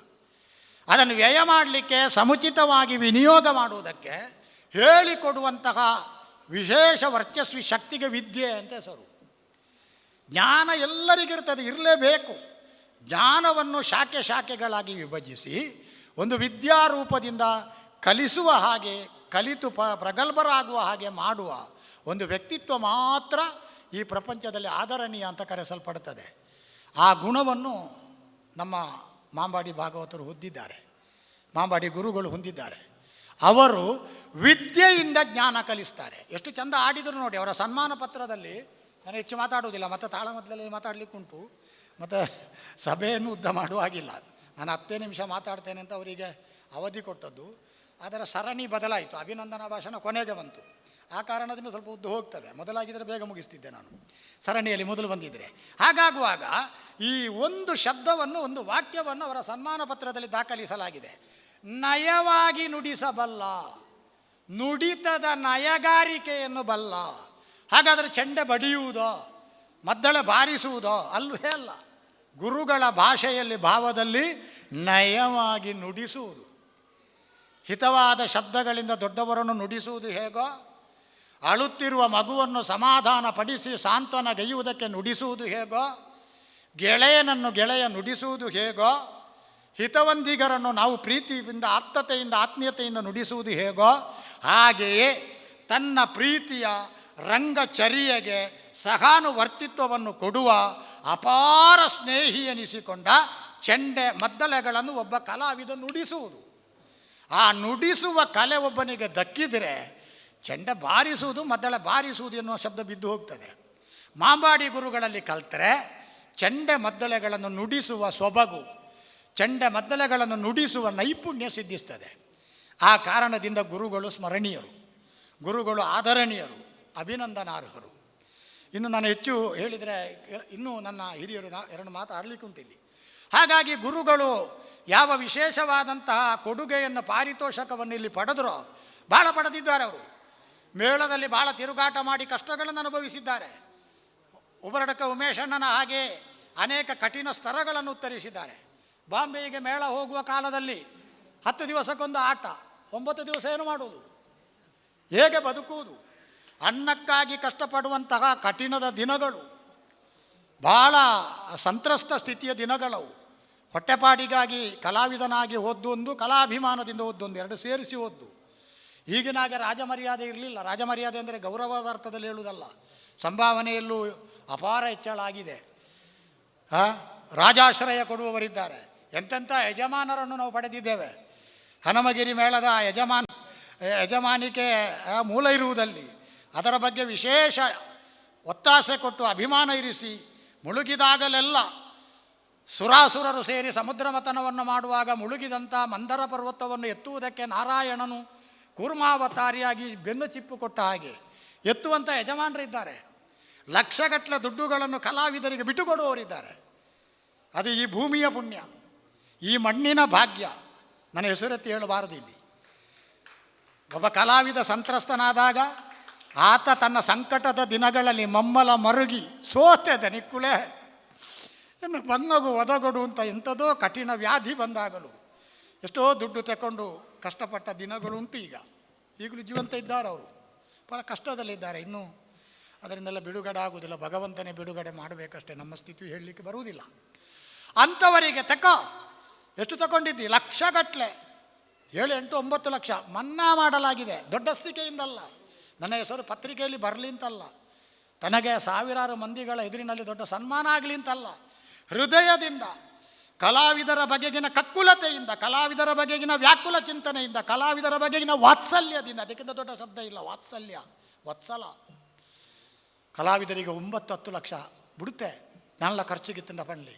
Speaker 6: ಅದನ್ನು ವ್ಯಯ ಮಾಡಲಿಕ್ಕೆ, ಸಮುಚಿತವಾಗಿ ವಿನಿಯೋಗ ಮಾಡುವುದಕ್ಕೆ ಹೇಳಿಕೊಡುವಂತಹ ವಿಶೇಷ ವರ್ಚಸ್ವಿ ಶಕ್ತಿಗೆ ವಿದ್ಯೆ ಅಂತ ಹೆಸರು. ಜ್ಞಾನ ಎಲ್ಲರಿಗಿರ್ತದೆ, ಇರಲೇಬೇಕು. ಜ್ಞಾನವನ್ನು ಶಾಖೆ ಶಾಖೆಗಳಾಗಿ ವಿಭಜಿಸಿ ಒಂದು ವಿದ್ಯಾರೂಪದಿಂದ ಕಲಿಸುವ ಹಾಗೆ, ಕಲಿತು ಪ್ರಗಲ್ಭರಾಗುವ ಹಾಗೆ ಮಾಡುವ ಒಂದು ವ್ಯಕ್ತಿತ್ವ ಮಾತ್ರ ಈ ಪ್ರಪಂಚದಲ್ಲಿ ಆದರಣೀಯ ಅಂತ ಕರೆಸಲ್ಪಡುತ್ತದೆ. ಆ ಗುಣವನ್ನು ನಮ್ಮ ಮಾಂಬಾಡಿ ಭಾಗವತರು ಹೊಂದಿದ್ದಾರೆ, ಮಾಂಬಾಡಿ ಗುರುಗಳು ಹೊಂದಿದ್ದಾರೆ. ಅವರು ವಿದ್ಯೆಯಿಂದ ಜ್ಞಾನ ಕಲಿಸ್ತಾರೆ. ಎಷ್ಟು ಚಂದ ಆಡಿದರು ನೋಡಿ. ಅವರ ಸನ್ಮಾನ ಪತ್ರದಲ್ಲಿ, ನಾನು ಹೆಚ್ಚು ಮಾತಾಡುವುದಿಲ್ಲ, ಮತ್ತು ತಾಳಮದ್ದಲಲ್ಲಿ ಮಾತಾಡಲಿಕ್ಕುಂಟು, ಮತ್ತು ಸಭೆಯನ್ನು ಉದ್ದ ಮಾಡುವಾಗಿಲ್ಲ. ನಾನು 10 ನಿಮಿಷ ಮಾತಾಡ್ತೇನೆ ಅಂತ ಅವರಿಗೆ ಅವಧಿ ಕೊಟ್ಟದ್ದು. ಅದರ ಸರಣಿ ಬದಲಾಯಿತು. ಅಭಿನಂದನಾ ಭಾಷಣ ಕೊನೆಗೆ ಬಂತು. ಆ ಕಾರಣದಿಂದ ಸ್ವಲ್ಪ ಉದ್ದು ಹೋಗ್ತದೆ. ಮೊದಲಾಗಿದ್ದರೆ ಬೇಗ ಮುಗಿಸ್ತಿದ್ದೆ ನಾನು, ಸರಣಿಯಲ್ಲಿ ಮೊದಲು ಬಂದಿದ್ದರೆ. ಹಾಗಾಗುವಾಗ ಈ ಒಂದು ಶಬ್ದವನ್ನು, ಒಂದು ವಾಕ್ಯವನ್ನು ಅವರ ಸನ್ಮಾನ ಪತ್ರದಲ್ಲಿ ದಾಖಲಿಸಲಾಗಿದೆ. ನಯವಾಗಿ ನುಡಿಸಬಲ್ಲ, ನುಡಿತದ ನಯಗಾರಿಕೆಯನ್ನು ಬಲ್ಲ. ಹಾಗಾದರೆ ಚೆಂಡೆ ಬಡಿಯುವುದೋ, ಮದ್ದಳೆ ಬಾರಿಸುವುದೋ? ಅಲ್ವೇ ಅಲ್ಲ. ಗುರುಗಳ ಭಾಷೆಯಲ್ಲಿ ಭಾವದಲ್ಲಿ ನಯವಾಗಿ ನುಡಿಸುವುದು. ಹಿತವಾದ ಶಬ್ದಗಳಿಂದ ದೊಡ್ಡವರನ್ನು ನುಡಿಸುವುದು ಹೇಗೋ, ಅಳುತ್ತಿರುವ ಮಗುವನ್ನು ಸಮಾಧಾನ ಪಡಿಸಿ ಸಾಂತ್ವನಗೈಯುವುದಕ್ಕೆ ನುಡಿಸುವುದು ಹೇಗೋ, ಗೆಳೆಯನನ್ನು ಗೆಳೆಯ ನುಡಿಸುವುದು ಹೇಗೋ, ಹಿತವಂದಿಗರನ್ನು ನಾವು ಪ್ರೀತಿಯಿಂದ ಆಪ್ತತೆಯಿಂದ ಆತ್ಮೀಯತೆಯಿಂದ ನುಡಿಸುವುದು ಹೇಗೋ, ಹಾಗೆಯೇ ತನ್ನ ಪ್ರೀತಿಯ ರಂಗಚರ್ಯೆಗೆ ಸಹಾನುವರ್ತಿತ್ವವನ್ನು ಕೊಡುವ ಅಪಾರ ಸ್ನೇಹಿ ಎನಿಸಿಕೊಂಡ ಚೆಂಡೆ ಮದ್ದಳೆಗಳನ್ನು ಒಬ್ಬ ಕಲಾವಿದ ನುಡಿಸುವುದು. ಆ ನುಡಿಸುವ ಕಲೆ ಒಬ್ಬನಿಗೆ ದಕ್ಕಿದರೆ ಚೆಂಡೆ ಬಾರಿಸುವುದು ಮದ್ದಳೆ ಬಾರಿಸುವುದು ಎನ್ನುವ ಶಬ್ದ ಬಿದ್ದು ಹೋಗ್ತದೆ. ಮಾಂಬಾಡಿ ಗುರುಗಳಲ್ಲಿ ಕಲ್ತರೆ ಚೆಂಡೆ ಮದ್ದಳೆಗಳನ್ನು ನುಡಿಸುವ ಸೊಬಗು, ಚೆಂಡೆ ಮದ್ದಳೆಗಳನ್ನು ನುಡಿಸುವ ನೈಪುಣ್ಯ ಸಿದ್ಧಿಸ್ತದೆ. ಆ ಕಾರಣದಿಂದ ಗುರುಗಳು ಸ್ಮರಣೀಯರು, ಗುರುಗಳು ಆದರಣೀಯರು, ಅಭಿನಂದನಾರ್ಹರು. ಇನ್ನು ನಾನು ಹೆಚ್ಚು ಹೇಳಿದರೆ ಇನ್ನೂ ನನ್ನ ಹಿರಿಯರು ಎರಡು ಮಾತು ಆಡಲಿಕ್ಕೆ ಉಂಟಿಲ್ಲಿ. ಹಾಗಾಗಿ ಗುರುಗಳು ಯಾವ ವಿಶೇಷವಾದಂತಹ ಕೊಡುಗೆಯನ್ನು ಪಾರಿತೋಷಕವನ್ನು ಇಲ್ಲಿ ಪಡೆದರೋ, ಭಾಳ ಪಡೆದಿದ್ದಾರೆ. ಅವರು ಮೇಳದಲ್ಲಿ ಭಾಳ ತಿರುಗಾಟ ಮಾಡಿ ಕಷ್ಟಗಳನ್ನು ಅನುಭವಿಸಿದ್ದಾರೆ. ಉಬರಡಕ ಉಮೇಶಣ್ಣನ ಹಾಗೆ ಅನೇಕ ಕಠಿಣ ಸ್ತರಗಳನ್ನು ಉತ್ತರಿಸಿದ್ದಾರೆ. ಬಾಂಬೆಗೆ ಮೇಳ ಹೋಗುವ ಕಾಲದಲ್ಲಿ 10 ದಿವಸಕ್ಕೊಂದು ಆಟ, 9 ದಿವಸ ಏನು ಮಾಡುವುದು, ಹೇಗೆ ಬದುಕುವುದು, ಅನ್ನಕ್ಕಾಗಿ ಕಷ್ಟಪಡುವಂತಹ ಕಠಿಣದ ದಿನಗಳು, ಭಾಳ ಸಂತ್ರಸ್ತ ಸ್ಥಿತಿಯ ದಿನಗಳವು. ಹೊಟ್ಟೆಪಾಡಿಗಾಗಿ ಕಲಾವಿದನಾಗಿ ಓದ್ದೊಂದು, ಕಲಾಭಿಮಾನದಿಂದ ಓದ್ದೊಂದು, ಎರಡು ಸೇರಿಸಿ ಓದ್ದು. ಈಗಿನಾಗೆ ರಾಜಮರ್ಯಾದೆ ಇರಲಿಲ್ಲ. ರಾಜಮರ್ಯಾದೆ ಅಂದರೆ ಗೌರವದ ಅರ್ಥದಲ್ಲಿ ಹೇಳುವುದಲ್ಲ, ಸಂಭಾವನೆಯಲ್ಲೂ ಅಪಾರ ಹೆಚ್ಚಳ ಆಗಿದೆ. ರಾಜಾಶ್ರಯ ಕೊಡುವವರಿದ್ದಾರೆ. ಎಂತೆಂಥ ಯಜಮಾನರನ್ನು ನಾವು ಪಡೆದಿದ್ದೇವೆ. ಹನುಮಗಿರಿ ಮೇಳದ ಯಜಮಾನಿಕೆ ಮೂಲ ಇರುವುದಲ್ಲಿ ಅದರ ಬಗ್ಗೆ ವಿಶೇಷ ಒತ್ತಾಸೆ ಕೊಟ್ಟು ಅಭಿಮಾನ ಇರಿಸಿ ಮುಳುಗಿದಾಗಲೆಲ್ಲ ಸುರಾಸುರರು ಸೇರಿ ಸಮುದ್ರ ಮಥನವನ್ನು ಮಾಡುವಾಗ ಮುಳುಗಿದಂಥ ಮಂದರ ಪರ್ವತವನ್ನು ಎತ್ತುವುದಕ್ಕೆ ನಾರಾಯಣನು ಕೂರ್ಮಾವತಾರಿಯಾಗಿ ಬೆನ್ನು ಚಿಪ್ಪು ಕೊಟ್ಟ ಹಾಗೆ ಎತ್ತುವಂಥ ಯಜಮಾನರಿದ್ದಾರೆ. ಲಕ್ಷಗಟ್ಟಲೆ ದುಡ್ಡುಗಳನ್ನು ಕಲಾವಿದರಿಗೆ ಬಿಟ್ಟುಕೊಡುವವರಿದ್ದಾರೆ. ಅದು ಈ ಭೂಮಿಯ ಪುಣ್ಯ, ಈ ಮಣ್ಣಿನ ಭಾಗ್ಯ. ನನ್ನ ಹೆಸರೆತ್ತಿ ಹೇಳಬಾರದು ಇಲ್ಲಿ. ಒಬ್ಬ ಕಲಾವಿದ ಸಂತ್ರಸ್ತನಾದಾಗ ಆತ ತನ್ನ ಸಂಕಟದ ದಿನಗಳಲ್ಲಿ ಮಮ್ಮಲ ಮರುಗಿ ಸೋತೆ ದನಿಕ್ಕುಳೆ ಇನ್ನು ಬಂಗಗು ಒದಗೊಡು ಅಂತ ಎಂಥದೋ ಕಠಿಣ ವ್ಯಾಧಿ ಬಂದಾಗಲು ಎಷ್ಟೋ ದುಡ್ಡು ತಗೊಂಡು ಕಷ್ಟಪಟ್ಟ ದಿನಗಳುಂಟು. ಈಗಲೂ ಜೀವಂತ ಇದ್ದಾರೆ. ಅವರು ಭಾಳ ಕಷ್ಟದಲ್ಲಿದ್ದಾರೆ. ಇನ್ನೂ ಅದರಿಂದೆಲ್ಲ ಬಿಡುಗಡೆ ಆಗುವುದಿಲ್ಲ. ಭಗವಂತನೇ ಬಿಡುಗಡೆ ಮಾಡಬೇಕಷ್ಟೇ. ನಮ್ಮ ಸ್ಥಿತಿ ಹೇಳಲಿಕ್ಕೆ ಬರುವುದಿಲ್ಲ. ಅಂಥವರಿಗೆ ಎಷ್ಟು ತಗೊಂಡಿದ್ದಿ? ಲಕ್ಷಗಟ್ಟಲೆ, 7, 8, 9 ಲಕ್ಷ ಮನ್ನಾ ಮಾಡಲಾಗಿದೆ. ದೊಡ್ಡಸ್ತಿಕೆಯಿಂದಲ್ಲ, ನನ್ನ ಹೆಸರು ಪತ್ರಿಕೆಯಲ್ಲಿ ಬರಲಿ ಅಂತಲ್ಲ, ತನಗೆ ಸಾವಿರಾರು ಮಂದಿಗಳ ಎದುರಿನಲ್ಲಿ ದೊಡ್ಡ ಸನ್ಮಾನ ಆಗಲಿ ಅಂತಲ್ಲ, ಹೃದಯದಿಂದ ಕಲಾವಿದರ ಬಗೆಗಿನ ಕಕ್ಕುಲತೆಯಿಂದ, ಕಲಾವಿದರ ಬಗೆಗಿನ ವ್ಯಾಕುಲ ಚಿಂತನೆಯಿಂದ, ಕಲಾವಿದರ ಬಗೆಗಿನ ವಾತ್ಸಲ್ಯದಿಂದ. ಅದಕ್ಕಿಂತ ದೊಡ್ಡ ಶಬ್ದ ಇಲ್ಲ. ವಾತ್ಸಲ್ಯ, ವತ್ಸಲ. ಕಲಾವಿದರಿಗೆ 9-10 ಲಕ್ಷ ಬಿಡುತ್ತೆ ನಾನೆಲ್ಲ ಖರ್ಚಿಗಿತ್ತಿನ ಪಣಲಿ.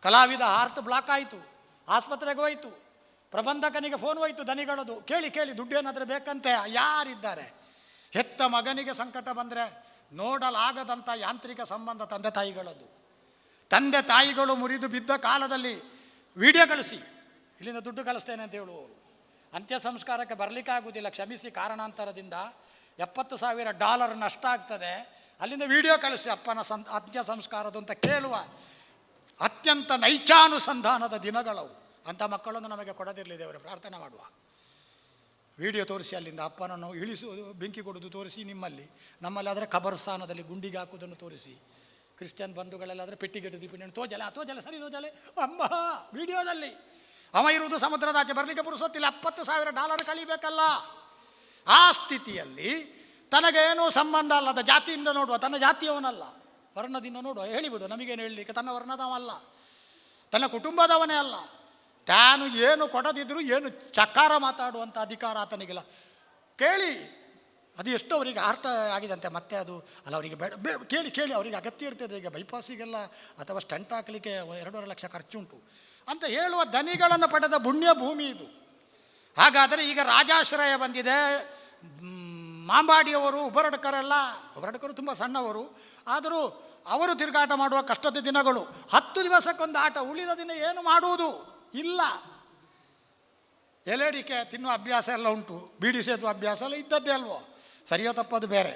Speaker 6: ಕಲಾವಿದ ಹಾರ್ಟ್ ಬ್ಲಾಕ್ ಆಯಿತು, ಆಸ್ಪತ್ರೆಗೆ ಹೋಯಿತು, ಪ್ರಬಂಧಕನಿಗೆ ಫೋನ್ ಹೋಯಿತು ದನಿಗಳದು, ಕೇಳಿ ದುಡ್ಡೇನಾದರೂ ಬೇಕಂತೆ. ಯಾರಿದ್ದಾರೆ? ಹೆತ್ತ ಮಗನಿಗೆ ಸಂಕಟ ಬಂದರೆ ನೋಡಲಾಗದಂಥ ಯಾಂತ್ರಿಕ ಸಂಬಂಧ ತಂದೆ ತಾಯಿಗಳದ್ದು. ತಂದೆ ತಾಯಿಗಳು ಮುರಿದು ಬಿದ್ದ ಕಾಲದಲ್ಲಿ ವಿಡಿಯೋ ಕಳಿಸಿ ಇಲ್ಲಿಂದ ದುಡ್ಡು ಕಳಿಸ್ತೇನೆ ಅಂತ ಹೇಳುವವರು. ಅಂತ್ಯ ಸಂಸ್ಕಾರಕ್ಕೆ ಬರಲಿಕ್ಕಾಗುವುದಿಲ್ಲ, ಕ್ಷಮಿಸಿ, ಕಾರಣಾಂತರದಿಂದ $70,000 ನಷ್ಟ ಆಗ್ತದೆ, ಅಲ್ಲಿಂದ ವಿಡಿಯೋ ಕಳಿಸಿ ಅಪ್ಪನ ಅಂತ್ಯ ಸಂಸ್ಕಾರದ್ದು ಅಂತ ಕೇಳುವ ಅತ್ಯಂತ ನೈಚಾನುಸಂಧಾನದ ದಿನಗಳವು. ಅಂಥ ಮಕ್ಕಳನ್ನು ನಮಗೆ ಕೊಡದಿರಲಿ ದೇವರು, ಪ್ರಾರ್ಥನೆ ಮಾಡುವ. ವಿಡಿಯೋ ತೋರಿಸಿ ಅಲ್ಲಿಂದ ಅಪ್ಪನನ್ನು ಇಳಿಸುವುದು, ಬೆಂಕಿ ಕೊಡೋದು ತೋರಿಸಿ ನಿಮ್ಮಲ್ಲಿ. ನಮ್ಮಲ್ಲಿ ಆದರೆ ಖಬರ್ಸ್ಥಾನದಲ್ಲಿ ಗುಂಡಿಗೆ ಹಾಕುವುದನ್ನು ತೋರಿಸಿ, ಕ್ರಿಶ್ಚಿಯನ್ ಬಂಧುಗಳಲ್ಲಾದರೆ ಪೆಟ್ಟಿಗೆಟ್ಟು ದೀಪಿನ ತೋಜಲೆ ಸರಿ ತೋಜಲೆ ಅಮ್ಮ ವಿಡಿಯೋದಲ್ಲಿ. ಅವ ಇರುವುದು ಸಮುದ್ರದಾಚೆ, ಬರಲಿಕ್ಕೆ ಪುರುಸೊತ್ತಿಲ್ಲ, $70,000 ಕಳಿಬೇಕಲ್ಲ. ಆ ಸ್ಥಿತಿಯಲ್ಲಿ ತನಗೇನೂ ಸಂಬಂಧ ಅಲ್ಲದ ಜಾತಿಯಿಂದ ನೋಡುವ, ತನ್ನ ಜಾತಿಯವನಲ್ಲ, ವರ್ಣದಿಂದ ನೋಡುವ, ಹೇಳಿಬಿಡು, ನಮಗೇನು ಹೇಳಲಿಕ್ಕೆ, ತನ್ನ ವರ್ಣದವಲ್ಲ, ತನ್ನ ಕುಟುಂಬದವನೇ ಅಲ್ಲ, ತಾನು ಏನು ಕೊಡದಿದ್ದರೂ ಏನು ಚಕಾರ ಮಾತಾಡುವಂಥ ಅಧಿಕಾರ ಆತನಿಗಿಲ್ಲ. ಕೇಳಿ, ಅದು ಎಷ್ಟು ಅವರಿಗೆ ಹಾರ್ಟ್ ಆಗಿದಂತೆ, ಮತ್ತೆ ಅದು ಅಲ್ಲ ಅವರಿಗೆ ಕೇಳಿ ಅವರಿಗೆ ಅಗತ್ಯ ಇರ್ತದೆ. ಈಗ ಬೈಪಾಸಿಗೆಲ್ಲ ಅಥವಾ ಸ್ಟಂಟ್ ಹಾಕಲಿಕ್ಕೆ 2.5 ಲಕ್ಷ ಖರ್ಚುಂಟು ಅಂತ ಹೇಳುವ ದನಿಗಳನ್ನು ಪಡೆದ ಪುಣ್ಯ ಭೂಮಿ ಇದು. ಹಾಗಾದರೆ ಈಗ ರಾಜಾಶ್ರಯ ಬಂದಿದೆ. ಮಾಂಬಾಡಿಯವರು, ಉಬರಡ್ಕರು ತುಂಬ ಸಣ್ಣವರು, ಆದರೂ ಅವರು ತಿರುಗಾಟ ಮಾಡುವ ಕಷ್ಟದ ದಿನಗಳು. 10 ದಿವಸಕ್ಕೊಂದು ಆಟ, ಉಳಿದ ದಿನ ಏನು ಮಾಡುವುದು ಇಲ್ಲ. ಎಲೆಡಿಕೆ ತಿನ್ನುವ ಅಭ್ಯಾಸ ಎಲ್ಲ ಉಂಟು, ಬೀಡಿ ಸೇದುವ ಅಭ್ಯಾಸ ಎಲ್ಲ ಇದ್ದದ್ದೇ ಅಲ್ವೋ, ಸರಿಯೋ ತಪ್ಪದು ಬೇರೆ.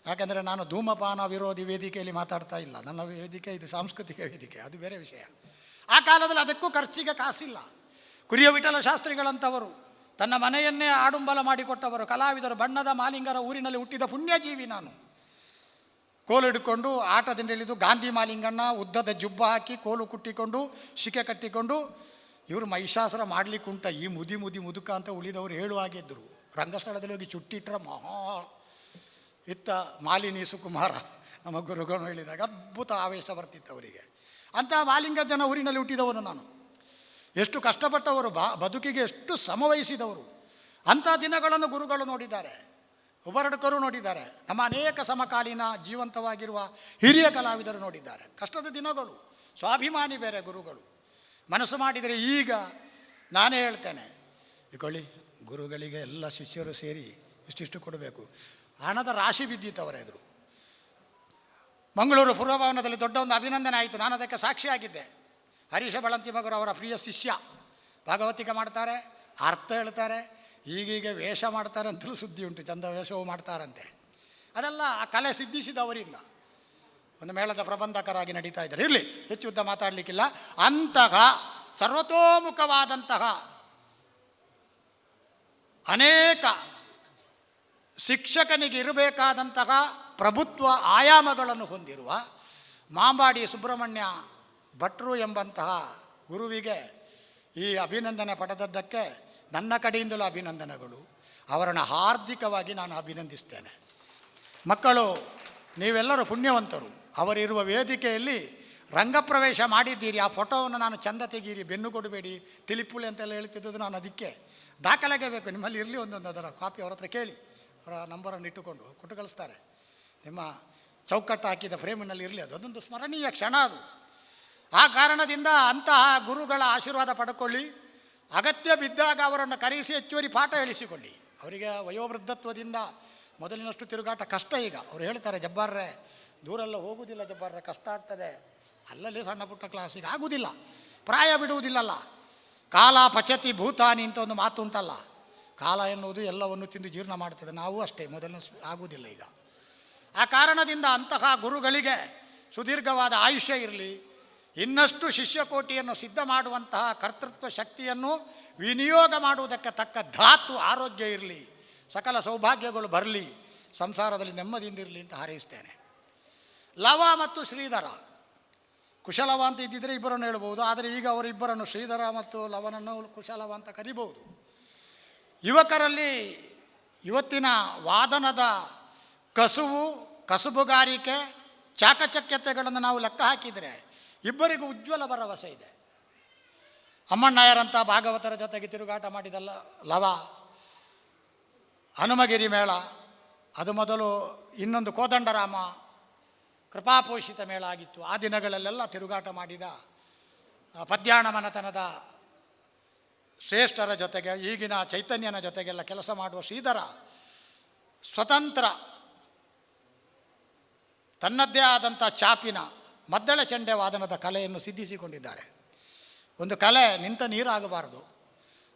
Speaker 6: ಯಾಕಂದರೆ ನಾನು ಧೂಮಪಾನ ವಿರೋಧಿ ವೇದಿಕೆಯಲ್ಲಿ ಮಾತಾಡ್ತಾ ಇಲ್ಲ. ನನ್ನ ವೇದಿಕೆ ಇದು ಸಾಂಸ್ಕೃತಿಕ ವೇದಿಕೆ, ಅದು ಬೇರೆ ವಿಷಯ. ಆ ಕಾಲದಲ್ಲಿ ಅದಕ್ಕೂ ಖರ್ಚಿಗೆ ಕಾಸಿಲ್ಲ. ಕುರಿಯ ವಿಠಲ ಶಾಸ್ತ್ರಿಗಳಂಥವರು ತನ್ನ ಮನೆಯನ್ನೇ ಆಡುಂಬಲ ಮಾಡಿಕೊಟ್ಟವರು, ಕಲಾವಿದರು, ಬಣ್ಣದ ಮಾಲಿಂಗರ ಊರಿನಲ್ಲಿ ಹುಟ್ಟಿದ ಪುಣ್ಯಜೀವಿ ನಾನು. ಕೋಲು ಹಿಡ್ಕೊಂಡು ಆಟದಿಂದ ಇಳಿದು ಗಾಂಧಿ ಮಾಲಿಂಗಣ್ಣ ಉದ್ದದ ಜುಬ್ಬ ಹಾಕಿ ಕೋಲು ಕುಟ್ಟಿಕೊಂಡು ಶಿಕೆ ಕಟ್ಟಿಕೊಂಡು ಇವರು ಮಹಿಷಾಸುರ ಮಾಡಲಿಕ್ಕುಂಟ ಈ ಮುದುಕ ಅಂತ ಉಳಿದವರು ಹೇಳುವಾಗಿದ್ದರು. ರಂಗಸ್ಥಳದಲ್ಲಿ ಹೋಗಿ ಚುಟ್ಟಿಟ್ರ ಮಹಾ ಇತ್ತ ಮಾಲಿನಿ ಸುಕುಮಾರ ನಮ್ಮ ಗುರುಗಳು ಹೇಳಿದಾಗ ಅದ್ಭುತ ಆವೇಶ ಬರ್ತಿತ್ತು ಅವರಿಗೆ. ಅಂಥ ಮಾಲಿಂಗ ಜನ ಊರಿನಲ್ಲಿ ಹುಟ್ಟಿದವರು ನಾನು. ಎಷ್ಟು ಕಷ್ಟಪಟ್ಟವರು, ಬದುಕಿಗೆ ಎಷ್ಟು ಶ್ರಮವಹಿಸಿದವರು. ಅಂಥ ದಿನಗಳನ್ನು ಗುರುಗಳು ನೋಡಿದ್ದಾರೆ, ಉಬರಡ್ಕರು ನೋಡಿದ್ದಾರೆ, ನಮ್ಮ ಅನೇಕ ಸಮಕಾಲೀನ ಜೀವಂತವಾಗಿರುವ ಹಿರಿಯ ಕಲಾವಿದರು ನೋಡಿದ್ದಾರೆ. ಕಷ್ಟದ ದಿನಗಳು, ಸ್ವಾಭಿಮಾನಿ ಬೇರೆ ಗುರುಗಳು. ಮನಸ್ಸು ಮಾಡಿದರೆ ಈಗ ನಾನೇ ಹೇಳ್ತೇನೆ, ಇಕೊಳ್ಳಿ ಗುರುಗಳಿಗೆ ಎಲ್ಲ ಶಿಷ್ಯರು ಸೇರಿ ಇಷ್ಟಿಷ್ಟು ಕೊಡಬೇಕು. ಹಣದ ರಾಶಿ ಬಿದ್ದಿತ್ತು ಅವರ ಎದುರು. ಮಂಗಳೂರು ಪೂರ್ವಭವನದಲ್ಲಿ ದೊಡ್ಡ ಒಂದು ಅಭಿನಂದನೆ ಆಯಿತು, ನಾನು ಅದಕ್ಕೆ ಸಾಕ್ಷಿಯಾಗಿದ್ದೆ. ಹರೀಶ ಬಳಂತಿಮಗರು ಅವರ ಪ್ರಿಯ ಶಿಷ್ಯ ಭಾಗವತಿಕ ಮಾಡ್ತಾರೆ, ಅರ್ಥ ಹೇಳ್ತಾರೆ, ಈಗೀಗ ವೇಷ ಮಾಡ್ತಾರೆ ಅಂತಲೂ ಸುದ್ದಿ ಉಂಟು, ಚಂದ ವೇಷವೂ ಮಾಡ್ತಾರಂತೆ. ಅದೆಲ್ಲ ಆ ಕಲೆ ಸಿದ್ಧಿಸಿದವರಿಂದ ಒಂದು ಮೇಳದ ಪ್ರಬಂಧಕರಾಗಿ ನಡೀತಾ ಇದ್ದಾರೆ. ಇರಲಿ, ಹೆಚ್ಚು ಉದ್ದ ಮಾತಾಡಲಿಕ್ಕಿಲ್ಲ. ಅಂತಹ ಸರ್ವತೋಮುಖವಾದಂತಹ ಅನೇಕ ಶಿಕ್ಷಕನಿಗೆ ಇರಬೇಕಾದಂತಹ ಪ್ರಭುತ್ವ ಆಯಾಮಗಳನ್ನು ಹೊಂದಿರುವ ಮಾಂಬಾಡಿ ಸುಬ್ರಹ್ಮಣ್ಯ ಭಟ್ರು ಎಂಬಂತಹ ಗುರುವಿಗೆ ಈ ಅಭಿನಂದನೆ ಪಡೆದದ್ದಕ್ಕೆ ನನ್ನ ಕಡೆಯಿಂದಲೂ ಅಭಿನಂದನೆಗಳು. ಅವರನ್ನು ಹಾರ್ದಿಕವಾಗಿ ನಾನು ಅಭಿನಂದಿಸ್ತೇನೆ. ಮಕ್ಕಳು, ನೀವೆಲ್ಲರೂ ಪುಣ್ಯವಂತರು. ಅವರಿರುವ ವೇದಿಕೆಯಲ್ಲಿ ರಂಗಪ್ರವೇಶ ಮಾಡಿದ್ದೀರಿ. ಆ ಫೋಟೋವನ್ನು ನಾನು ಚಂದ ತೆಗೀರಿ, ಬೆನ್ನು ಕೊಡಬೇಡಿ, ತಿಲಿಪುಳಿ ಅಂತೆಲ್ಲ ಹೇಳ್ತಿದ್ದು ನಾನು ಅದಕ್ಕೆ ದಾಖಲೆಗೆ ಬೇಕು. ನಿಮ್ಮಲ್ಲಿ ಇರಲಿ ಒಂದೊಂದು ಅದರ ಕಾಪಿ ಅವ್ರ ಹತ್ರ ಕೇಳಿ, ಅವರ ನಂಬರನ್ನು ಇಟ್ಟುಕೊಂಡು ಕೊಟ್ಟು ಕಳಿಸ್ತಾರೆ. ನಿಮ್ಮ ಚೌಕಟ್ಟು ಹಾಕಿದ ಫ್ರೇಮಿನಲ್ಲಿ ಇರಲಿ, ಅದೊಂದು ಸ್ಮರಣೀಯ ಕ್ಷಣ ಅದು. ಆ ಕಾರಣದಿಂದ ಅಂತಹ ಗುರುಗಳ ಆಶೀರ್ವಾದ ಪಡ್ಕೊಳ್ಳಿ. ಅಗತ್ಯ ಬಿದ್ದಾಗ ಅವರನ್ನು ಕರೆಸಿ ಹೆಚ್ಚುವರಿ ಪಾಠ ಹೇಳಿಸಿಕೊಳ್ಳಿ. ಅವರಿಗೆ ವಯೋವೃದ್ಧತ್ವದಿಂದ ಮೊದಲಿನಷ್ಟು ತಿರುಗಾಟ ಕಷ್ಟ. ಈಗ ಅವರು ಹೇಳ್ತಾರೆ, ಜಬ್ಬಾರ್ರೆ ದೂರೆಲ್ಲ ಹೋಗುವುದಿಲ್ಲ ಜಬ್ಬಾರ್ರೆ, ಕಷ್ಟ ಆಗ್ತದೆ. ಅಲ್ಲಲ್ಲಿ ಸಣ್ಣ ಪುಟ್ಟ ಕ್ಲಾಸಿಗೆ ಆಗುವುದಿಲ್ಲ, ಪ್ರಾಯ ಬಿಡುವುದಿಲ್ಲಲ್ಲ. ಕಾಲ ಪಚತಿ ಭೂತಾನಿ ಅಂತ ಒಂದು ಮಾತು ಉಂಟಲ್ಲ, ಕಾಲ ಎನ್ನುವುದು ಎಲ್ಲವನ್ನು ತಿಂದು ಜೀರ್ಣ ಮಾಡ್ತದೆ. ನಾವು ಅಷ್ಟೇ, ಮೊದಲಿನ ಆಗುವುದಿಲ್ಲ ಈಗ. ಆ ಕಾರಣದಿಂದ ಅಂತಹ ಗುರುಗಳಿಗೆ ಸುದೀರ್ಘವಾದ ಆಯುಷ್ಯ ಇರಲಿ, ಇನ್ನಷ್ಟು ಶಿಷ್ಯಕೋಟಿಯನ್ನು ಸಿದ್ಧ ಮಾಡುವಂತಹ ಕರ್ತೃತ್ವ ಶಕ್ತಿಯನ್ನು ವಿನಿಯೋಗ ಮಾಡುವುದಕ್ಕೆ ತಕ್ಕ ಧಾತು ಆರೋಗ್ಯ ಇರಲಿ, ಸಕಲ ಸೌಭಾಗ್ಯಗಳು ಬರಲಿ, ಸಂಸಾರದಲ್ಲಿ ನೆಮ್ಮದಿಯಿಂದಿರಲಿ ಅಂತ ಹಾರೈಸ್ತೇನೆ. ಲವ ಮತ್ತು ಶ್ರೀಧರ, ಕುಶಲವ ಅಂತ ಇದ್ದಿದ್ದರೆ ಇಬ್ಬರನ್ನು ಹೇಳ್ಬೋದು, ಆದರೆ ಈಗ ಅವರಿಬ್ಬರನ್ನು ಶ್ರೀಧರ ಮತ್ತು ಲವನನ್ನು ಕುಶಲವ ಅಂತ ಕರಿಬಹುದು. ಯುವಕರಲ್ಲಿ ಇವತ್ತಿನ ವಾದನದ ಕಸುಬುಗಾರಿಕೆ, ಚಾಕಚಕ್ಯತೆಗಳನ್ನು ನಾವು ಲೆಕ್ಕ ಹಾಕಿದರೆ ಇಬ್ಬರಿಗೂ ಉಜ್ವಲ ಭರವಸೆ ಇದೆ. ಅಮ್ಮಣ್ಣಯ್ಯರಂಥ ಭಾಗವತರ ಜೊತೆಗೆ ತಿರುಗಾಟ ಮಾಡಿದಲ್ಲ ಲವ, ಹನುಮಗಿರಿ ಮೇಳ, ಅದು ಮೊದಲು ಇನ್ನೊಂದು ಕೋದಂಡರಾಮ ಕೃಪಾಪೋಷಿತ ಮೇಳ ಆಗಿತ್ತು. ಆ ದಿನಗಳಲ್ಲೆಲ್ಲ ತಿರುಗಾಟ ಮಾಡಿದ ಪದ್ಯಾಣ ಮನತನದ ಶ್ರೇಷ್ಠರ ಜೊತೆಗೆ, ಈಗಿನ ಚೈತನ್ಯನ ಜೊತೆಗೆಲ್ಲ ಕೆಲಸ ಮಾಡುವ ಶ್ರೀಧರ ಸ್ವತಂತ್ರ ತನ್ನದ್ದೇ ಆದಂಥ ಚಾಪಿನ ಮದ್ದಳೆ ಚಂಡೆ ವಾದನದ ಕಲೆಯನ್ನು ಸಿದ್ಧಿಸಿಕೊಂಡಿದ್ದಾರೆ. ಒಂದು ಕಲೆ ನಿಂತ ನೀರಾಗಬಾರದು,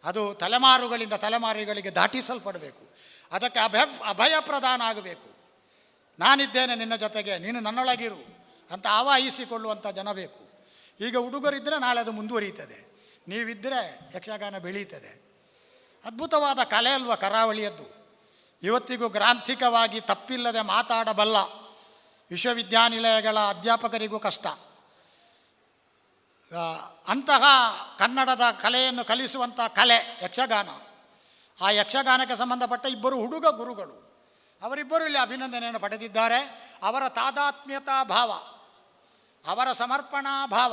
Speaker 6: ಅದು ತಲೆಮಾರುಗಳಿಂದ ತಲೆಮಾರುಗಳಿಗೆ ದಾಟಿಸಲ್ಪಡಬೇಕು. ಅದಕ್ಕೆ ಅಭಯ ಪ್ರದಾನ ಆಗಬೇಕು. ನಾನಿದ್ದೇನೆ ನಿನ್ನ ಜೊತೆಗೆ, ನೀನು ನನ್ನೊಳಗಿರು ಅಂತ ಆವಾಹಿಸಿಕೊಳ್ಳುವಂಥ ಜನ ಬೇಕು. ಈಗ ಹುಡುಗರಿದ್ದರೆ ನಾಳೆ ಅದು ಮುಂದುವರಿಯುತ್ತದೆ, ನೀವಿದ್ದರೆ ಯಕ್ಷಗಾನ ಬೆಳೀತದೆ. ಅದ್ಭುತವಾದ ಕಲೆ ಅಲ್ವ ಕರಾವಳಿಯದ್ದು. ಇವತ್ತಿಗೂ ಗ್ರಾಂಥಿಕವಾಗಿ ತಪ್ಪಿಲ್ಲದೆ ಮಾತಾಡಬಲ್ಲ ವಿಶ್ವವಿದ್ಯಾನಿಲಯಗಳ ಅಧ್ಯಾಪಕರಿಗೂ ಕಷ್ಟ. ಅಂತಹ ಕನ್ನಡದ ಕಲೆಯನ್ನು ಕಲಿಸುವಂಥ ಕಲೆ ಯಕ್ಷಗಾನ. ಆ ಯಕ್ಷಗಾನಕ್ಕೆ ಸಂಬಂಧಪಟ್ಟ ಇಬ್ಬರು ಹುಡುಗ ಗುರುಗಳು, ಅವರಿಬ್ಬರು ಇಲ್ಲಿ ಅಭಿನಂದನೆಯನ್ನು ಪಡೆದಿದ್ದಾರೆ. ಅವರ ತಾದಾತ್ಮ್ಯತಾ ಭಾವ, ಅವರ ಸಮರ್ಪಣಾ ಭಾವ,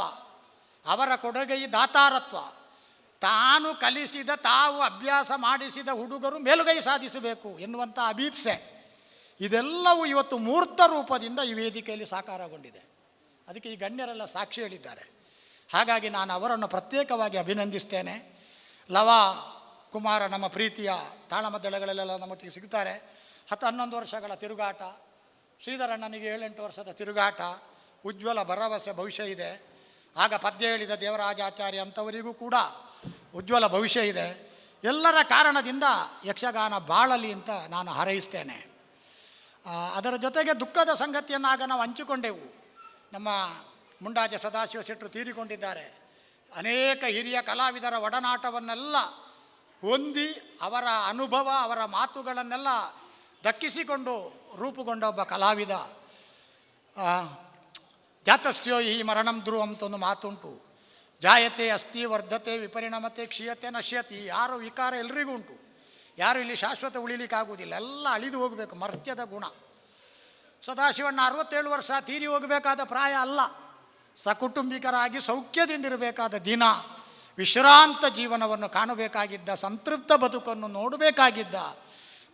Speaker 6: ಅವರ ಕೊಡುಗೈ ದಾತಾರತ್ವ, ತಾನು ಕಲಿಸಿದ, ತಾವು ಅಭ್ಯಾಸ ಮಾಡಿಸಿದ ಹುಡುಗರು ಮೇಲುಗೈ ಸಾಧಿಸಬೇಕು ಎನ್ನುವಂಥ ಅಭೀಪ್ಸೆ, ಇದೆಲ್ಲವೂ ಇವತ್ತು ಮೂರ್ತ ರೂಪದಿಂದ ಈ ವೇದಿಕೆಯಲ್ಲಿ ಸಾಕಾರಗೊಂಡಿದೆ. ಅದಕ್ಕೆ ಈ ಗಣ್ಯರೆಲ್ಲ ಸಾಕ್ಷಿ ಹೇಳಿದ್ದಾರೆ. ಹಾಗಾಗಿ ನಾನು ಅವರನ್ನು ಪ್ರತ್ಯೇಕವಾಗಿ ಅಭಿನಂದಿಸ್ತೇನೆ. ಲವ ಕುಮಾರ ನಮ್ಮ ಪ್ರೀತಿಯ ತಾಳಮದ್ದಳೆಗಳಲ್ಲೆಲ್ಲ ನಮ್ಮೊಟ್ಟಿಗೆ ಸಿಗ್ತಾರೆ. 10-11 ವರ್ಷಗಳ ತಿರುಗಾಟ, ಶ್ರೀಧರಣ್ಣನಿಗೆ 7-8 ವರ್ಷದ ತಿರುಗಾಟ, ಉಜ್ವಲ ಭರವಸೆ ಭವಿಷ್ಯ ಇದೆ. ಆಗ ಪದ್ಯ ಹೇಳಿದ ದೇವರಾಜಾಚಾರ್ಯ ಅಂಥವರಿಗೂ ಕೂಡ ಉಜ್ವಲ ಭವಿಷ್ಯ ಇದೆ. ಎಲ್ಲರ ಕಾರಣದಿಂದ ಯಕ್ಷಗಾನ ಬಾಳಲಿ ಅಂತ ನಾನು ಹಾರೈಸ್ತೇನೆ. ಅದರ ಜೊತೆಗೆ ದುಃಖದ ಸಂಗತಿಯನ್ನಾಗ ನಾವು ಹಂಚಿಕೊಂಡೆವು. ನಮ್ಮ ಮುಂಡಾಜ ಸದಾಶಿವ ಶೆಟ್ಟರು ತೀರಿಕೊಂಡಿದ್ದಾರೆ. ಅನೇಕ ಹಿರಿಯ ಕಲಾವಿದರ ಒಡನಾಟವನ್ನೆಲ್ಲ ಹೊಂದಿ ಅವರ ಅನುಭವ, ಅವರ ಮಾತುಗಳನ್ನೆಲ್ಲ ದಕ್ಕಿಸಿಕೊಂಡು ರೂಪುಗೊಂಡ ಒಬ್ಬ ಕಲಾವಿದ. ಜಾತಸ್ಯೋ ಈ ಮರಣಂ ಧ್ರುವ ಅಂತ ಒಂದು ಮಾತುಂಟು. ಜಾಯತೆ ಅಸ್ಥಿ ವರ್ಧತೆ ವಿಪರಿಣಮತೆ ಕ್ಷೀಯತೆ ನಶ್ಯತಿ. ಯಾರು ವಿಕಾರ ಎಲ್ರಿಗೂ ಉಂಟು, ಯಾರು ಇಲ್ಲಿ ಶಾಶ್ವತ ಉಳಿಲಿಕ್ಕಾಗುವುದಿಲ್ಲ, ಎಲ್ಲ ಅಳಿದು ಹೋಗಬೇಕು, ಮರ್ತ್ಯದ ಗುಣ. ಸದಾಶಿವಣ್ಣ 67 ವರ್ಷ ತೀರಿ ಹೋಗಬೇಕಾದ ಪ್ರಾಯ ಅಲ್ಲ, ಸಕುಟುಂಬಿಕರಾಗಿ ಸೌಖ್ಯದಿಂದಿರಬೇಕಾದ ದಿನ, ವಿಶ್ರಾಂತ ಜೀವನವನ್ನು ಕಾಣಬೇಕಾಗಿದ್ದ, ಸಂತೃಪ್ತ ಬದುಕನ್ನು ನೋಡಬೇಕಾಗಿದ್ದ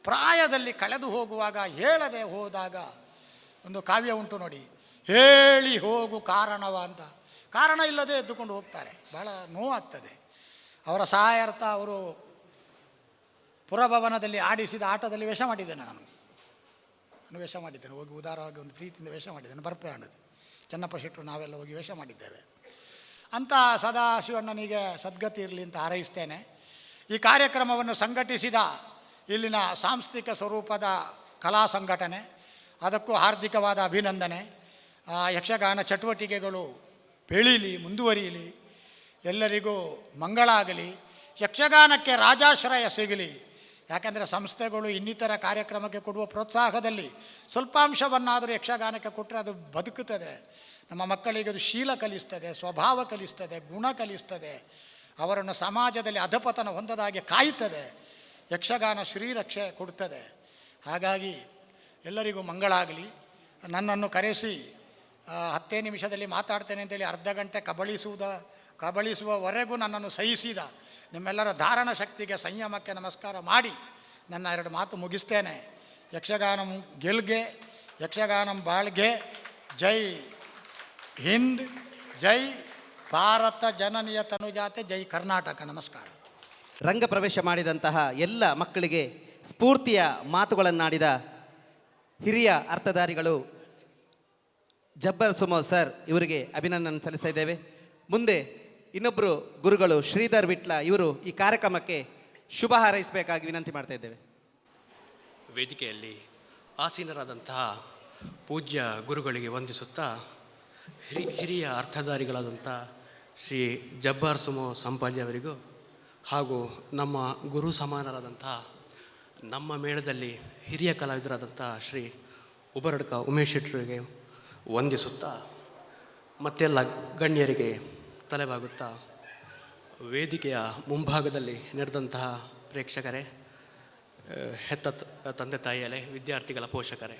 Speaker 6: ಪ್ರಾಯದಲ್ಲಿ ಕಳೆದು ಹೋಗುವಾಗ ಹೇಳದೆ ಹೋದಾಗ ಒಂದು ಕಾವ್ಯ ಉಂಟು ನೋಡಿ, ಹೇಳಿ ಹೋಗು ಕಾರಣವ ಅಂತ. ಕಾರಣ ಇಲ್ಲದೆ ಎದ್ದುಕೊಂಡು ಹೋಗ್ತಾರೆ, ಭಾಳ ನೋವಾಗ್ತದೆ. ಅವರ ಸಹಾಯಾರ್ಥ ಅವರು ಪುರಭವನದಲ್ಲಿ ಆಡಿಸಿದ ಆಟದಲ್ಲಿ ವೇಷ ಮಾಡಿದ್ದೇನೆ ನಾನು ವೇಷ ಮಾಡಿದ್ದೇನೆ, ಹೋಗಿ ಉದಾರವಾಗಿ ಒಂದು ಪ್ರೀತಿಯಿಂದ ವೇಷ ಮಾಡಿದ್ದೇನೆ. ಬರ್ಪೆ ಆಡೋದು ಚೆನ್ನಪ್ಪ ಶೆಟ್ಟರು ನಾವೆಲ್ಲ ಹೋಗಿ ವೇಷ ಮಾಡಿದ್ದೇವೆ. ಅಂತ ಸದಾಶಿವಣ್ಣನಿಗೆ ಸದ್ಗತಿ ಇರಲಿ ಅಂತ ಹಾರೈಸ್ತೇನೆ. ಈ ಕಾರ್ಯಕ್ರಮವನ್ನು ಸಂಘಟಿಸಿದ ಇಲ್ಲಿನ ಸಾಂಸ್ಥಿಕ ಸ್ವರೂಪದ ಕಲಾ ಸಂಘಟನೆ, ಅದಕ್ಕೂ ಹಾರ್ದಿಕವಾದ ಅಭಿನಂದನೆ. ಯಕ್ಷಗಾನ ಚಟುವಟಿಕೆಗಳು ಬೆಳೀಲಿ, ಮುಂದುವರಿಯಲಿ, ಎಲ್ಲರಿಗೂ ಮಂಗಳ ಆಗಲಿ, ಯಕ್ಷಗಾನಕ್ಕೆ ರಾಜಾಶ್ರಯ ಸಿಗಲಿ. ಯಾಕೆಂದರೆ ಸಂಸ್ಥೆಗಳು ಇನ್ನಿತರ ಕಾರ್ಯಕ್ರಮಕ್ಕೆ ಕೊಡುವ ಪ್ರೋತ್ಸಾಹದಲ್ಲಿ ಸ್ವಲ್ಪಾಂಶವನ್ನಾದರೂ ಯಕ್ಷಗಾನಕ್ಕೆ ಕೊಟ್ಟರೆ ಅದು ಬದುಕುತ್ತದೆ. ನಮ್ಮ ಮಕ್ಕಳಿಗೆ ಅದು ಶೀಲ ಕಲಿಸ್ತದೆ, ಸ್ವಭಾವ ಕಲಿಸ್ತದೆ, ಗುಣ ಕಲಿಸ್ತದೆ, ಅವರನ್ನು ಸಮಾಜದಲ್ಲಿ ಅಧಪತನ ಹೊಂದದಾಗೆ ಕಾಯ್ತದೆ. ಯಕ್ಷಗಾನ ಶ್ರೀರಕ್ಷೆ ಕೊಡುತ್ತದೆ. ಹಾಗಾಗಿ ಎಲ್ಲರಿಗೂ ಮಂಗಳ ಆಗಲಿ. ನನ್ನನ್ನು ಕರೆಸಿ 10 ನಿಮಿಷದಲ್ಲಿ ಮಾತಾಡ್ತೇನೆ ಅಂತೇಳಿ ಅರ್ಧ ಗಂಟೆ ಕಬಳಿಸುವವರೆಗೂ ನನ್ನನ್ನು ಸಹಿಸಿದ ನಿಮ್ಮೆಲ್ಲರ ಧಾರಣ ಶಕ್ತಿಗೆ, ಸಂಯಮಕ್ಕೆ ನಮಸ್ಕಾರ ಮಾಡಿ ನನ್ನ 2 ಮಾತು ಮುಗಿಸ್ತೇನೆ. ಯಕ್ಷಗಾನಂ ಗೆಲ್ಗೆ, ಯಕ್ಷಗಾನಂ ಬಾಳ್ಗೆ. ಜೈ ಹಿಂದ್, ಜೈ ಭಾರತ ಜನನಿಯ ತನುಜಾತೆ, ಜೈ ಕರ್ನಾಟಕ. ನಮಸ್ಕಾರ.
Speaker 2: ರಂಗ ಪ್ರವೇಶ ಮಾಡಿದಂತಹ ಎಲ್ಲ ಮಕ್ಕಳಿಗೆ ಸ್ಫೂರ್ತಿಯ ಮಾತುಗಳನ್ನಾಡಿದ ಹಿರಿಯ ಅರ್ಥಧಾರಿಗಳು ಜಬ್ಬರ್ ಸುಮೋ ಸರ್ ಇವರಿಗೆ ಅಭಿನಂದನೆ ಸಲ್ಲಿಸ್ತಾ ಇದ್ದೇವೆ. ಮುಂದೆ ಇನ್ನೊಬ್ಬರು ಗುರುಗಳು ಶ್ರೀಧರ್ ವಿಟ್ಲ ಇವರು ಈ ಕಾರ್ಯಕ್ರಮಕ್ಕೆ ಶುಭ ಹಾರೈಸಬೇಕಾಗಿ ವಿನಂತಿ ಮಾಡ್ತಾ ಇದ್ದೇವೆ.
Speaker 7: ವೇದಿಕೆಯಲ್ಲಿ ಆಸೀನರಾದಂತಹ ಪೂಜ್ಯ ಗುರುಗಳಿಗೆ ವಂದಿಸುತ್ತಾ ಹಿರಿಯ ಅರ್ಥಧಾರಿಗಳಾದಂಥ ಶ್ರೀ ಜಬ್ಬಾರ್ ಸುಮೋ ಸಂಪಾಜಿ ಅವರಿಗೂ ಹಾಗೂ ನಮ್ಮ ಗುರು ಸಮಾನರಾದಂತಹ ನಮ್ಮ ಮೇಳದಲ್ಲಿ ಹಿರಿಯ ಕಲಾವಿದರಾದಂಥ ಶ್ರೀ ಉಬರಡ್ಕ ಉಮೇಶ್ ಶೆಟ್ಟರಿಗೆ ವಂದಿಸುತ್ತಾ ಮತ್ತೆಲ್ಲ ಗಣ್ಯರಿಗೆ ತಲೆಬಾಗುತ್ತಾ ವೇದಿಕೆಯ ಮುಂಭಾಗದಲ್ಲಿ ನಡೆದಂತಹ ಪ್ರೇಕ್ಷಕರೇ, ಹೆತ್ತ ತಂದೆ ತಾಯಿಯರೇ, ವಿದ್ಯಾರ್ಥಿಗಳ ಪೋಷಕರೇ,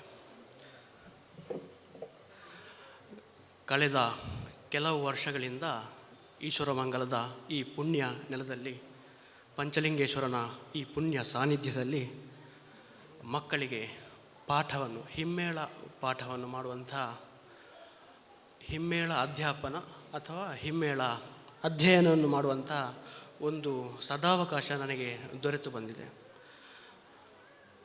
Speaker 7: ಕಳೆದ ಕೆಲವು ವರ್ಷಗಳಿಂದ ಈಶ್ವರಮಂಗಲದ ಈ ಪುಣ್ಯ ನೆಲದಲ್ಲಿ, ಪಂಚಲಿಂಗೇಶ್ವರನ ಈ ಪುಣ್ಯ ಸಾನ್ನಿಧ್ಯದಲ್ಲಿ ಮಕ್ಕಳಿಗೆ ಹಿಮ್ಮೇಳ ಪಾಠವನ್ನು ಮಾಡುವಂಥ ಹಿಮ್ಮೇಳ ಅಧ್ಯಾಪನ ಅಥವಾ ಹಿಮ್ಮೇಳ ಅಧ್ಯಯನವನ್ನು ಮಾಡುವಂಥ ಒಂದು ಸದಾವಕಾಶ ನನಗೆ ದೊರೆತು ಬಂದಿದೆ.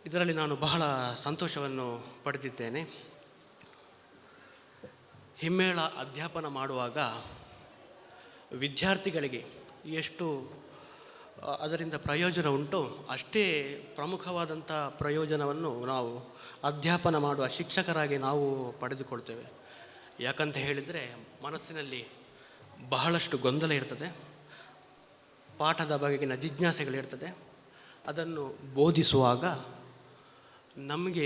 Speaker 7: ಇದರಲ್ಲಿ ನಾನು ಬಹಳ ಸಂತೋಷವನ್ನು ಪಡೆದಿದ್ದೇನೆ. ಹಿಮ್ಮೇಳ ಅಧ್ಯಾಪನ ಮಾಡುವಾಗ ವಿದ್ಯಾರ್ಥಿಗಳಿಗೆ ಎಷ್ಟು ಅದರಿಂದ ಪ್ರಯೋಜನ ಉಂಟು, ಅಷ್ಟೇ ಪ್ರಮುಖವಾದಂಥ ಪ್ರಯೋಜನವನ್ನು ನಾವು ಅಧ್ಯಾಪನ ಮಾಡುವ ಶಿಕ್ಷಕರಾಗಿ ನಾವು ಪಡೆದುಕೊಳ್ತೇವೆ. ಯಾಕಂತ ಹೇಳಿದರೆ ಮನಸ್ಸಿನಲ್ಲಿ ಬಹಳಷ್ಟು ಗೊಂದಲ ಇರ್ತದೆ, ಪಾಠದ ಬಗೆಗಿನ ಜಿಜ್ಞಾಸೆಗಳಿರ್ತದೆ. ಅದನ್ನು ಬೋಧಿಸುವಾಗ ನಮಗೆ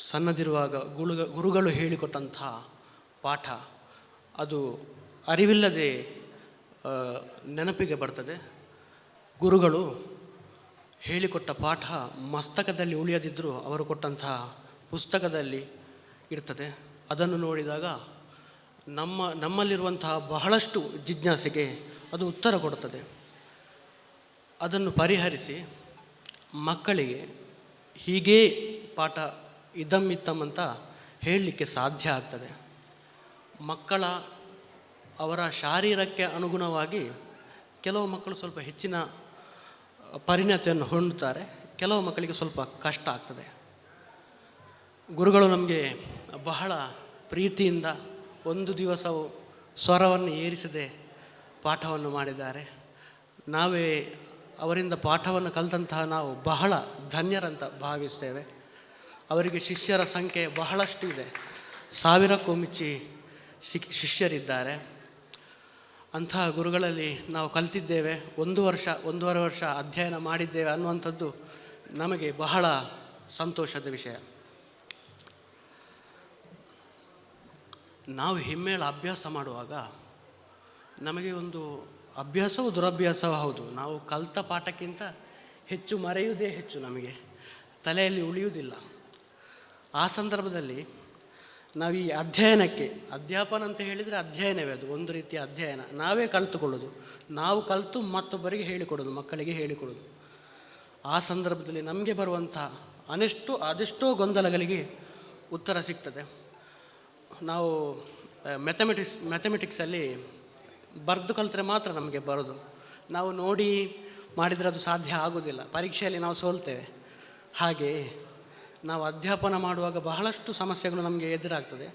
Speaker 7: ಸಣ್ಣದಿರುವಾಗ ಗುರುಗಳು ಹೇಳಿಕೊಟ್ಟಂತಹ ಪಾಠ ಅದು ಅರಿವಿಲ್ಲದೆ ನೆನಪಿಗೆ ಬರ್ತದೆ. ಗುರುಗಳು ಹೇಳಿಕೊಟ್ಟ ಪಾಠ ಮಸ್ತಕದಲ್ಲಿ ಉಳಿಯದಿದ್ದರೂ ಅವರು ಕೊಟ್ಟಂತಹ ಪುಸ್ತಕದಲ್ಲಿ ಇರ್ತದೆ. ಅದನ್ನು ನೋಡಿದಾಗ ನಮ್ಮಲ್ಲಿರುವಂತಹ ಬಹಳಷ್ಟು ಜಿಜ್ಞಾಸೆಗೆ ಅದು ಉತ್ತರ ಕೊಡುತ್ತದೆ. ಅದನ್ನು ಪರಿಹರಿಸಿ ಮಕ್ಕಳಿಗೆ ಹೀಗೇ ಪಾಠ ಇದ್ದಂ ಅಂತ ಹೇಳಲಿಕ್ಕೆ ಸಾಧ್ಯ ಆಗ್ತದೆ. ಅವರ ಶಾರೀರಕ್ಕೆ ಅನುಗುಣವಾಗಿ ಕೆಲವು ಮಕ್ಕಳು ಸ್ವಲ್ಪ ಹೆಚ್ಚಿನ ಪರಿಣತಿಯನ್ನು ಹೊಂದುತ್ತಾರೆ, ಕೆಲವು ಮಕ್ಕಳಿಗೆ ಸ್ವಲ್ಪ ಕಷ್ಟ ಆಗ್ತದೆ. ಗುರುಗಳು ನಮಗೆ ಬಹಳ ಪ್ರೀತಿಯಿಂದ ಒಂದು ದಿವಸವು ಸ್ವರವನ್ನು ಏರಿಸದೆ ಪಾಠವನ್ನು ಮಾಡಿದ್ದಾರೆ. ನಾವೇ ಅವರಿಂದ ಪಾಠವನ್ನು ಕಲಿತಂತಹ ನಾವು ಬಹಳ ಧನ್ಯರಂತ ಭಾವಿಸ್ತೇವೆ. ಅವರಿಗೆ ಶಿಷ್ಯರ ಸಂಖ್ಯೆ ಬಹಳಷ್ಟು ಇದೆ, 1000ಕ್ಕೂ ಮಿಚ್ಚಿ ಶಿಷ್ಯರಿದ್ದಾರೆ. ಅಂತಹ ಗುರುಗಳಲ್ಲಿ ನಾವು ಕಲಿತಿದ್ದೇವೆ, 1 ವರ್ಷ ಅಧ್ಯಯನ ಮಾಡಿದ್ದೇವೆ ಅನ್ನುವಂಥದ್ದು ನಮಗೆ ಬಹಳ ಸಂತೋಷದ ವಿಷಯ. ನಾವು ಹಿಮ್ಮೇಳ ಅಭ್ಯಾಸ ಮಾಡುವಾಗ ನಮಗೆ ಒಂದು ಅಭ್ಯಾಸವೂ ದುರಭ್ಯಾಸವೂ ಹೌದು. ನಾವು ಕಲಿತ ಪಾಠಕ್ಕಿಂತ ಹೆಚ್ಚು ಮರೆಯುವುದೇ ಹೆಚ್ಚು, ನಮಗೆ ತಲೆಯಲ್ಲಿ ಉಳಿಯುವುದಿಲ್ಲ. ಆ ಸಂದರ್ಭದಲ್ಲಿ ನಾವು ಈ ಅಧ್ಯಾಪನ ಅಂತ ಹೇಳಿದರೆ ಅಧ್ಯಯನವೇ, ಅದು ಒಂದು ರೀತಿಯ ಅಧ್ಯಯನ. ನಾವೇ ಕಲಿತುಕೊಳ್ಳೋದು, ನಾವು ಕಲಿತು ಮತ್ತೊಬ್ಬರಿಗೆ ಹೇಳಿಕೊಡೋದು, ಮಕ್ಕಳಿಗೆ ಹೇಳಿಕೊಡೋದು. ಆ ಸಂದರ್ಭದಲ್ಲಿ ನಮಗೆ ಬರುವಂಥ ಅದೆಷ್ಟೋ ಗೊಂದಲಗಳಿಗೆ ಉತ್ತರ ಸಿಗ್ತದೆ. ನಾವು ಮ್ಯಾಥಮೆಟಿಕ್ಸಲ್ಲಿ ಬರೆದು ಕಲಿತ್ರೆ ಮಾತ್ರ ನಮಗೆ ಬರೋದು. ನಾವು ನೋಡಿ ಮಾಡಿದರೆ ಅದು ಸಾಧ್ಯ ಆಗೋದಿಲ್ಲ, ಪರೀಕ್ಷೆಯಲ್ಲಿ ನಾವು ಸೋಲ್ತೇವೆ. ಹಾಗೆ ನಾವು ಅಧ್ಯಾಪನ ಮಾಡುವಾಗ ಬಹಳಷ್ಟು ಸಮಸ್ಯೆಗಳು ನಮಗೆ ಎದುರಾಗ್ತದೆ.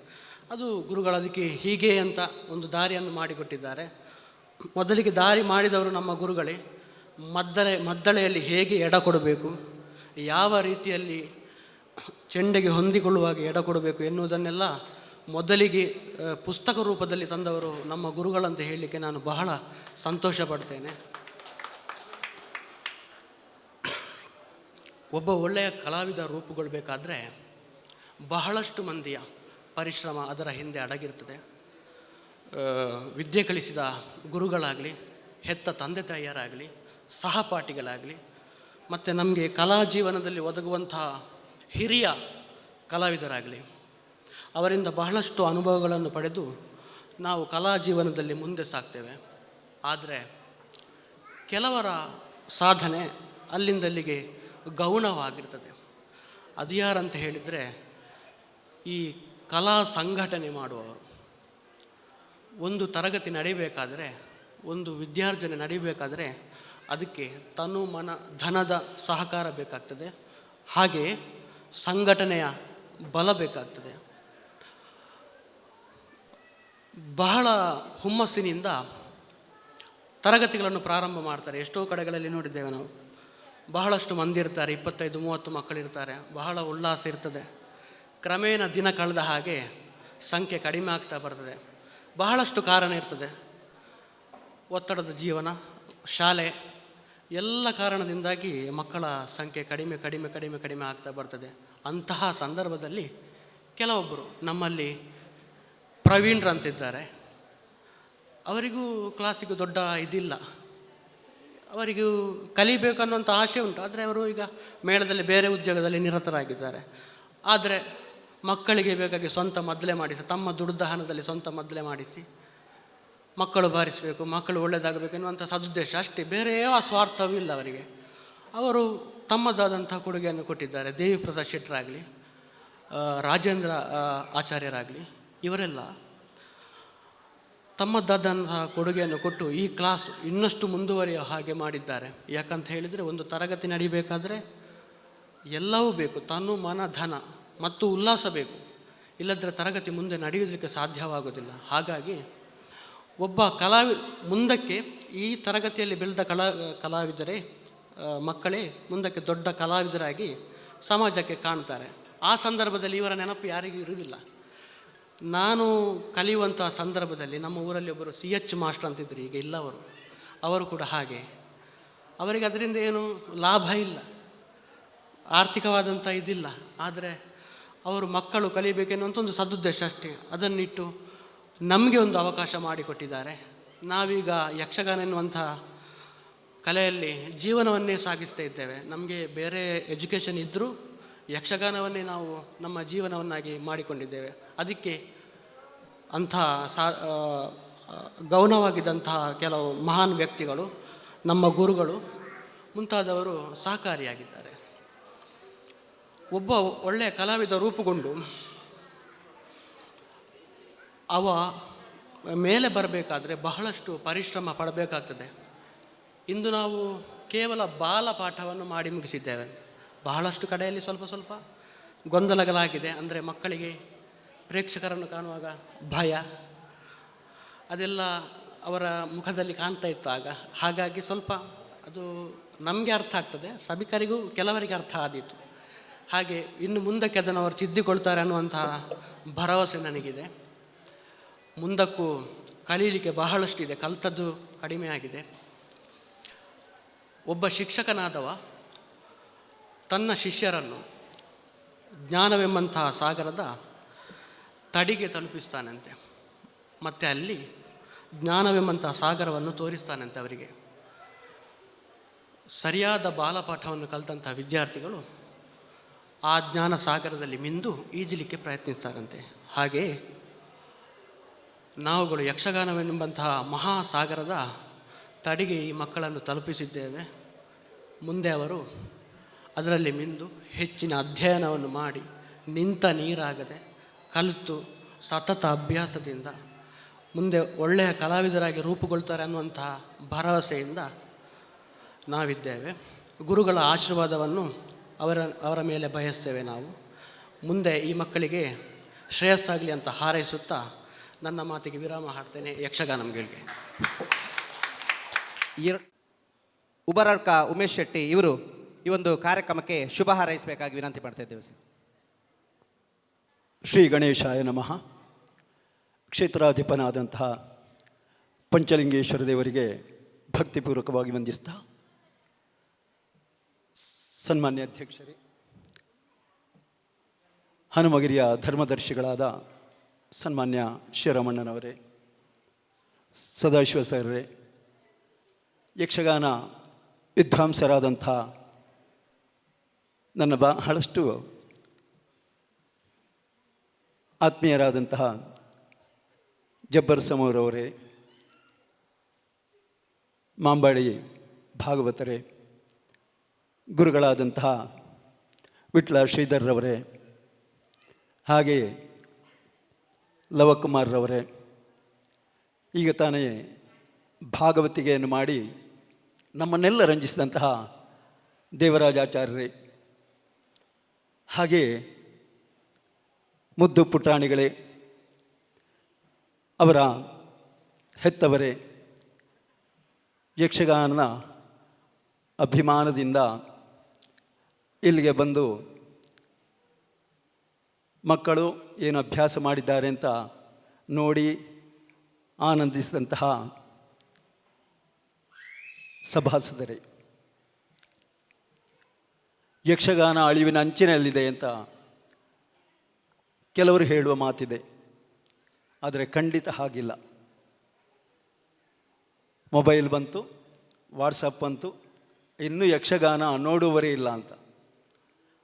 Speaker 7: ಅದು ಗುರುಗಳು ಅದಕ್ಕೆ ಹೀಗೆ ಅಂತ ಒಂದು ದಾರಿಯನ್ನು ಮಾಡಿಕೊಟ್ಟಿದ್ದಾರೆ. ಮೊದಲಿಗೆ ದಾರಿ ಮಾಡಿದವರು ನಮ್ಮ ಗುರುಗಳೇ. ಮದ್ದಳೆಯಲ್ಲಿ ಹೇಗೆ ಎಡ ಕೊಡಬೇಕು, ಯಾವ ರೀತಿಯಲ್ಲಿ ಚೆಂಡೆಗೆ ಹೊಂದಿಕೊಳ್ಳುವಾಗ ಎಡ ಕೊಡಬೇಕು ಎನ್ನುವುದನ್ನೆಲ್ಲ ಮೊದಲಿಗೆ ಪುಸ್ತಕ ರೂಪದಲ್ಲಿ ತಂದವರು ನಮ್ಮ ಗುರುಗಳಂತ ಹೇಳಲಿಕ್ಕೆ ನಾನು ಬಹಳ ಸಂತೋಷ ಪಡ್ತೇನೆ. ಒಬ್ಬ ಒಳ್ಳೆಯ ಕಲಾವಿದ ರೂಪುಗೊಳ್ಳಬೇಕಾದ್ರೆ ಬಹಳಷ್ಟು ಮಂದಿಯ ಪರಿಶ್ರಮ ಅದರ ಹಿಂದೆ ಅಡಗಿರ್ತದೆ. ವಿದ್ಯೆ ಕಲಿಸಿದ ಗುರುಗಳಾಗಲಿ, ಹೆತ್ತ ತಂದೆ ತಾಯಿಯರಾಗಲಿ, ಸಹಪಾಠಿಗಳಾಗಲಿ, ಮತ್ತು ನಮಗೆ ಕಲಾ ಜೀವನದಲ್ಲಿ ಒದಗುವಂತಹ ಹಿರಿಯ ಕಲಾವಿದರಾಗಲಿ, ಅವರಿಂದ ಬಹಳಷ್ಟು ಅನುಭವಗಳನ್ನು ಪಡೆದು ನಾವು ಕಲಾ ಜೀವನದಲ್ಲಿ ಮುಂದೆ ಸಾಗ್ತೇವೆ. ಆದರೆ ಕೆಲವರ ಸಾಧನೆ ಅಲ್ಲಿಂದಲ್ಲಿಗೆ ಗೌಣವಾಗಿರ್ತದೆ. ಅದು ಯಾರಂತ ಹೇಳಿದರೆ ಈ ಕಲಾ ಸಂಘಟನೆ ಮಾಡುವವರು. ಒಂದು ತರಗತಿ ನಡೀಬೇಕಾದರೆ, ಒಂದು ವಿದ್ಯಾರ್ಜನೆ ನಡೀಬೇಕಾದರೆ ಅದಕ್ಕೆ ತನು ಮನ ಧನದ ಸಹಕಾರ ಬೇಕಾಗ್ತದೆ. ಹಾಗೆ ಸಂಘಟನೆಯ ಬಲ ಬೇಕಾಗ್ತದೆ. ಬಹಳ ಹುಮ್ಮಸ್ಸಿನಿಂದ ತರಗತಿಗಳನ್ನು ಪ್ರಾರಂಭ ಮಾಡ್ತಾರೆ. ಎಷ್ಟೋ ಕಡೆಗಳಲ್ಲಿ ನೋಡಿದ್ದೇವೆ ನಾವು. ಬಹಳಷ್ಟು ಮಂದಿ ಇರ್ತಾರೆ, 25-30 ಮಕ್ಕಳಿರ್ತಾರೆ, ಬಹಳ ಉಲ್ಲಾಸ ಇರ್ತದೆ. ಕ್ರಮೇಣ ದಿನ ಕಳೆದ ಹಾಗೆ ಸಂಖ್ಯೆ ಕಡಿಮೆ ಆಗ್ತಾ ಬರ್ತದೆ. ಬಹಳಷ್ಟು ಕಾರಣ ಇರ್ತದೆ, ಒತ್ತಡದ ಜೀವನ, ಶಾಲೆ, ಎಲ್ಲ ಕಾರಣದಿಂದಾಗಿ ಮಕ್ಕಳ ಸಂಖ್ಯೆ ಕಡಿಮೆ ಆಗ್ತಾ ಬರ್ತದೆ. ಅಂತಹ ಸಂದರ್ಭದಲ್ಲಿ ಕೆಲವೊಬ್ಬರು ನಮ್ಮಲ್ಲಿ ಪ್ರವೀಣ್ರಂತಿದ್ದಾರೆ. ಅವರಿಗೂ ಕ್ಲಾಸಿಗೂ ದೊಡ್ಡ ಇದಿಲ್ಲ, ಅವರಿಗೂ ಕಲಿಬೇಕನ್ನುವಂಥ ಆಸೆ ಉಂಟು. ಆದರೆ ಅವರು ಈಗ ಮೇಳದಲ್ಲಿ ಬೇರೆ ಉದ್ಯೋಗದಲ್ಲಿ ನಿರತರಾಗಿದ್ದಾರೆ. ಆದರೆ ಮಕ್ಕಳಿಗೆ ಬೇಕಾಗಿ ಸ್ವಂತ ಮದ್ದಲೆ ಮಾಡಿಸಿ, ತಮ್ಮ ದುಡಿದ ಹಣದಲ್ಲಿ ಸ್ವಂತ ಮದ್ದಲೆ ಮಾಡಿಸಿ ಮಕ್ಕಳು ಬಾರಿಸಬೇಕು, ಮಕ್ಕಳು ಒಳ್ಳೆಯದಾಗಬೇಕು ಎನ್ನುವಂಥ ಸದುದ್ದೇಶ ಅಷ್ಟೇ, ಬೇರೆ ಯಾವ ಸ್ವಾರ್ಥವೂ ಇಲ್ಲ ಅವರಿಗೆ. ಅವರು ತಮ್ಮದಾದಂಥ ಕೊಡುಗೆಯನ್ನು ಕೊಟ್ಟಿದ್ದಾರೆ. ದೇವಿ ಪ್ರಸಾದ್ ಶೆಟ್ಟರಾಗಲಿ, ರಾಜೇಂದ್ರ ಆಚಾರ್ಯರಾಗಲಿ, ಇವರೆಲ್ಲ ತಮ್ಮದಾದಂತಹ ಕೊಡುಗೆಯನ್ನು ಕೊಟ್ಟು ಈ ಕ್ಲಾಸ್ ಇನ್ನಷ್ಟು ಮುಂದುವರಿಯೋ ಹಾಗೆ ಮಾಡಿದ್ದಾರೆ. ಯಾಕಂತ ಹೇಳಿದರೆ ಒಂದು ತರಗತಿ ನಡಿಬೇಕಾದ್ರೆ ಎಲ್ಲವೂ ಬೇಕು, ತನು ಮನ ಧನ ಮತ್ತು ಉಲ್ಲಾಸ ಬೇಕು. ಇಲ್ಲದ್ರೆ ತರಗತಿ ಮುಂದೆ ನಡೆಯುವುದಕ್ಕೆ ಸಾಧ್ಯವಾಗೋದಿಲ್ಲ. ಹಾಗಾಗಿ ಒಬ್ಬ ಮುಂದಕ್ಕೆ ಈ ತರಗತಿಯಲ್ಲಿ ಬೆಳೆದ ಕಲಾವಿದರೇ, ಮಕ್ಕಳೇ ಮುಂದಕ್ಕೆ ದೊಡ್ಡ ಕಲಾವಿದರಾಗಿ ಸಮಾಜಕ್ಕೆ ಕಾಣ್ತಾರೆ. ಆ ಸಂದರ್ಭದಲ್ಲಿ ಇವರ ನೆನಪು ಯಾರಿಗೂ ಇರುವುದಿಲ್ಲ. ನಾನು ಕಲಿಯುವಂಥ ಸಂದರ್ಭದಲ್ಲಿ ನಮ್ಮ ಊರಲ್ಲಿ ಒಬ್ಬರು CH ಮಾಸ್ಟರ್ ಅಂತಿದ್ರು, ಈಗ ಇಲ್ಲ ಅವರು ಕೂಡ ಹಾಗೆ. ಅವರಿಗೆ ಅದರಿಂದ ಏನು ಲಾಭ ಇಲ್ಲ, ಆರ್ಥಿಕವಾದಂಥ ಇದಿಲ್ಲ. ಆದರೆ ಅವರು ಮಕ್ಕಳು ಕಲಿಬೇಕೆನ್ನುವಂಥ ಒಂದು ಸದುದ್ದೇಶ ಅಷ್ಟೇ, ಅದನ್ನಿಟ್ಟು ನಮಗೆ ಒಂದು ಅವಕಾಶ ಮಾಡಿಕೊಟ್ಟಿದ್ದಾರೆ. ನಾವೀಗ ಯಕ್ಷಗಾನ ಎನ್ನುವಂಥ ಕಲೆಯಲ್ಲಿ ಜೀವನವನ್ನೇ ಸಾಗಿಸ್ತಾ ಇದ್ದೇವೆ. ನಮಗೆ ಬೇರೆ ಎಜುಕೇಷನ್ ಇದ್ದರೂ ಯಕ್ಷಗಾನವನ್ನೇ ನಾವು ನಮ್ಮ ಜೀವನವನ್ನಾಗಿ ಮಾಡಿಕೊಂಡಿದ್ದೇವೆ. ಅದಕ್ಕೆ ಅಂಥ ಗೌಣವಾಗಿದ್ದಂತಹ ಕೆಲವು ಮಹಾನ್ ವ್ಯಕ್ತಿಗಳು, ನಮ್ಮ ಗುರುಗಳು ಮುಂತಾದವರು ಸಹಕಾರಿಯಾಗಿದ್ದಾರೆ. ಒಬ್ಬ ಒಳ್ಳೆಯ ಕಲಾವಿದ ರೂಪುಗೊಂಡು ಅವ ಮೇಲೆ ಬರಬೇಕಾದ್ರೆ ಬಹಳಷ್ಟು ಪರಿಶ್ರಮ ಪಡಬೇಕಾಗ್ತದೆ. ಇಂದು ನಾವು ಕೇವಲ ಬಾಲಪಾಠವನ್ನು ಮಾಡಿ ಮುಗಿಸಿದ್ದೇವೆ. ಬಹಳಷ್ಟು ಕಡೆಯಲ್ಲಿ ಸ್ವಲ್ಪ ಗೊಂದಲಗಳಾಗಿದೆ. ಅಂದರೆ ಮಕ್ಕಳಿಗೆ ಪ್ರೇಕ್ಷಕರನ್ನು ಕಾಣುವಾಗ ಭಯ, ಅದೆಲ್ಲ ಅವರ ಮುಖದಲ್ಲಿ ಕಾಣ್ತಾ ಇತ್ತು ಆಗ. ಹಾಗಾಗಿ ಸ್ವಲ್ಪ ಅದು ನಮಗೆ ಅರ್ಥ ಆಗ್ತದೆ, ಸಭಿಕರಿಗೂ ಕೆಲವರಿಗೆ ಅರ್ಥ ಆದೀತು. ಹಾಗೆ ಇನ್ನು ಮುಂದಕ್ಕೆ ಅದನ್ನು ಅವರು ತಿದ್ದಿಕೊಳ್ತಾರೆ ಅನ್ನುವಂತಹ ಭರವಸೆ ನನಗಿದೆ. ಮುಂದಕ್ಕೂ ಕಲೀಲಿಕ್ಕೆ ಬಹಳಷ್ಟಿದೆ, ಕಲಿತದ್ದು ಕಡಿಮೆ ಆಗಿದೆ. ಒಬ್ಬ ಶಿಕ್ಷಕನಾದವ ತನ್ನ ಶಿಷ್ಯರನ್ನು ಜ್ಞಾನವೆಂಬಂತಹ ಸಾಗರದ ತಡಿಗೆ ತಲುಪಿಸ್ತಾನಂತೆ, ಮತ್ತು ಅಲ್ಲಿ ಜ್ಞಾನವೆಂಬಂತಹ ಸಾಗರವನ್ನು ತೋರಿಸ್ತಾನಂತೆ. ಅವರಿಗೆ ಸರಿಯಾದ ಬಾಲಪಾಠವನ್ನು ಕಲಿತಂಥ ವಿದ್ಯಾರ್ಥಿಗಳು ಆ ಜ್ಞಾನ ಸಾಗರದಲ್ಲಿ ಮಿಂದು ಈಜಲಿಕ್ಕೆ ಪ್ರಯತ್ನಿಸ್ತಾರಂತೆ. ಹಾಗೆಯೇ ನಾವುಗಳು ಯಕ್ಷಗಾನವೆಂಬಂತಹ ಮಹಾಸಾಗರದ ತಡಿಗೆ ಈ ಮಕ್ಕಳನ್ನು ತಲುಪಿಸಿದ್ದೇವೆ. ಮುಂದೆ ಅವರು ಅದರಲ್ಲಿ ಮಿಂದು ಹೆಚ್ಚಿನ ಅಧ್ಯಯನವನ್ನು ಮಾಡಿ ನಿಂತ ನೀರಾಗದೆ ಕಲಿತು ಸತತ ಅಭ್ಯಾಸದಿಂದ ಮುಂದೆ ಒಳ್ಳೆಯ ಕಲಾವಿದರಾಗಿ ರೂಪುಗೊಳ್ತಾರೆ ಅನ್ನುವಂತಹ ಭರವಸೆಯಿಂದ ನಾವಿದ್ದೇವೆ. ಗುರುಗಳ ಆಶೀರ್ವಾದವನ್ನು ಅವರ ಮೇಲೆ ಬಯಸ್ತೇವೆ. ನಾವು ಮುಂದೆ ಈ ಮಕ್ಕಳಿಗೆ ಶ್ರೇಯಸ್ಸಾಗಲಿ ಅಂತ ಹಾರೈಸುತ್ತಾ ನನ್ನ ಮಾತಿಗೆ ವಿರಾಮ ಹಾಡ್ತೇನೆ. ಯಕ್ಷಗಾನಂಗಳಿಗೆ
Speaker 2: ಉಬರಡ್ಕ ಉಮೇಶ್ ಶೆಟ್ಟಿ ಇವರು ಈ ಒಂದು ಕಾರ್ಯಕ್ರಮಕ್ಕೆ ಶುಭ ಹಾರೈಸಬೇಕಾಗಿ ವಿನಂತಿ ಮಾಡ್ತಾ ಇದ್ದೇವೆ ಸರ್.
Speaker 8: ಶ್ರೀ ಗಣೇಶಾಯ ನಮಃ. ಕ್ಷೇತ್ರಾಧಿಪನಾದಂತಹ ಪಂಚಲಿಂಗೇಶ್ವರ ದೇವರಿಗೆ ಭಕ್ತಿಪೂರ್ವಕವಾಗಿ ವಂದಿಸ್ತಾ, ಸನ್ಮಾನ್ಯ ಅಧ್ಯಕ್ಷರೇ, ಹನುಮಗಿರಿಯ ಧರ್ಮದರ್ಶಿಗಳಾದ ಸನ್ಮಾನ್ಯ ಶ್ರೀರಾಮಣ್ಣನವರೇ, ಸದಾಶಿವ ಸರ್ರೇ, ಯಕ್ಷಗಾನ ವಿದ್ವಾಂಸರಾದಂಥ ನನ್ನ ಬಹಳಷ್ಟು ಆತ್ಮೀಯರಾದಂತಹ ಜಬ್ಬರ್ ಸಮೂರವರೇ, ಮಾಂಬಾಡಿ ಭಾಗವತರೇ, ಗುರುಗಳಾದಂತಹ ವಿಟ್ಲ ಶ್ರೀಧರ್ರವರೇ, ಹಾಗೆಯೇ ಲವಕುಮಾರ್ರವರೇ, ಈಗ ತಾನೇ ಭಾಗವತಿಗೆಯನ್ನು ಮಾಡಿ ನಮ್ಮನ್ನೆಲ್ಲ ರಂಜಿಸಿದಂತಹ ದೇವರಾಜಾಚಾರ್ಯರೇ, ಹಾಗೆಯೇ ಮುದ್ದು ಪುಟಾಣಿಗಳೇ, ಅವರ ಹೆತ್ತವರೇ, ಯಕ್ಷಗಾನ ಅಭಿಮಾನದಿಂದ ಇಲ್ಲಿಗೆ ಬಂದು ಮಕ್ಕಳು ಏನು ಅಭ್ಯಾಸ ಮಾಡಿದ್ದಾರೆ ಅಂತ ನೋಡಿ ಆನಂದಿಸಿದಂತಹ ಸಭಾಸದರೇ, ಯಕ್ಷಗಾನ ಅಳಿವಿನ ಅಂಚಿನಲ್ಲಿದೆ ಅಂತ ಕೆಲವರು ಹೇಳುವ ಮಾತಿದೆ, ಆದರೆ ಖಂಡಿತ ಹಾಗಿಲ್ಲ. ಮೊಬೈಲ್ ಬಂತು, ವಾಟ್ಸಪ್ ಬಂತು, ಇನ್ನೂ ಯಕ್ಷಗಾನ ನೋಡುವವರೇ ಇಲ್ಲ ಅಂತ.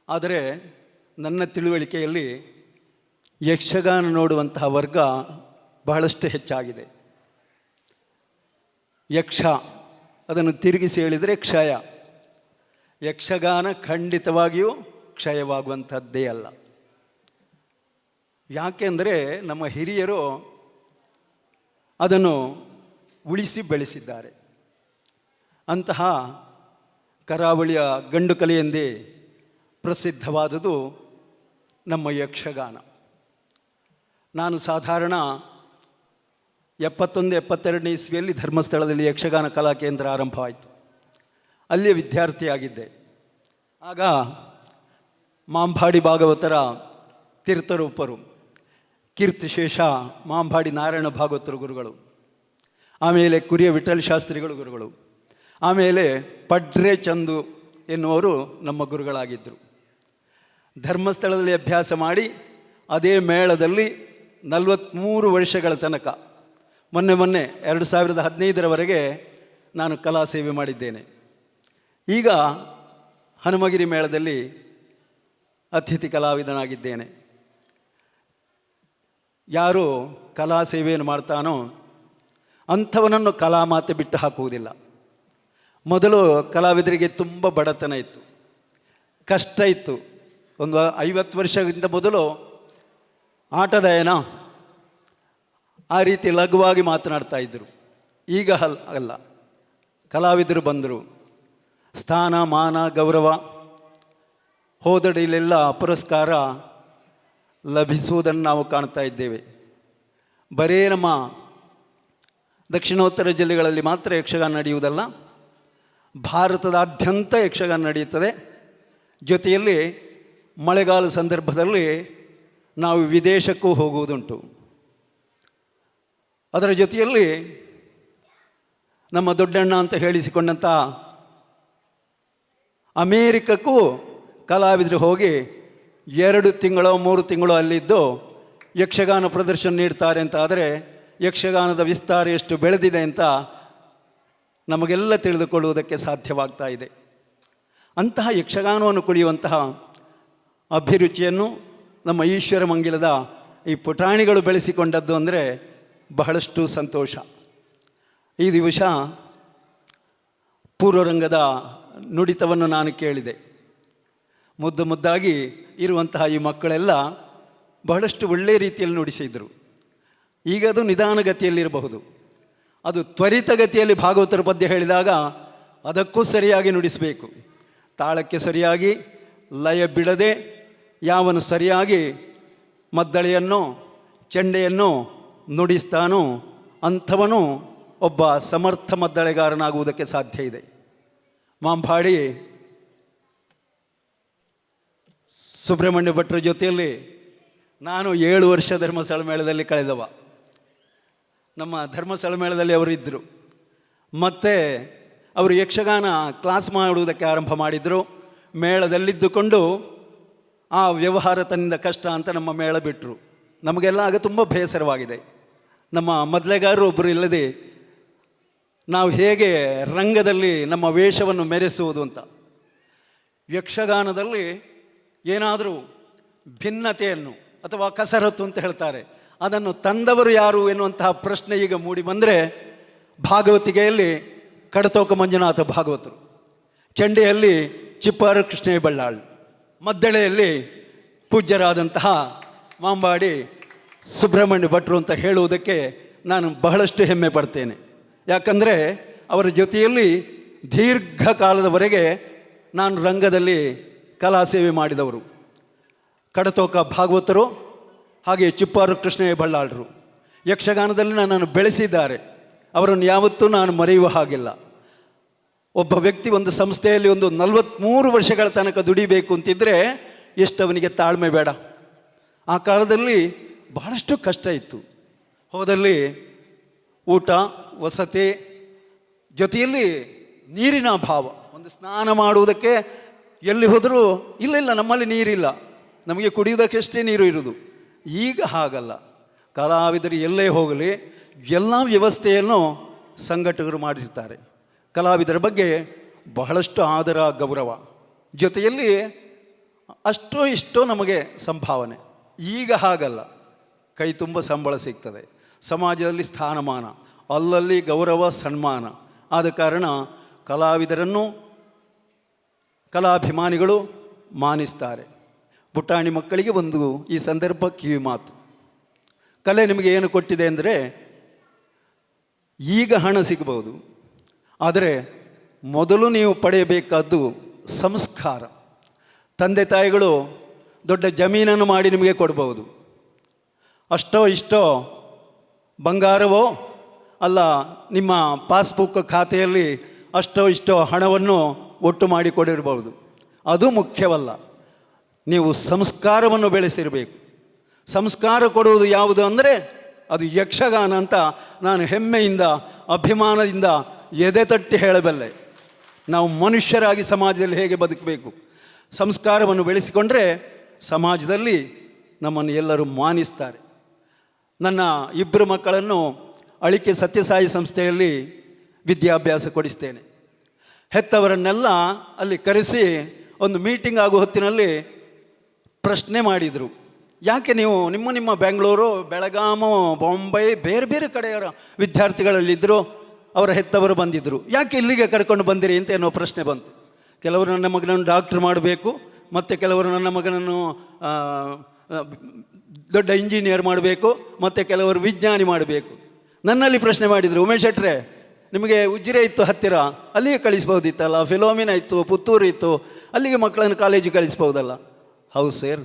Speaker 8: ಆದರೆ ನನ್ನ ತಿಳುವಳಿಕೆಯಲ್ಲಿ ಯಕ್ಷಗಾನ ನೋಡುವಂತಹ ವರ್ಗ ಬಹಳಷ್ಟು ಹೆಚ್ಚಾಗಿದೆ. ಯಕ್ಷ ಅದನ್ನು ತಿರುಗಿಸಿ ಹೇಳಿದರೆ ಕ್ಷಯ. ಯಕ್ಷಗಾನ ಖಂಡಿತವಾಗಿಯೂ ಕ್ಷಯವಾಗುವಂಥದ್ದೇ ಅಲ್ಲ. ಯಾಕೆಂದರೆ ನಮ್ಮ ಹಿರಿಯರು ಅದನ್ನು ಉಳಿಸಿ ಬೆಳೆಸಿದ್ದಾರೆ. ಅಂತಹ ಕರಾವಳಿಯ ಗಂಡು ಕಲೆ ಎಂದೇ ಪ್ರಸಿದ್ಧವಾದುದು ನಮ್ಮ ಯಕ್ಷಗಾನ. ನಾನು ಸಾಧಾರಣ 71-72 ಇಸ್ವಿಯಲ್ಲಿ ಧರ್ಮಸ್ಥಳದಲ್ಲಿ ಯಕ್ಷಗಾನ ಕಲಾ ಕೇಂದ್ರ ಆರಂಭವಾಯಿತು. ಅಲ್ಲಿಯೇ ವಿದ್ಯಾರ್ಥಿಯಾಗಿದ್ದೆ. ಆಗ ಮಾಂಬಾಡಿ ಭಾಗವತರ ತೀರ್ಥರೂಪರು, ಕೀರ್ತಿಶೇಷ ಮಾಂಬಾಡಿ ನಾರಾಯಣ ಭಾಗವತರು ಗುರುಗಳು, ಆಮೇಲೆ ಕುರಿಯ ವಿಠಲ್ ಶಾಸ್ತ್ರಿಗಳು ಗುರುಗಳು, ಆಮೇಲೆ ಪಡ್ರೆ ಚಂದು ಎನ್ನುವರು ನಮ್ಮ ಗುರುಗಳಾಗಿದ್ದರು. ಧರ್ಮಸ್ಥಳದಲ್ಲಿ ಅಭ್ಯಾಸ ಮಾಡಿ ಅದೇ ಮೇಳದಲ್ಲಿ 43 ವರ್ಷಗಳ ತನಕ, ಮೊನ್ನೆ 2015ರವರೆಗೆ ನಾನು ಕಲಾ ಸೇವೆ ಮಾಡಿದ್ದೇನೆ. ಈಗ ಹನುಮಗಿರಿ ಮೇಳದಲ್ಲಿ ಅತಿಥಿ ಕಲಾವಿದನಾಗಿದ್ದೇನೆ. ಯಾರು ಕಲಾ ಸೇವೆಯನ್ನು ಮಾಡ್ತಾನೋ ಅಂಥವನನ್ನು ಕಲಾ ಮಾತೆ ಬಿಟ್ಟು ಹಾಕುವುದಿಲ್ಲ. ಮೊದಲು ಕಲಾವಿದರಿಗೆ ತುಂಬ ಬಡತನ ಇತ್ತು, ಕಷ್ಟ ಇತ್ತು. ಒಂದು 50 ವರ್ಷದಿಂದ ಮೊದಲು ಆಟದಯನ ಆ ರೀತಿ ಲಘುವಾಗಿ ಮಾತನಾಡ್ತಾ ಇದ್ದರು. ಈಗ ಅಲ್ಲ, ಕಲಾವಿದರು ಬಂದರು, ಸ್ಥಾನ ಮಾನ ಗೌರವ ಹೋದಡಿಲೆಲ್ಲ ಪುರಸ್ಕಾರ ಲಭಿಸುವುದನ್ನು ನಾವು ಕಾಣ್ತಾ ಇದ್ದೇವೆ. ಬರೇ ನಮ್ಮ ದಕ್ಷಿಣೋತ್ತರ ಜಿಲ್ಲೆಗಳಲ್ಲಿ ಮಾತ್ರ ಯಕ್ಷಗಾನ ನಡೆಯುವುದಲ್ಲ, ಭಾರತದಾದ್ಯಂತ ಯಕ್ಷಗಾನ ನಡೆಯುತ್ತದೆ. ಜೊತೆಯಲ್ಲಿ ಮಳೆಗಾಲ ಸಂದರ್ಭದಲ್ಲಿ ನಾವು ವಿದೇಶಕ್ಕೂ ಹೋಗುವುದುಂಟು. ಅದರ ಜೊತೆಯಲ್ಲಿ ನಮ್ಮ ದೊಡ್ಡಣ್ಣ ಅಂತ ಹೇಳಿಸಿಕೊಂಡಂಥ ಅಮೇರಿಕಕ್ಕೂ ಕಲಾವಿದರು ಹೋಗಿ 2 ತಿಂಗಳೋ 3 ತಿಂಗಳೋ ಅಲ್ಲಿದ್ದು ಯಕ್ಷಗಾನ ಪ್ರದರ್ಶನ ನೀಡ್ತಾರೆ ಅಂತ ಆದರೆ ಯಕ್ಷಗಾನದ ವಿಸ್ತಾರ ಎಷ್ಟು ಬೆಳೆದಿದೆ ಅಂತ ನಮಗೆಲ್ಲ ತಿಳಿದುಕೊಳ್ಳುವುದಕ್ಕೆ ಸಾಧ್ಯವಾಗ್ತಾ ಇದೆ. ಅಂತಹ ಯಕ್ಷಗಾನವನ್ನು ಕುಣಿಯುವಂತಹ ಅಭಿರುಚಿಯನ್ನು ನಮ್ಮ ಈಶ್ವರ ಮಂಗಿಲದ ಈ ಪುಟಾಣಿಗಳು ಬೆಳೆಸಿಕೊಂಡದ್ದು ಅಂದರೆ ಬಹಳಷ್ಟು ಸಂತೋಷ. ಈ ದಿವಸ ಪೂರ್ವರಂಗದ ನುಡಿತವನ್ನು ನಾನು ಕೇಳಿದೆ. ಮುದ್ದು ಮುದ್ದಾಗಿ ಇರುವಂತಹ ಈ ಮಕ್ಕಳೆಲ್ಲ ಬಹಳಷ್ಟು ಒಳ್ಳೆಯ ರೀತಿಯಲ್ಲಿ ನುಡಿಸಿದರು. ಈಗ ಅದು ನಿಧಾನಗತಿಯಲ್ಲಿರಬಹುದು, ಅದು ತ್ವರಿತಗತಿಯಲ್ಲಿ ಭಾಗವತರ ಪದ್ಯ ಹೇಳಿದಾಗ ಅದಕ್ಕೂ ಸರಿಯಾಗಿ ನುಡಿಸಬೇಕು. ತಾಳಕ್ಕೆ ಸರಿಯಾಗಿ ಲಯ ಬಿಡದೆ ಯಾವನು ಸರಿಯಾಗಿ ಮದ್ದಳೆಯನ್ನು ಚೆಂಡೆಯನ್ನು ನುಡಿಸ್ತಾನೋ ಅಂಥವನು ಒಬ್ಬ ಸಮರ್ಥ ಮದ್ದಳೆಗಾರನಾಗುವುದಕ್ಕೆ ಸಾಧ್ಯ ಇದೆ. ಮಾಂಬಾಡಿ ಸುಬ್ರಹ್ಮಣ್ಯ ಭಟ್ರ ಜೊತೆಯಲ್ಲಿ ನಾನು 7 ವರ್ಷ ಧರ್ಮಸ್ಥಳ ಮೇಳದಲ್ಲಿ ಕಳೆದವ. ನಮ್ಮ ಧರ್ಮಸ್ಥಳ ಮೇಳದಲ್ಲಿ ಅವರಿದ್ದರು. ಮತ್ತು ಅವರು ಯಕ್ಷಗಾನ ಕ್ಲಾಸ್ ಮಾಡುವುದಕ್ಕೆ ಆರಂಭ ಮಾಡಿದರು. ಮೇಳದಲ್ಲಿದ್ದುಕೊಂಡು ಆ ವ್ಯವಹಾರ ತನ್ನಿಂದ ಕಷ್ಟ ಅಂತ ನಮ್ಮ ಮೇಳ ಬಿಟ್ಟರು. ನಮಗೆಲ್ಲ ಆಗ ತುಂಬ ಬೇಸರವಾಗಿದೆ. ನಮ್ಮ ಮೊದಲೆಗಾರರು ಒಬ್ಬರು ಇಲ್ಲದೆ ನಾವು ಹೇಗೆ ರಂಗದಲ್ಲಿ ನಮ್ಮ ವೇಷವನ್ನು ಮೆರೆಸುವುದು ಅಂತ. ಯಕ್ಷಗಾನದಲ್ಲಿ ಏನಾದರೂ ಭಿನ್ನತೆಯನ್ನು ಅಥವಾ ಕಸರತ್ತು ಅಂತ ಹೇಳ್ತಾರೆ, ಅದನ್ನು ತಂದವರು ಯಾರು ಎನ್ನುವಂತಹ ಪ್ರಶ್ನೆ ಈಗ ಮೂಡಿ ಬಂದರೆ ಭಾಗವತಿಗೆಯಲ್ಲಿ ಕಡತೋಕ ಮಂಜುನಾಥ ಭಾಗವತರು, ಚಂಡೆಯಲ್ಲಿ ಚಿಪ್ಪಾರ ಕೃಷ್ಣ ಬಳ್ಳಾಳ್, ಮದ್ದಳೆಯಲ್ಲಿ ಪೂಜ್ಯರಾದಂತಹ ಮಾಂಬಾಡಿ ಸುಬ್ರಹ್ಮಣ್ಯ ಭಟ್ರು ಅಂತ ಹೇಳುವುದಕ್ಕೆ ನಾನು ಬಹಳಷ್ಟು ಹೆಮ್ಮೆ ಪಡ್ತೇನೆ. ಯಾಕಂದರೆ ಅವರ ಜೊತೆಯಲ್ಲಿ ದೀರ್ಘಕಾಲದವರೆಗೆ ನಾನು ರಂಗದಲ್ಲಿ ಕಲಾ ಸೇವೆ ಮಾಡಿದವರು. ಕಡತೋಕ ಭಾಗವತರು ಹಾಗೆ ಚಿಪ್ಪಾರು ಕೃಷ್ಣ ಬಳ್ಳಾಳರು ಯಕ್ಷಗಾನದಲ್ಲಿ ನನ್ನನ್ನು ಬೆಳೆಸಿದ್ದಾರೆ. ಅವರನ್ನು ಯಾವತ್ತೂ ನಾನು ಮರೆಯುವ ಹಾಗಿಲ್ಲ. ಒಬ್ಬ ವ್ಯಕ್ತಿ ಒಂದು ಸಂಸ್ಥೆಯಲ್ಲಿ ಒಂದು 43 ವರ್ಷಗಳ ತನಕ ದುಡಿಬೇಕು ಅಂತಿದ್ದರೆ ಎಷ್ಟು ಅವನಿಗೆ ತಾಳ್ಮೆ ಬೇಡ. ಆ ಕಾಲದಲ್ಲಿ ಬಹಳಷ್ಟು ಕಷ್ಟ ಇತ್ತು. ಹೋದಲ್ಲಿ ಊಟ ವಸತಿ ಜೊತೆಯಲ್ಲಿ ನೀರಿನ ಅಭಾವ. ಒಂದು ಸ್ನಾನ ಮಾಡುವುದಕ್ಕೆ ಎಲ್ಲಿ ಹೋದರೂ ಇಲ್ಲ ನಮ್ಮಲ್ಲಿ ನೀರಿಲ್ಲ, ನಮಗೆ ಕುಡಿಯುವುದಕ್ಕಷ್ಟೇ ನೀರು ಇರುವುದು. ಈಗ ಹಾಗಲ್ಲ. ಕಲಾವಿದರು ಎಲ್ಲೇ ಹೋಗಲಿ ಎಲ್ಲ ವ್ಯವಸ್ಥೆಯನ್ನು ಸಂಘಟಕರು ಮಾಡಿರ್ತಾರೆ. ಕಲಾವಿದರ ಬಗ್ಗೆ ಬಹಳಷ್ಟು ಆದರ ಗೌರವ, ಜೊತೆಯಲ್ಲಿ ಅಷ್ಟೋ ಇಷ್ಟೋ ನಮಗೆ ಸಂಭಾವನೆ. ಈಗ ಹಾಗಲ್ಲ, ಕೈ ತುಂಬ ಸಂಬಳ ಸಿಗ್ತದೆ, ಸಮಾಜದಲ್ಲಿ ಸ್ಥಾನಮಾನ, ಅಲ್ಲಲ್ಲಿ ಗೌರವ ಸನ್ಮಾನ. ಆದ ಕಾರಣ ಕಲಾವಿದರನ್ನು ಕಲಾಭಿಮಾನಿಗಳು ಮಾನಿಸ್ತಾರೆ. ಪುಟಾಣಿ ಮಕ್ಕಳಿಗೆ ಒಂದು ಈ ಸಂದರ್ಭ ಕಿವಿ ಮಾತು, ಕಲೆ ನಿಮಗೆ ಏನು ಕೊಟ್ಟಿದೆ ಅಂದರೆ ಈಗ ಹಣ ಸಿಗಬಹುದು, ಆದರೆ ಮೊದಲು ನೀವು ಪಡೆಯಬೇಕಾದ್ದು ಸಂಸ್ಕಾರ. ತಂದೆ ತಾಯಿಗಳು ದೊಡ್ಡ ಜಮೀನನ್ನು ಮಾಡಿ ನಿಮಗೆ ಕೊಡಬಹುದು, ಅಷ್ಟೋ ಇಷ್ಟೋ ಬಂಗಾರವೋ ಅಲ್ಲ ನಿಮ್ಮ ಪಾಸ್ಬುಕ್ ಖಾತೆಯಲ್ಲಿ ಅಷ್ಟೋ ಇಷ್ಟೋ ಹಣವನ್ನು ಒಟ್ಟು ಮಾಡಿ ಕೊಡಿರಬಹುದು. ಅದು ಮುಖ್ಯವಲ್ಲ, ನೀವು ಸಂಸ್ಕಾರವನ್ನು ಬೆಳೆಸಿರಬೇಕು. ಸಂಸ್ಕಾರ ಕೊಡುವುದು ಯಾವುದು ಅಂದರೆ ಅದು ಯಕ್ಷಗಾನ ಅಂತ ನಾನು ಹೆಮ್ಮೆಯಿಂದ ಅಭಿಮಾನದಿಂದ ಎದೆ ತಟ್ಟಿ ಹೇಳಬಲ್ಲೆ. ನಾವು ಮನುಷ್ಯರಾಗಿ ಸಮಾಜದಲ್ಲಿ ಹೇಗೆ ಬದುಕಬೇಕು, ಸಂಸ್ಕಾರವನ್ನು ಬೆಳೆಸಿಕೊಂಡ್ರೆ ಸಮಾಜದಲ್ಲಿ ನಮ್ಮನ್ನು ಎಲ್ಲರೂ ಮಾನಿಸ್ತಾರೆ. ನನ್ನ 2 ಮಕ್ಕಳನ್ನು ಅಳಿಕೆ ಸತ್ಯಸಾಯಿ ಸಂಸ್ಥೆಯಲ್ಲಿ ವಿದ್ಯಾಭ್ಯಾಸ ಕೊಡಿಸ್ತೇನೆ. ಹೆತ್ತವರನ್ನೆಲ್ಲ ಅಲ್ಲಿ ಕರೆಸಿ ಒಂದು ಮೀಟಿಂಗ್ ಆಗುವ ಹೊತ್ತಿನಲ್ಲಿ ಪ್ರಶ್ನೆ ಮಾಡಿದರು, ಯಾಕೆ ನೀವು ನಿಮ್ಮ ಬೆಂಗಳೂರು ಬೆಳಗಾಮು ಬಾಂಬೆ ಬೇರೆ ಬೇರೆ ಕಡೆಯವರ ವಿದ್ಯಾರ್ಥಿಗಳಲ್ಲಿದ್ದರು, ಅವರ ಹೆತ್ತವರು ಬಂದಿದ್ದರು, ಯಾಕೆ ಇಲ್ಲಿಗೆ ಕರ್ಕೊಂಡು ಬಂದಿರಿ ಅಂತ ಏನೋ ಪ್ರಶ್ನೆ ಬಂತು. ಕೆಲವರು ನನ್ನ ಮಗನನ್ನು ಡಾಕ್ಟ್ರ್ ಮಾಡಬೇಕು, ಮತ್ತು ಕೆಲವರು ನನ್ನ ಮಗನನ್ನು ದೊಡ್ಡ ಇಂಜಿನಿಯರ್ ಮಾಡಬೇಕು, ಮತ್ತು ಕೆಲವರು ವಿಜ್ಞಾನಿ ಮಾಡಬೇಕು. ನನ್ನಲ್ಲಿ ಪ್ರಶ್ನೆ ಮಾಡಿದರು, ಉಮೇಶ್ ಶೆಟ್ರೆ ನಿಮಗೆ ಉಜಿರೆ ಇತ್ತು ಹತ್ತಿರ, ಅಲ್ಲಿಗೆ ಕಳಿಸ್ಬೋದಿತ್ತಲ್ಲ, ಫಿಲೋಮಿನ ಇತ್ತು, ಪುತ್ತೂರು ಇತ್ತು, ಅಲ್ಲಿಗೆ ಮಕ್ಕಳನ್ನು ಕಾಲೇಜಿಗೆ ಕಳಿಸ್ಬೋದಲ್ಲ. ಹೌದು ಸರ್,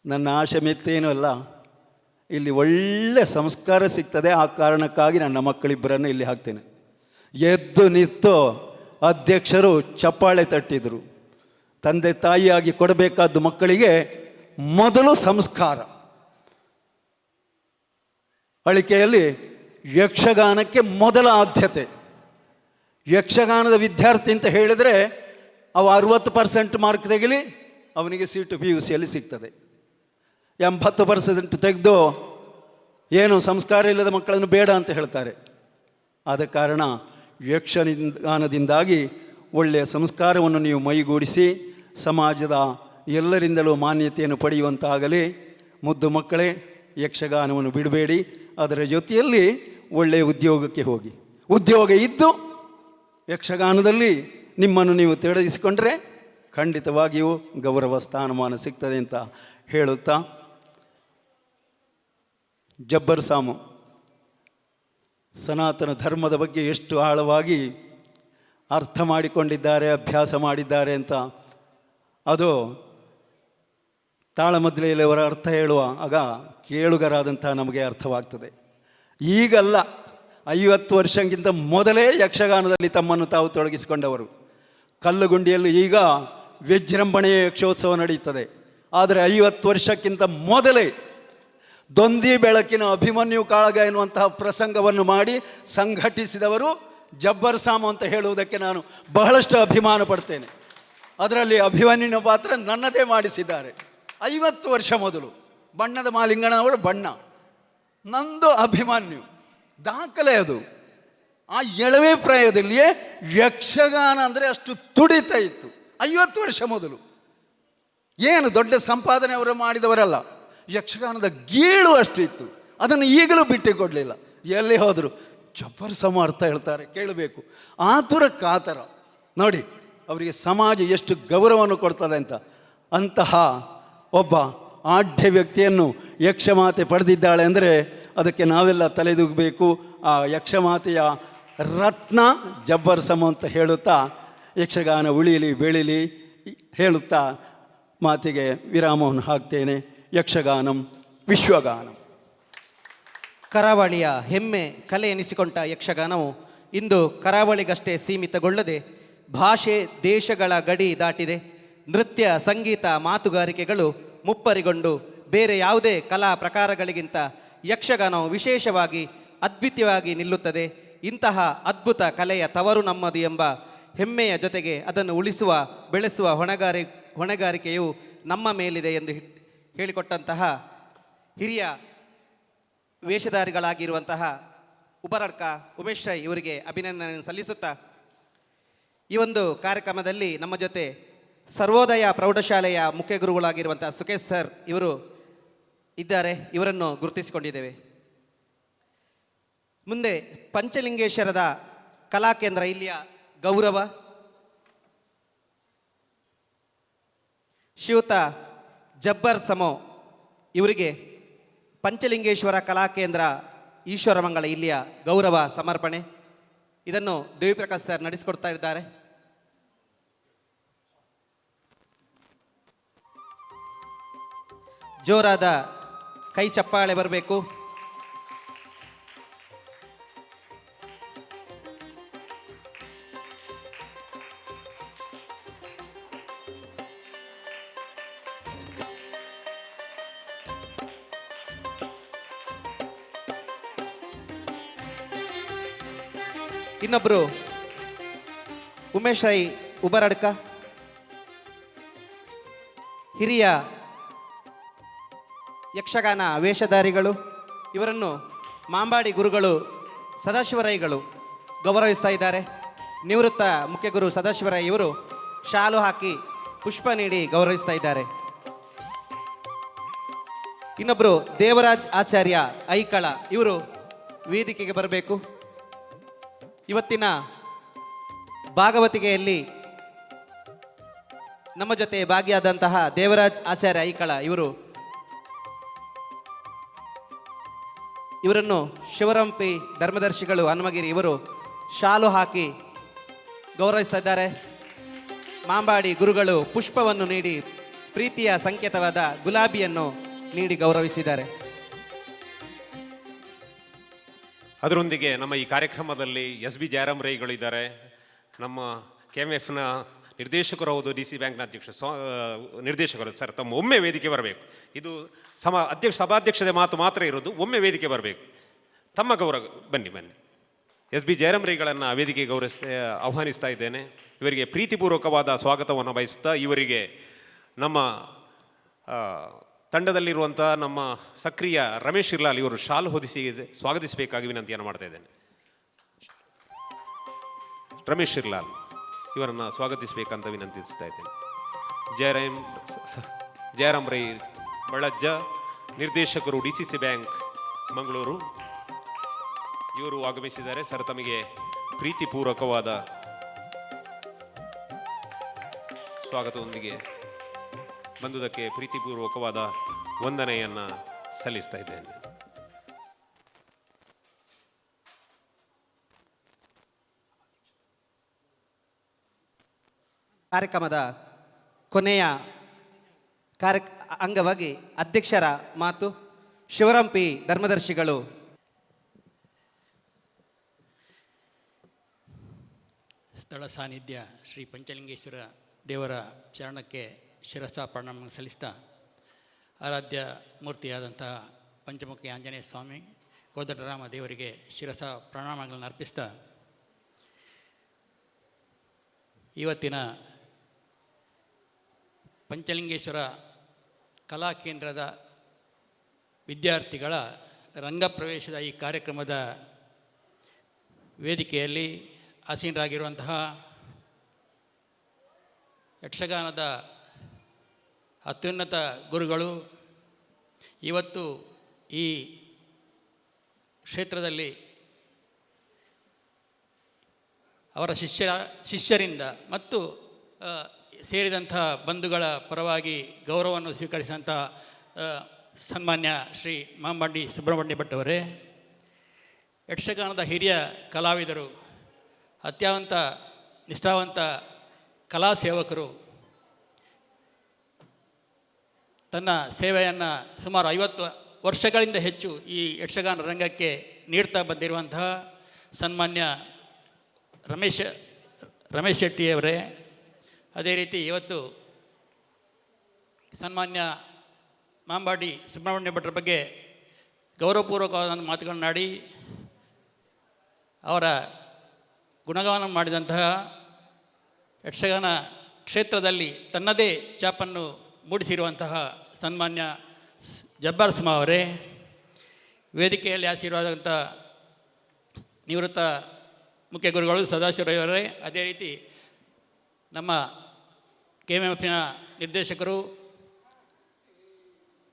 Speaker 8: ನನ್ನ ಆಶೆ ಮಿತ್ತೇನೂ ಅಲ್ಲ, ಇಲ್ಲಿ ಒಳ್ಳೆ ಸಂಸ್ಕಾರ ಸಿಗ್ತದೆ, ಆ ಕಾರಣಕ್ಕಾಗಿ ನನ್ನ ಮಕ್ಕಳಿಬ್ಬರನ್ನು ಇಲ್ಲಿ ಹಾಕ್ತೇನೆ. ಎದ್ದು ನಿಂತು ಅಧ್ಯಕ್ಷರು ಚಪ್ಪಾಳೆ ತಟ್ಟಿದರು. ತಂದೆ ತಾಯಿಯಾಗಿ ಕೊಡಬೇಕಾದ್ದು ಮಕ್ಕಳಿಗೆ ಮೊದಲು ಸಂಸ್ಕಾರ. ಅಳಿಕೆಯಲ್ಲಿ ಯಕ್ಷಗಾನಕ್ಕೆ ಮೊದಲ ಆದ್ಯತೆ. ಯಕ್ಷಗಾನದ ವಿದ್ಯಾರ್ಥಿ ಅಂತ ಹೇಳಿದರೆ ಅವ 60% ಮಾರ್ಕ್ ತೆಗಲಿ ಅವನಿಗೆ ಸೀಟು PUCಯಲ್ಲಿ ಸಿಗ್ತದೆ. 80% ತೆಗೆದು ಏನು ಸಂಸ್ಕಾರ ಇಲ್ಲದ ಮಕ್ಕಳನ್ನು ಬೇಡ ಅಂತ ಹೇಳ್ತಾರೆ. ಆದ ಕಾರಣ ಯಕ್ಷಗಾನದಿಂದಾಗಿ ಒಳ್ಳೆಯ ಸಂಸ್ಕಾರವನ್ನು ನೀವು ಮೈಗೂಡಿಸಿ ಸಮಾಜದ ಎಲ್ಲರಿಂದಲೂ ಮಾನ್ಯತೆಯನ್ನು ಪಡೆಯುವಂತಾಗಲಿ. ಮುದ್ದು ಮಕ್ಕಳೇ, ಯಕ್ಷಗಾನವನ್ನು ಬಿಡಬೇಡಿ. ಅದರ ಜೊತೆಯಲ್ಲಿ ಒಳ್ಳೆಯ ಉದ್ಯೋಗಕ್ಕೆ ಹೋಗಿ. ಉದ್ಯೋಗ ಇದ್ದು ಯಕ್ಷಗಾನದಲ್ಲಿ ನಿಮ್ಮನ್ನು ನೀವು ತೊಡಗಿಸಿಕೊಂಡ್ರೆ ಖಂಡಿತವಾಗಿಯೂ ಗೌರವ ಸ್ಥಾನಮಾನ ಸಿಗ್ತದೆ ಅಂತ ಹೇಳುತ್ತಾ, ಜಬ್ಬರ್ ಸಾಮು ಸನಾತನ ಧರ್ಮದ ಬಗ್ಗೆ ಎಷ್ಟು ಆಳವಾಗಿ ಅರ್ಥ ಮಾಡಿಕೊಂಡಿದ್ದಾರೆ, ಅಭ್ಯಾಸ ಮಾಡಿದ್ದಾರೆ ಅಂತ ಅದು ತಾಳಮದ್ದಲೆಯಲ್ಲಿ ಅವರ ಅರ್ಥ ಹೇಳುವ ಆಗ ಕೇಳುಗರಾದಂಥ ನಮಗೆ ಅರ್ಥವಾಗ್ತದೆ. ಈಗಲ್ಲ, 50 ವರ್ಷಕ್ಕಿಂತ ಮೊದಲೇ ಯಕ್ಷಗಾನದಲ್ಲಿ ತಮ್ಮನ್ನು ತಾವು ತೊಡಗಿಸಿಕೊಂಡವರು. ಕಲ್ಲುಗುಂಡಿಯಲ್ಲಿ ಈಗ ವಿಜೃಂಭಣೆಯ ಯಕ್ಷೋತ್ಸವ ನಡೆಯುತ್ತದೆ. ಆದರೆ 50 ವರ್ಷಕ್ಕಿಂತ ಮೊದಲೇ ದೊಂದಿ ಬೆಳಕಿನ ಅಭಿಮನ್ಯು ಕಾಳಗ ಎನ್ನುವಂತಹ ಪ್ರಸಂಗವನ್ನು ಮಾಡಿ ಸಂಘಟಿಸಿದವರು ಜಬ್ಬರ್ ಸಾಮು ಅಂತ ಹೇಳುವುದಕ್ಕೆ ನಾನು ಬಹಳಷ್ಟು ಅಭಿಮಾನ ಪಡ್ತೇನೆ. ಅದರಲ್ಲಿ ಅಭಿಮನ್ಯುನ ಪಾತ್ರ ನನ್ನದೇ ಮಾಡಿಸಿದ್ದಾರೆ. 50 ವರ್ಷ ಮೊದಲು ಬಣ್ಣದ ಮಾಲಿಂಗನವರು ಬಣ್ಣ, ನಂದು ಅಭಿಮನ್ಯು, ದಾಖಲೆ ಅದು. ಆ ಎಳವೆ ಪ್ರಾಯದಲ್ಲಿಯೇ ಯಕ್ಷಗಾನ ಅಂದರೆ ಅಷ್ಟು ತುಡಿತ ಇತ್ತು 50 ವರ್ಷ ಮೊದಲು. ಏನು ದೊಡ್ಡ ಸಂಪಾದನೆ ಅವರು ಮಾಡಿದವರಲ್ಲ, ಯಕ್ಷಗಾನದ ಗೀಳು ಅಷ್ಟು ಇತ್ತು. ಅದನ್ನು ಈಗಲೂ ಬಿಟ್ಟುಕೊಡಲಿಲ್ಲ. ಎಲ್ಲಿ ಹೋದರು ಜಬ್ಬರ್ ಸಾಮು ಅರ್ಥ ಹೇಳ್ತಾರೆ, ಕೇಳಬೇಕು. ಆತುರ ಕಾತರ ನೋಡಿ ಅವರಿಗೆ ಸಮಾಜ ಎಷ್ಟು ಗೌರವವನ್ನು ಕೊಡ್ತದೆ ಅಂತ. ಅಂತಹ ಒಬ್ಬ ಆಢ್ಯ ವ್ಯಕ್ತಿಯನ್ನು ಯಕ್ಷಮಾತೆ ಪಡೆದಿದ್ದಾಳೆ ಅಂದರೆ ಅದಕ್ಕೆ ನಾವೆಲ್ಲ ತಲೆದೂಗಬೇಕು. ಆ ಯಕ್ಷಮಾತೆಯ ರತ್ನ ಜಬ್ಬರ್ ಸಾಮು ಅಂತ ಹೇಳುತ್ತಾ ಯಕ್ಷಗಾನ ಉಳಿಯಲಿ ಬೆಳೀಲಿ ಹೇಳುತ್ತಾ ಮಾತಿಗೆ ವಿರಾಮವನ್ನು ಹಾಕ್ತೇನೆ. ಯಕ್ಷಗಾನಂ ವಿಶ್ವಗಾನಂ.
Speaker 2: ಕರಾವಳಿಯ ಹೆಮ್ಮೆ ಕಲೆ ಎನಿಸಿಕೊಂಡ ಯಕ್ಷಗಾನವು ಇಂದು ಕರಾವಳಿಗಷ್ಟೇ ಸೀಮಿತಗೊಳ್ಳದೆ ಭಾಷೆ ದೇಶಗಳ ಗಡಿ ದಾಟಿದೆ. ನೃತ್ಯ, ಸಂಗೀತ, ಮಾತುಗಾರಿಕೆಗಳು ಮುಪ್ಪರಿಗೊಂಡು ಬೇರೆ ಯಾವುದೇ ಕಲಾ ಪ್ರಕಾರಗಳಿಗಿಂತ ಯಕ್ಷಗಾನವು ವಿಶೇಷವಾಗಿ ಅದ್ವಿತೀಯವಾಗಿ ನಿಲ್ಲುತ್ತದೆ. ಇಂತಹ ಅದ್ಭುತ ಕಲೆಯ ತವರು ನಮ್ಮದು ಎಂಬ ಹೆಮ್ಮೆಯ ಜೊತೆಗೆ ಅದನ್ನು ಉಳಿಸುವ ಬೆಳೆಸುವ ಹೊಣೆಗಾರಿಕೆಯು ನಮ್ಮ ಮೇಲಿದೆ ಎಂದು ಹೇಳಿಕೊಟ್ಟಂತಹ ಹಿರಿಯ ವೇಷಧಾರಿಗಳಾಗಿರುವಂತಹ ಉಪರಡ್ಕ ಉಮೇಶ್ ರೈ ಇವರಿಗೆ ಅಭಿನಂದನೆ ಸಲ್ಲಿಸುತ್ತಾ, ಈ ಒಂದು ಕಾರ್ಯಕ್ರಮದಲ್ಲಿ ನಮ್ಮ ಜೊತೆ ಸರ್ವೋದಯ ಪ್ರೌಢಶಾಲೆಯ ಮುಖ್ಯ ಗುರುಗಳಾಗಿರುವಂತಹ ಸುಖೇಶ್ ಸರ್ ಇವರು ಇದ್ದಾರೆ. ಇವರನ್ನು ಗುರುತಿಸಿಕೊಂಡಿದ್ದೇವೆ. ಮುಂದೆ ಪಂಚಲಿಂಗೇಶ್ವರದ ಕಲಾಕೇಂದ್ರ ಇಲ್ಲಿಯ ಗೌರವ ಶ್ರೀಯುತ ಜಬ್ಬರ್ ಸಾಮು ಇವರಿಗೆ ಪಂಚಲಿಂಗೇಶ್ವರ ಕಲಾಕೇಂದ್ರ ಈಶ್ವರಮಂಗಳ ಇಲ್ಲಿಯ ಗೌರವ ಸಮರ್ಪಣೆ. ಇದನ್ನು ದೇವಿಪ್ರಕಾಶ್ ಸರ್ ನಡೆಸಿಕೊಡ್ತಾ ಇದ್ದಾರೆ. ಜೋರಾದ ಕೈ ಚಪ್ಪಾಳೆ ಬರಬೇಕು. ಇನ್ನೊಬ್ಬರು ಉಮೇಶ್ ರೈ ಉಬರಡ್ಕ, ಹಿರಿಯ ಯಕ್ಷಗಾನ ವೇಷಧಾರಿಗಳು. ಇವರನ್ನು ಮಾಂಬಾಡಿ ಗುರುಗಳು ಸದಾಶಿವರೈಗಳು ಗೌರವಿಸ್ತಾ ಇದ್ದಾರೆ. ನಿವೃತ್ತ ಮುಖ್ಯ ಗುರು ಸದಾಶಿವರೈ ಇವರು ಶಾಲು ಹಾಕಿ ಪುಷ್ಪ ನೀಡಿ ಗೌರವಿಸ್ತಾ ಇದ್ದಾರೆ. ಇನ್ನೊಬ್ಬರು ದೇವರಾಜ್ ಆಚಾರ್ಯ ಐಕಳ ಇವರು ವೇದಿಕೆಗೆ ಬರಬೇಕು. ಇವತ್ತಿನ ಭಾಗವತಿಕೆಯಲ್ಲಿ ನಮ್ಮ ಜೊತೆ ಭಾಗಿಯಾದಂತಹ ದೇವರಾಜ್ ಆಚಾರ್ಯ ಐಕಳ ಇವರನ್ನು ಶಿವರಂಪಿ ಧರ್ಮದರ್ಶಿಗಳು ಹನುಮಗಿರಿ ಇವರು ಶಾಲು ಹಾಕಿ ಗೌರವಿಸ್ತಾ ಇದ್ದಾರೆ. ಮಾಂಬಾಡಿ ಗುರುಗಳು ಪುಷ್ಪವನ್ನು ನೀಡಿ ಪ್ರೀತಿಯ ಸಂಕೇತವಾದ ಗುಲಾಬಿಯನ್ನು ನೀಡಿ ಗೌರವಿಸಿದ್ದಾರೆ.
Speaker 3: ಅದರೊಂದಿಗೆ ನಮ್ಮ ಈ ಕಾರ್ಯಕ್ರಮದಲ್ಲಿ SB ಜಯರಾಮ್ ರೈಗಳಿದ್ದಾರೆ, ನಮ್ಮ KMFನ ನಿರ್ದೇಶಕರು ಹೌದು, ಡಿ ಸಿ ಬ್ಯಾಂಕ್ನ ಅಧ್ಯಕ್ಷ ನಿರ್ದೇಶಕರು ಸರ್, ತಮ್ಮ ಒಮ್ಮೆ ವೇದಿಕೆ ಬರಬೇಕು. ಇದು ಸಭಾಧ್ಯಕ್ಷತೆ ಮಾತು ಮಾತ್ರ ಇರೋದು, ಒಮ್ಮೆ ವೇದಿಕೆ ಬರಬೇಕು. ತಮ್ಮ ಗೌರವ. ಬನ್ನಿ ಬನ್ನಿ. ಎಸ್ ಬಿ ಜಯರಾಮ್ ರೈಗಳನ್ನು ವೇದಿಕೆಗೆ ಆಹ್ವಾನಿಸ್ತಾ ಇದ್ದೇನೆ. ಇವರಿಗೆ ಪ್ರೀತಿಪೂರ್ವಕವಾದ ಸ್ವಾಗತವನ್ನು ಬಯಸುತ್ತಾ, ಇವರಿಗೆ ನಮ್ಮ ತಂಡದಲ್ಲಿರುವಂಥ ನಮ್ಮ ಸಕ್ರಿಯ ರಮೇಶ್ ಇರ್ಲಾಲ್ ಇವರು ಶಾಲು ಹೊದಿಸಿ ಸ್ವಾಗತಿಸಬೇಕಾಗಿ ವಿನಂತಿಯನ್ನು ಮಾಡ್ತಾ ಇದ್ದೇನೆ. ರಮೇಶ್ ಇರ್ಲಾಲ್ ಇವರನ್ನು ಸ್ವಾಗತಿಸಬೇಕಂತ ವಿನಂತಿಸ್ತಾ ಇದ್ದೇನೆ. ಜಯರಾಮ್ ರೈ ಬಳಜ್ಜ, ನಿರ್ದೇಶಕರು DCC ಬ್ಯಾಂಕ್ ಮಂಗಳೂರು, ಇವರು ಆಗಮಿಸಿದ್ದಾರೆ. ಸರ್, ತಮಗೆ ಪ್ರೀತಿಪೂರ್ವಕವಾದ ಸ್ವಾಗತದೊಂದಿಗೆ ಬಂದುದಕ್ಕೆ ಪ್ರೀತಿಪೂರ್ವಕವಾದ ವಂದನೆಯನ್ನು ಸಲ್ಲಿಸ್ತಾ ಇದ್ದೇನೆ.
Speaker 2: ಕಾರ್ಯಕ್ರಮದ ಕೊನೆಯ ಅಂಗವಾಗಿ ಅಧ್ಯಕ್ಷರ ಮಾತು. ಶಿವರಾಮ್ ಪಿ ಧರ್ಮದರ್ಶಿಗಳು.
Speaker 5: ಸ್ಥಳ ಸಾನ್ನಿಧ್ಯ ಶ್ರೀ ಪಂಚಲಿಂಗೇಶ್ವರ ದೇವರ ಚರಣಕ್ಕೆ ಶಿರಸ ಪ್ರಣಾಮ ಸಲ್ಲಿಸ್ತಾ, ಆರಾಧ್ಯ ಮೂರ್ತಿಯಾದಂತಹ ಪಂಚಮುಖಿ ಆಂಜನೇಯ ಸ್ವಾಮಿ ಕೋದಂಡರಾಮ ದೇವರಿಗೆ ಶಿರಸ ಪ್ರಣಾಮಗಳನ್ನು ಅರ್ಪಿಸ್ತಾ, ಇವತ್ತಿನ ಪಂಚಲಿಂಗೇಶ್ವರ ಕಲಾ ಕೇಂದ್ರದ ವಿದ್ಯಾರ್ಥಿಗಳ ರಂಗಪ್ರವೇಶದ ಈ ಕಾರ್ಯಕ್ರಮದ ವೇದಿಕೆಯಲ್ಲಿ ಆಸೀನರಾಗಿರುವಂತಹ ಯಕ್ಷಗಾನದ ಅತ್ಯುನ್ನತ ಗುರುಗಳು, ಇವತ್ತು ಈ ಕ್ಷೇತ್ರದಲ್ಲಿ ಅವರ ಶಿಷ್ಯರಿಂದ ಮತ್ತು ಸೇರಿದಂಥ ಬಂಧುಗಳ ಪರವಾಗಿ ಗೌರವವನ್ನು ಸ್ವೀಕರಿಸಿದಂಥ ಸನ್ಮಾನ್ಯ ಶ್ರೀ ಮಾಂಬಂಡಿ ಸುಬ್ರಹ್ಮಣ್ಯ ಭಟ್ ಅವರೇ, ಯಕ್ಷಗಾನದ ಹಿರಿಯ ಕಲಾವಿದರು, ಅತ್ಯಂತ ನಿಷ್ಠಾವಂತ ಕಲಾ ಸೇವಕರು, ತನ್ನ ಸೇವೆಯನ್ನು ಸುಮಾರು 50 ವರ್ಷಗಳಿಂದ ಹೆಚ್ಚು ಈ ಯಕ್ಷಗಾನ ರಂಗಕ್ಕೆ ನೀಡ್ತಾ ಬಂದಿರುವಂತಹ ಸನ್ಮಾನ್ಯ ರಮೇಶ್ ಶೆಟ್ಟಿಯವರೇ, ಅದೇ ರೀತಿ ಇವತ್ತು ಸನ್ಮಾನ್ಯ ಮಾಂಬಾಡಿ ಸುಬ್ರಹ್ಮಣ್ಯ ಭಟ್ರ ಬಗ್ಗೆ ಗೌರವಪೂರ್ವಕವಾದ ಮಾತುಗಳನ್ನಾಡಿ ಅವರ ಗುಣಗಾನ ಮಾಡಿದಂತಹ ಯಕ್ಷಗಾನ ಕ್ಷೇತ್ರದಲ್ಲಿ ತನ್ನದೇ ಛಾಪನ್ನು ಮೂಡಿಸಿರುವಂತಹ ಸನ್ಮಾನ್ಯ ಜಬ್ಬಾರ್ ಸುಮಾ ಅವರೇ, ವೇದಿಕೆಯಲ್ಲಿ ಆಶೀರ್ವಾದಂಥ ನಿವೃತ್ತ ಮುಖ್ಯ ಗುರುಗಳು ಸದಾಶಿವರವರೇ, ಅದೇ ರೀತಿ ನಮ್ಮ KMFನ ನಿರ್ದೇಶಕರು,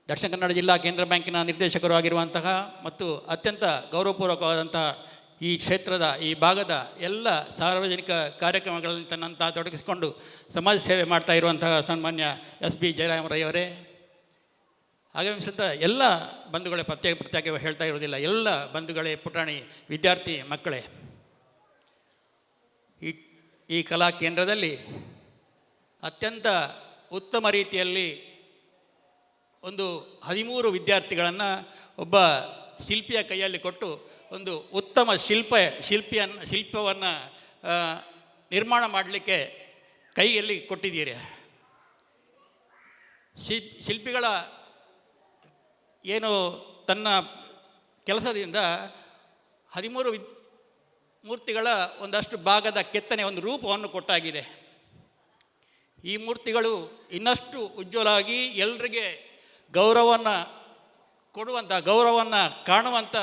Speaker 5: ದಕ್ಷಿಣ ಕನ್ನಡ ಜಿಲ್ಲಾ ಕೇಂದ್ರ ಬ್ಯಾಂಕಿನ ನಿರ್ದೇಶಕರು ಆಗಿರುವಂತಹ ಮತ್ತು ಅತ್ಯಂತ ಗೌರವಪೂರ್ವಕವಾದಂತಹ ಈ ಕ್ಷೇತ್ರದ ಈ ಭಾಗದ ಎಲ್ಲ ಸಾರ್ವಜನಿಕ ಕಾರ್ಯಕ್ರಮಗಳಲ್ಲಿ ತನ್ನಂತ ತೊಡಗಿಸಿಕೊಂಡು ಸಮಾಜ ಸೇವೆ ಮಾಡ್ತಾ ಇರುವಂತಹ ಸನ್ಮಾನ್ಯ SB ಜಯರಾಮ್ ರೈ ಅವರೇ, ಆಗಮಿಸಿದಂಥ ಎಲ್ಲ ಬಂಧುಗಳೇ, ಪ್ರತ್ಯೇಕ ಹೇಳ್ತಾ ಇರೋದಿಲ್ಲ, ಎಲ್ಲ ಬಂಧುಗಳೇ, ಪುಟಾಣಿ ವಿದ್ಯಾರ್ಥಿ ಮಕ್ಕಳೇ, ಈ ಕಲಾ ಕೇಂದ್ರದಲ್ಲಿ ಅತ್ಯಂತ ಉತ್ತಮ ರೀತಿಯಲ್ಲಿ ಒಂದು 13 ವಿದ್ಯಾರ್ಥಿಗಳನ್ನು ಒಬ್ಬ ಶಿಲ್ಪಿಯ ಕೈಯಲ್ಲಿ ಕೊಟ್ಟು ಒಂದು ಉತ್ತಮ ಶಿಲ್ಪವನ್ನು ನಿರ್ಮಾಣ ಮಾಡಲಿಕ್ಕೆ ಕೈಯಲ್ಲಿ ಕೊಟ್ಟಿದ್ದೀರಿ. ಶಿಲ್ಪಿಗಳ ಏನು ತನ್ನ ಕೆಲಸದಿಂದ 13 ಮೂರ್ತಿಗಳ ಒಂದಷ್ಟು ಭಾಗದ ಕೆತ್ತನೆ ಒಂದು ರೂಪವನ್ನು ಕೊಟ್ಟಾಗಿದೆ. ಈ ಮೂರ್ತಿಗಳು ಇನ್ನಷ್ಟು ಉಜ್ವಲವಾಗಿ ಎಲ್ರಿಗೆ ಗೌರವವನ್ನು ಕೊಡುವಂಥ, ಗೌರವವನ್ನು ಕಾಣುವಂಥ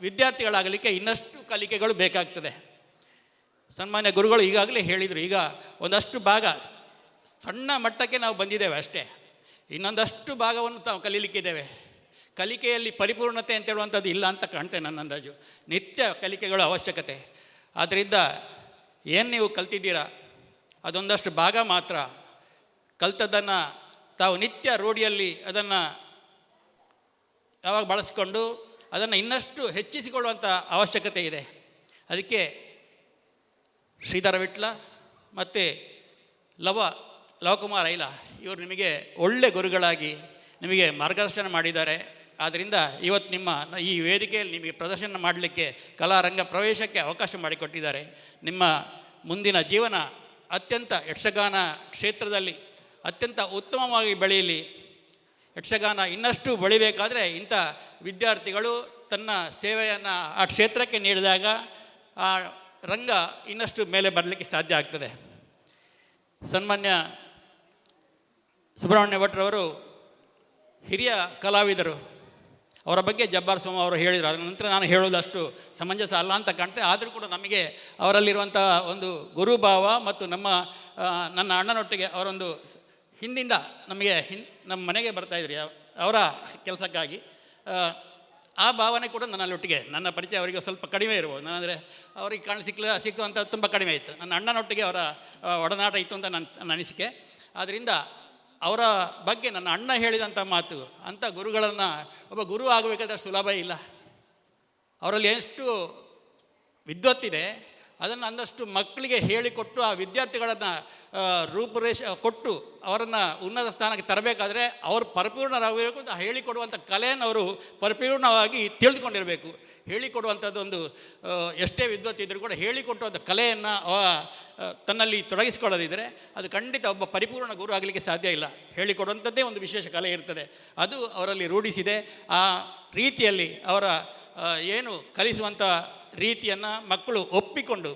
Speaker 5: ವಿದ್ಯಾರ್ಥಿಗಳಾಗಲಿಕ್ಕೆ ಇನ್ನಷ್ಟು ಕಲಿಕೆಗಳು ಬೇಕಾಗ್ತದೆ. ಸನ್ಮಾನ್ಯ ಗುರುಗಳು ಈಗಾಗಲೇ ಹೇಳಿದರು, ಈಗ ಒಂದಷ್ಟು ಭಾಗ ಸಣ್ಣ ಮಟ್ಟಕ್ಕೆ ನಾವು ಬಂದಿದ್ದೇವೆ ಅಷ್ಟೇ, ಇನ್ನೊಂದಷ್ಟು ಭಾಗವನ್ನು ನಾವು ಕಲೀಲಿಕ್ಕಿದ್ದೇವೆ. ಕಲಿಕೆಯಲ್ಲಿ ಪರಿಪೂರ್ಣತೆ ಅಂತ ಹೇಳುವಂಥದ್ದು ಇಲ್ಲ ಅಂತ ಕಾಣ್ತೇನೆ ನನ್ನ ಅಂದಾಜು. ನಿತ್ಯ ಕಲಿಕೆಗಳ ಅವಶ್ಯಕತೆ. ಆದ್ದರಿಂದ ಏನು ನೀವು ಕಲ್ತಿದ್ದೀರಾ ಅದೊಂದಷ್ಟು ಭಾಗ ಮಾತ್ರ. ಕಲ್ತದ್ದನ್ನು ತಾವು ನಿತ್ಯ ರೂಢಿಯಲ್ಲಿ ಅದನ್ನು ಯಾವಾಗ ಬಳಸಿಕೊಂಡು ಅದನ್ನು ಇನ್ನಷ್ಟು ಹೆಚ್ಚಿಸಿಕೊಳ್ಳುವಂಥ ಅವಶ್ಯಕತೆ ಇದೆ. ಅದಕ್ಕೆ ಶ್ರೀಧರ ವಿಟ್ಲ ಮತ್ತು ಲವಕುಮಾರ್ ಐಲ ಇವರು ನಿಮಗೆ ಒಳ್ಳೆ ಗುರುಗಳಾಗಿ ನಿಮಗೆ ಮಾರ್ಗದರ್ಶನ ಮಾಡಿದ್ದಾರೆ. ಆದ್ದರಿಂದ ಇವತ್ತು ನಿಮ್ಮ ಈ ವೇದಿಕೆಯಲ್ಲಿ ನಿಮಗೆ ಪ್ರದರ್ಶನ ಮಾಡಲಿಕ್ಕೆ ಕಲಾರಂಗ ಪ್ರವೇಶಕ್ಕೆ ಅವಕಾಶ ಮಾಡಿಕೊಟ್ಟಿದ್ದಾರೆ. ನಿಮ್ಮ ಮುಂದಿನ ಜೀವನ
Speaker 9: ಅತ್ಯಂತ ಯಕ್ಷಗಾನ ಕ್ಷೇತ್ರದಲ್ಲಿ ಅತ್ಯಂತ ಉತ್ತಮವಾಗಿ ಬೆಳೆಯಲಿ. ಯಕ್ಷಗಾನ ಇನ್ನಷ್ಟು ಬೆಳಿಬೇಕಾದ್ರೆ ಇಂಥ ವಿದ್ಯಾರ್ಥಿಗಳು ತನ್ನ ಸೇವೆಯನ್ನು ಆ ಕ್ಷೇತ್ರಕ್ಕೆ ನೀಡಿದಾಗ ಆ ರಂಗ ಇನ್ನಷ್ಟು ಮೇಲೆ ಬರಲಿಕ್ಕೆ ಸಾಧ್ಯ ಆಗ್ತದೆ. ಸನ್ಮಾನ್ಯ ಸುಬ್ರಹ್ಮಣ್ಯ ಭಟ್ರವರು ಹಿರಿಯ ಕಲಾವಿದರು. ಅವರ ಬಗ್ಗೆ ಜಬ್ಬಾರ್ ಸ್ವಾಮಿ ಅವರು ಹೇಳಿದರು. ಅದರ ನಂತರ ನಾನು ಹೇಳೋದಷ್ಟು ಸಮಂಜಸ ಅಲ್ಲ ಅಂತ ಕಾಣ್ತೆ. ಆದರೂ ಕೂಡ ನಮಗೆ ಅವರಲ್ಲಿರುವಂಥ ಒಂದು ಗುರುಭಾವ ಮತ್ತು ನನ್ನ ಅಣ್ಣನೊಟ್ಟಿಗೆ ಅವರೊಂದು ಹಿಂದಿಂದ ನಮಗೆ ನಮ್ಮ ಮನೆಗೆ ಬರ್ತಾಯಿದ್ರಿ ಅವರ ಕೆಲಸಕ್ಕಾಗಿ. ಆ ಭಾವನೆ ಕೂಡ ನನ್ನಲ್ಲೊಟ್ಟಿಗೆ, ನನ್ನ ಪರಿಚಯ ಅವರಿಗೆ ಸ್ವಲ್ಪ ಕಡಿಮೆ ಇರ್ಬೋದು. ನಾನಂದರೆ ಅವ್ರಿಗೆ ಸಿಕ್ಕುವಂಥ ತುಂಬ ಕಡಿಮೆ ಇತ್ತು. ನನ್ನ ಅಣ್ಣನೊಟ್ಟಿಗೆ ಅವರ ಒಡನಾಟ ಇತ್ತು ಅಂತ ನನ್ನ ಅನಿಸಿಕೆ. ಆದ್ದರಿಂದ ಅವರ ಬಗ್ಗೆ ನನ್ನ ಅಣ್ಣ ಹೇಳಿದಂಥ ಮಾತು, ಅಂಥ ಗುರುಗಳನ್ನು ಒಬ್ಬ ಗುರು ಆಗಬೇಕಾದ್ರೆ ಸುಲಭ ಇಲ್ಲ. ಅವರಲ್ಲಿ ಎಷ್ಟು ವಿದ್ವತ್ತಿದೆ ಅದನ್ನು ಅಂದಷ್ಟು ಮಕ್ಕಳಿಗೆ ಹೇಳಿಕೊಟ್ಟು ಆ ವಿದ್ಯಾರ್ಥಿಗಳನ್ನು ರೂಪುರೇಷ ಕೊಟ್ಟು ಅವರನ್ನು ಉನ್ನತ ಸ್ಥಾನಕ್ಕೆ ತರಬೇಕಾದ್ರೆ ಅವರು ಪರಿಪೂರ್ಣರಾಗಬೇಕು ಅಂತ ಹೇಳಿಕೊಡುವಂಥ ಕಲೆಯನ್ನು ಅವರು ಪರಿಪೂರ್ಣವಾಗಿ ತಿಳಿದುಕೊಂಡಿರಬೇಕು. ಹೇಳಿಕೊಡುವಂಥದ್ದೊಂದು ಎಷ್ಟೇ ವಿದ್ವತ್ತಿದ್ದರೂ ಕೂಡ ಹೇಳಿಕೊಟ್ಟುವಂಥ ಕಲೆಯನ್ನು ತನ್ನಲ್ಲಿ ತೊಡಗಿಸಿಕೊಳ್ಳದಿದ್ದರೆ ಅದು ಖಂಡಿತ ಒಬ್ಬ ಪರಿಪೂರ್ಣ ಗುರು ಆಗಲಿಕ್ಕೆ ಸಾಧ್ಯ ಇಲ್ಲ. ಹೇಳಿಕೊಡುವಂಥದ್ದೇ ಒಂದು ವಿಶೇಷ ಕಲೆ ಇರ್ತದೆ, ಅದು ಅವರಲ್ಲಿ ರೂಢಿಸಿದೆ. ಆ ರೀತಿಯಲ್ಲಿ ಅವರ ಏನು ಕಲಿಸುವಂಥ ರೀತಿಯನ್ನು ಮಕ್ಕಳು ಒಪ್ಪಿಕೊಂಡು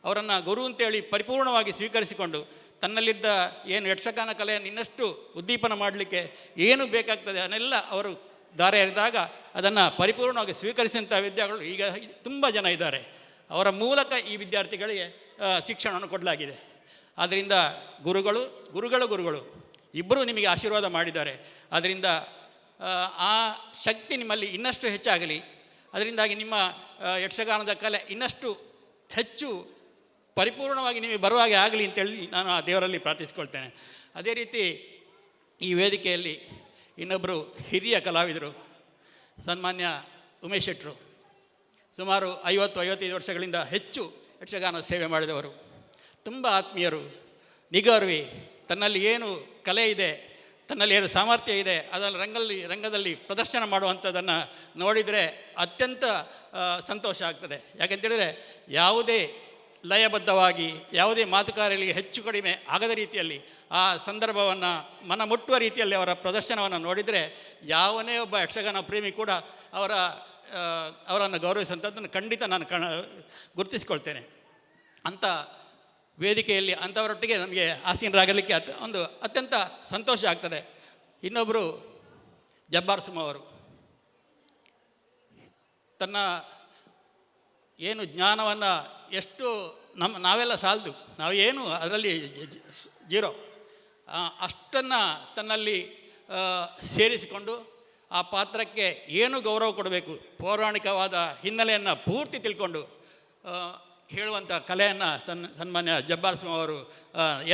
Speaker 9: ಅವರನ್ನು ಗುರು ಅಂತೇಳಿ ಪರಿಪೂರ್ಣವಾಗಿ ಸ್ವೀಕರಿಸಿಕೊಂಡು ತನ್ನಲ್ಲಿದ್ದ ಏನು ಯಕ್ಷಗಾನ ಕಲೆಯನ್ನು ಇನ್ನಷ್ಟು ಉದ್ದೀಪನ ಮಾಡಲಿಕ್ಕೆ ಏನು ಬೇಕಾಗ್ತದೆ ಅದನ್ನೆಲ್ಲ ಅವರು ದಾರಿ ಎರೆದಾಗ ಅದನ್ನು ಪರಿಪೂರ್ಣವಾಗಿ ಸ್ವೀಕರಿಸಿದಂಥ ವಿದ್ಯಾರ್ಥಿಗಳು ಈಗ ತುಂಬ ಜನ ಇದ್ದಾರೆ. ಅವರ ಮೂಲಕ ಈ ವಿದ್ಯಾರ್ಥಿಗಳಿಗೆ ಶಿಕ್ಷಣವನ್ನು ಕೊಡಲಾಗಿದೆ. ಆದ್ದರಿಂದ ಗುರುಗಳು ಇಬ್ಬರೂ ನಿಮಗೆ ಆಶೀರ್ವಾದ ಮಾಡಿದ್ದಾರೆ. ಅದರಿಂದ ಆ ಶಕ್ತಿ ನಿಮ್ಮಲ್ಲಿ ಇನ್ನಷ್ಟು ಹೆಚ್ಚಾಗಲಿ. ಅದರಿಂದಾಗಿ ನಿಮ್ಮ ಯಕ್ಷಗಾನದ ಕಲೆ ಇನ್ನಷ್ಟು ಹೆಚ್ಚು ಪರಿಪೂರ್ಣವಾಗಿ ನಿಮಗೆ ಬರುವಾಗೆ ಆಗಲಿ ಅಂತೇಳಿ ನಾನು ಆ ದೇವರಲ್ಲಿ ಪ್ರಾರ್ಥಿಸ್ಕೊಳ್ತೇನೆ. ಅದೇ ರೀತಿ ಈ ವೇದಿಕೆಯಲ್ಲಿ ಇನ್ನೊಬ್ಬರು ಹಿರಿಯ ಕಲಾವಿದರು ಸನ್ಮಾನ್ಯ ಉಮೇಶ್ ಶೆಟ್ಟರು. ಸುಮಾರು 50-55 ವರ್ಷಗಳಿಂದ ಹೆಚ್ಚು ಯಕ್ಷಗಾನ ಸೇವೆ ಮಾಡಿದವರು, ತುಂಬ ಆತ್ಮೀಯರು, ನಿಗರ್ವಿ. ತನ್ನಲ್ಲಿ ಏನು ಕಲೆ ಇದೆ, ತನ್ನಲ್ಲಿ ಏನು ಸಾಮರ್ಥ್ಯ ಇದೆ ಅದನ್ನು ರಂಗದಲ್ಲಿ ಪ್ರದರ್ಶನ ಮಾಡುವಂಥದ್ದನ್ನು ನೋಡಿದರೆ ಅತ್ಯಂತ ಸಂತೋಷ ಆಗ್ತದೆ. ಯಾಕೆಂತೇಳಿದರೆ ಯಾವುದೇ ಲಯಬದ್ಧವಾಗಿ ಯಾವುದೇ ಮಾತುಕಾರರಿಗೆ ಹೆಚ್ಚು ಕಡಿಮೆ ಆಗದ ರೀತಿಯಲ್ಲಿ ಆ ಸಂದರ್ಭವನ್ನು ಮನಮುಟ್ಟುವ ರೀತಿಯಲ್ಲಿ ಅವರ ಪ್ರದರ್ಶನವನ್ನು ನೋಡಿದರೆ ಯಾವನೇ ಒಬ್ಬ ಯಕ್ಷಗಾನ ಪ್ರೇಮಿ ಕೂಡ ಅವರನ್ನು ಗೌರವಿಸುವಂಥದ್ದನ್ನು ಖಂಡಿತ ನಾನು ಗುರುತಿಸ್ಕೊಳ್ತೇನೆ. ಅಂಥ ವೇದಿಕೆಯಲ್ಲಿ ಅಂಥವರೊಟ್ಟಿಗೆ ನಮಗೆ ಆಸೀನರಾಗಲಿಕ್ಕೆ ಒಂದು ಅತ್ಯಂತ ಸಂತೋಷ ಆಗ್ತದೆ. ಇನ್ನೊಬ್ಬರು ಜಬ್ಬಾರ್ ಸ್ವಾಮಿ ಅವರು ತನ್ನ ಏನು ಜ್ಞಾನವನ್ನು ಎಷ್ಟು ನಾವೆಲ್ಲ ಸಾಲದು, ನಾವು ಏನು ಅದರಲ್ಲಿ ಜೀರೋ, ಅಷ್ಟನ್ನು ತನ್ನಲ್ಲಿ ಸೇರಿಸಿಕೊಂಡು ಆ ಪಾತ್ರಕ್ಕೆ ಏನು ಗೌರವ ಕೊಡಬೇಕು, ಪೌರಾಣಿಕವಾದ ಹಿನ್ನೆಲೆಯನ್ನು ಪೂರ್ತಿ ತಿಳ್ಕೊಂಡು ಹೇಳುವಂಥ ಕಲೆಯನ್ನು ಸನ್ಮಾನ್ಯ ಜಬ್ಬಾರ್ ಸ್ವಾಮಿ ಅವರು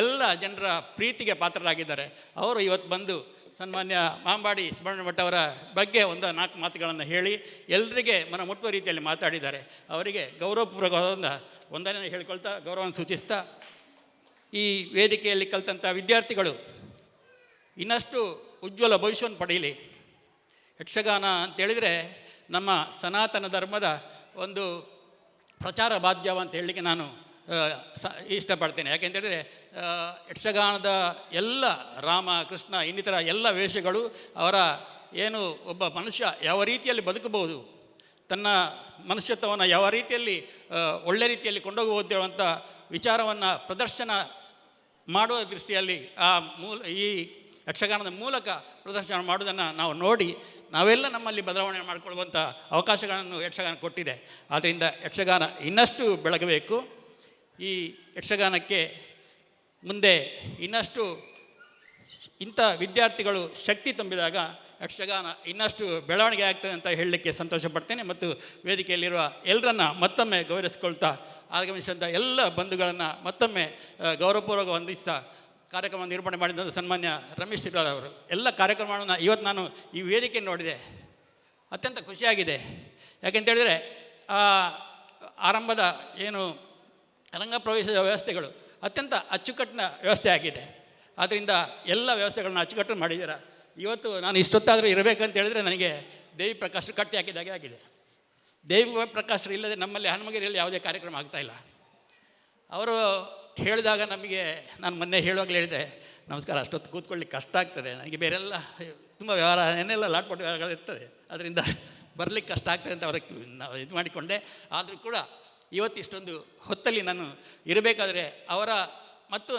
Speaker 9: ಎಲ್ಲ ಜನರ ಪ್ರೀತಿಗೆ ಪಾತ್ರರಾಗಿದ್ದಾರೆ. ಅವರು ಇವತ್ತು ಬಂದು ಸನ್ಮಾನ್ಯ ಮಾಂಬಾಡಿ ಸುಬ್ರಹ್ಮಣ್ಯ ಭಟ್ ಅವರ ಬಗ್ಗೆ 4 ಮಾತುಗಳನ್ನು ಹೇಳಿ ಎಲ್ಲರಿಗೆ ಮನಮುಟ್ಟುವ ರೀತಿಯಲ್ಲಿ ಮಾತಾಡಿದ್ದಾರೆ. ಅವರಿಗೆ ಗೌರವಪೂರ್ವಕವಾದ ವಂದನೆ ಹೇಳಿಕೊಳ್ತಾ ಗೌರವವನ್ನು ಸೂಚಿಸ್ತಾ, ಈ ವೇದಿಕೆಯಲ್ಲಿ ಕಲಿತಂಥ ವಿದ್ಯಾರ್ಥಿಗಳು ಇನ್ನಷ್ಟು ಉಜ್ವಲ ಭವಿಷ್ಯವನ್ನು ಪಡೆಯಲಿ. ಯಕ್ಷಗಾನ ಅಂತೇಳಿದರೆ ನಮ್ಮ ಸನಾತನ ಧರ್ಮದ ಒಂದು ಪ್ರಚಾರ ಮಾಧ್ಯಮ ಅಂತ ಹೇಳಲಿಕ್ಕೆ ನಾನು ಇಷ್ಟಪಡ್ತೇನೆ. ಯಾಕೆಂತೇಳಿದರೆ ಯಕ್ಷಗಾನದ ಎಲ್ಲ ರಾಮ ಕೃಷ್ಣ ಇನ್ನಿತರ ಎಲ್ಲ ವೇಷಗಳು ಅವರ ಏನು ಒಬ್ಬ ಮನುಷ್ಯ ಯಾವ ರೀತಿಯಲ್ಲಿ ಬದುಕಬಹುದು, ತನ್ನ ಮನುಷ್ಯತ್ವವನ್ನು ಯಾವ ರೀತಿಯಲ್ಲಿ ಒಳ್ಳೆ ರೀತಿಯಲ್ಲಿ ಕೊಂಡೋಗಬಹುದು ಹೇಳುವಂಥ ವಿಚಾರವನ್ನು ಪ್ರದರ್ಶನ ಮಾಡುವ ದೃಷ್ಟಿಯಲ್ಲಿ ಈ ಯಕ್ಷಗಾನದ ಮೂಲಕ ಪ್ರದರ್ಶನ ಮಾಡುವುದನ್ನು ನಾವು ನೋಡಿ ನಾವೆಲ್ಲ ನಮ್ಮಲ್ಲಿ ಬದಲಾವಣೆ ಮಾಡಿಕೊಳ್ಳುವಂಥ ಅವಕಾಶಗಳನ್ನು ಯಕ್ಷಗಾನ ಕೊಟ್ಟಿದೆ. ಆದ್ದರಿಂದ ಯಕ್ಷಗಾನ ಇನ್ನಷ್ಟು ಬೆಳಗಬೇಕು. ಈ ಯಕ್ಷಗಾನಕ್ಕೆ ಮುಂದೆ ಇನ್ನಷ್ಟು ಇಂಥ ವಿದ್ಯಾರ್ಥಿಗಳು ಶಕ್ತಿ ತುಂಬಿದಾಗ ಯಕ್ಷಗಾನ ಇನ್ನಷ್ಟು ಬೆಳವಣಿಗೆ ಆಗ್ತದೆ ಅಂತ ಹೇಳಲಿಕ್ಕೆ ಸಂತೋಷ ಪಡ್ತೇನೆ. ಮತ್ತು ವೇದಿಕೆಯಲ್ಲಿರುವ ಎಲ್ಲರನ್ನ ಮತ್ತೊಮ್ಮೆ ಗೌರವಿಸ್ಕೊಳ್ತಾ ಆಗಮಿಸಿದಂಥ ಎಲ್ಲ ಬಂಧುಗಳನ್ನು ಮತ್ತೊಮ್ಮೆ ಗೌರವಪೂರ್ವಕ ವಂದಿಸ್ತಾ ಕಾರ್ಯಕ್ರಮ ನಿರ್ವಹಣೆ ಮಾಡಿದಂಥ ಸನ್ಮಾನ್ಯ ರಮೇಶ್ ಶಿರ್ವಾಲ್ ಅವರು ಎಲ್ಲ ಕಾರ್ಯಕ್ರಮವನ್ನು ಇವತ್ತು ನಾನು ಈ ವೇದಿಕೆ ನೋಡಿದೆ, ಅತ್ಯಂತ ಖುಷಿಯಾಗಿದೆ. ಯಾಕೆಂತೇಳಿದರೆ ಆರಂಭದ ಏನು ರಂಗಪ್ರವೇಶದ ವ್ಯವಸ್ಥೆಗಳು ಅತ್ಯಂತ ಅಚ್ಚುಕಟ್ಟಿನ ವ್ಯವಸ್ಥೆ ಆಗಿದೆ. ಆದ್ದರಿಂದ ಎಲ್ಲ ವ್ಯವಸ್ಥೆಗಳನ್ನ ಅಚ್ಚುಕಟ್ಟು ಮಾಡಿದ್ದೀರ. ಇವತ್ತು ನಾನು ಇಷ್ಟೊತ್ತಾದರೂ ಇರಬೇಕಂತ ಹೇಳಿದರೆ ನನಗೆ ದೇವಿ ಪ್ರಕಾಶರು ಕಟ್ಟಿ ಹಾಕಿದಾಗೆ ಆಗಿದೆ. ದೇವಿ ಪ್ರಕಾಶರು ಇಲ್ಲದೆ ನಮ್ಮಲ್ಲಿ ಹನುಮಗಿರಿಯಲ್ಲಿ ಯಾವುದೇ ಕಾರ್ಯಕ್ರಮ ಆಗ್ತಾಯಿಲ್ಲ. ಅವರು ಹೇಳಿದಾಗ ನಮಗೆ, ನಾನು ಮೊನ್ನೆ ಹೇಳುವಾಗಲೇ ಹೇಳಿದೆ, ನಮಸ್ಕಾರ, ಅಷ್ಟೊತ್ತು ಕೂತ್ಕೊಳ್ಳಿಕ್ಕೆ ಕಷ್ಟ ಆಗ್ತದೆ ನನಗೆ, ಬೇರೆಲ್ಲ ತುಂಬ ವ್ಯವಹಾರ ಏನೆಲ್ಲ ಲಾಟ್ಪಟ್ಟು ವ್ಯವಹಾರಗಳು ಇರ್ತದೆ, ಅದರಿಂದ ಬರಲಿಕ್ಕೆ ಕಷ್ಟ ಆಗ್ತದೆ ಅಂತ ಅವ್ರಿಗೆ ನಾವು ಇದು ಮಾಡಿಕೊಂಡೆ. ಆದರೂ ಕೂಡ ಇವತ್ತಿಷ್ಟೊಂದು ಹೊತ್ತಲ್ಲಿ ನಾನು ಇರಬೇಕಾದ್ರೆ ಅವರ ಮತ್ತು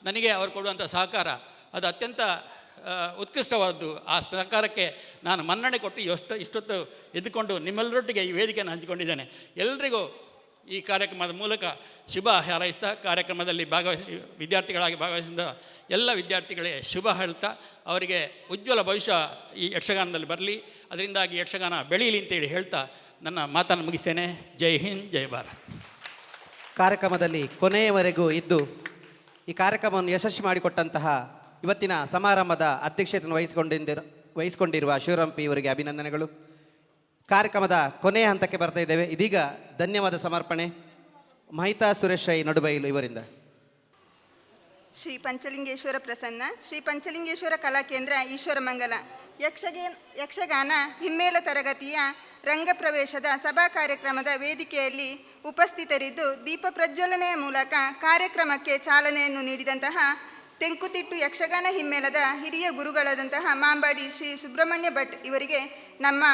Speaker 9: ನನಗೆ ಅವರು ಕೊಡುವಂಥ ಸಹಕಾರ ಅದು ಅತ್ಯಂತ ಉತ್ಕೃಷ್ಟವಾದ್ದು. ಆ ಸಹಕಾರಕ್ಕೆ ನಾನು ಮನ್ನಣೆ ಕೊಟ್ಟು ಇಷ್ಟೊತ್ತು ಎದ್ದುಕೊಂಡು ನಿಮ್ಮೆಲ್ಲರೊಟ್ಟಿಗೆ ಈ ವೇದಿಕೆಯನ್ನು ಹಂಚಿಕೊಂಡಿದ್ದೇನೆ. ಎಲ್ರಿಗೂ ಈ ಕಾರ್ಯಕ್ರಮದ ಮೂಲಕ ಶುಭ ಹಾರೈಸ್ತಾ, ಕಾರ್ಯಕ್ರಮದಲ್ಲಿ ವಿದ್ಯಾರ್ಥಿಗಳಾಗಿ ಭಾಗವಹಿಸಿದ ಎಲ್ಲ ವಿದ್ಯಾರ್ಥಿಗಳಿಗೆ ಶುಭ ಹೇಳ್ತಾ, ಅವರಿಗೆ ಉಜ್ವಲ ಭವಿಷ್ಯ ಈ ಯಕ್ಷಗಾನದಲ್ಲಿ ಬರಲಿ, ಅದರಿಂದಾಗಿ ಯಕ್ಷಗಾನ ಬೆಳೀಲಿ ಅಂತೇಳಿ ಹೇಳ್ತಾ ನನ್ನ ಮಾತನ್ನು ಮುಗಿಸ್ತೇನೆ. ಜೈ ಹಿಂದ್, ಜೈ ಭಾರತ್.
Speaker 2: ಕಾರ್ಯಕ್ರಮದಲ್ಲಿ ಕೊನೆಯವರೆಗೂ ಇದ್ದು ಈ ಕಾರ್ಯಕ್ರಮವನ್ನು ಯಶಸ್ವಿ ಮಾಡಿಕೊಟ್ಟಂತಹ ಇವತ್ತಿನ ಸಮಾರಂಭದ ಅಧ್ಯಕ್ಷತೆಯನ್ನು ವಹಿಸಿಕೊಂಡಿರುವ ಶಿವರಾಮ್ ಪಿ ಇವರಿಗೆ ಅಭಿನಂದನೆಗಳು. ಕಾರ್ಯಕ್ರಮದ ಕೊನೆಯ ಹಂತಕ್ಕೆ ಬರ್ತಾ ಇದ್ದೇವೆ. ಇದೀಗ ಧನ್ಯವಾದ ಸಮರ್ಪಣೆ ಮಹಿತಾ ಸುರೇಶ್ ರೈ ನಡುಬೈಲು ಇವರಿಂದ.
Speaker 10: ಶ್ರೀ ಪಂಚಲಿಂಗೇಶ್ವರ ಪ್ರಸನ್ನ, ಶ್ರೀ ಪಂಚಲಿಂಗೇಶ್ವರ ಕಲಾಕೇಂದ್ರ ಈಶ್ವರಮಂಗಲ ಯಕ್ಷಗಾನ ಹಿಮ್ಮೇಳ ತರಗತಿಯ ರಂಗಪ್ರವೇಶದ ಸಭಾ ಕಾರ್ಯಕ್ರಮದ ವೇದಿಕೆಯಲ್ಲಿ ಉಪಸ್ಥಿತರಿದ್ದು ದೀಪ ಪ್ರಜ್ವಲನೆಯ ಮೂಲಕ ಕಾರ್ಯಕ್ರಮಕ್ಕೆ ಚಾಲನೆಯನ್ನು ನೀಡಿದಂತಹ ತೆಂಕುತಿಟ್ಟು ಯಕ್ಷಗಾನ ಹಿಮ್ಮೇಳದ ಹಿರಿಯ ಗುರುಗಳಾದಂತಹ ಮಾಂಬಾಡಿ ಶ್ರೀ ಸುಬ್ರಹ್ಮಣ್ಯ ಭಟ್ ಇವರಿಗೆ ನಮ್ಮ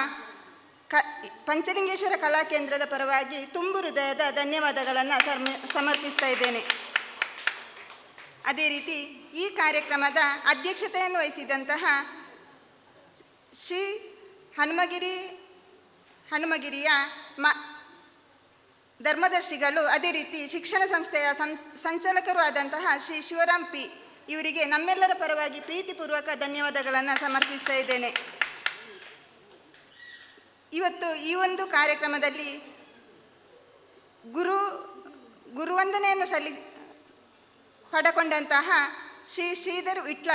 Speaker 10: ಪಂಚಲಿಂಗೇಶ್ವರ ಕಲಾಕೇಂದ್ರದ ಪರವಾಗಿ ತುಂಬು ಹೃದಯದ ಧನ್ಯವಾದಗಳನ್ನು ಸಮರ್ಪಿಸ್ತಾ ಇದ್ದೇನೆ. ಅದೇ ರೀತಿ ಈ ಕಾರ್ಯಕ್ರಮದ ಅಧ್ಯಕ್ಷತೆಯನ್ನು ವಹಿಸಿದಂತಹ ಶ್ರೀ ಹನುಮಗಿರಿಯ ಧರ್ಮದರ್ಶಿಗಳು, ಅದೇ ರೀತಿ ಶಿಕ್ಷಣ ಸಂಸ್ಥೆಯ ಸಂಚಾಲಕರು ಆದಂತಹ ಶ್ರೀ ಶಿವರಾಮ್ ಪಿ ಇವರಿಗೆ ನಮ್ಮೆಲ್ಲರ ಪರವಾಗಿ ಪ್ರೀತಿಪೂರ್ವಕ ಧನ್ಯವಾದಗಳನ್ನು ಸಮರ್ಪಿಸ್ತಾ ಇದ್ದೇನೆ. ಇವತ್ತು ಈ ಒಂದು ಕಾರ್ಯಕ್ರಮದಲ್ಲಿ ಗುರುವಂದನೆಯನ್ನು ಪಡಕೊಂಡಂತಹ ಶ್ರೀ ಶ್ರೀಧರ್ ವಿಟ್ಲ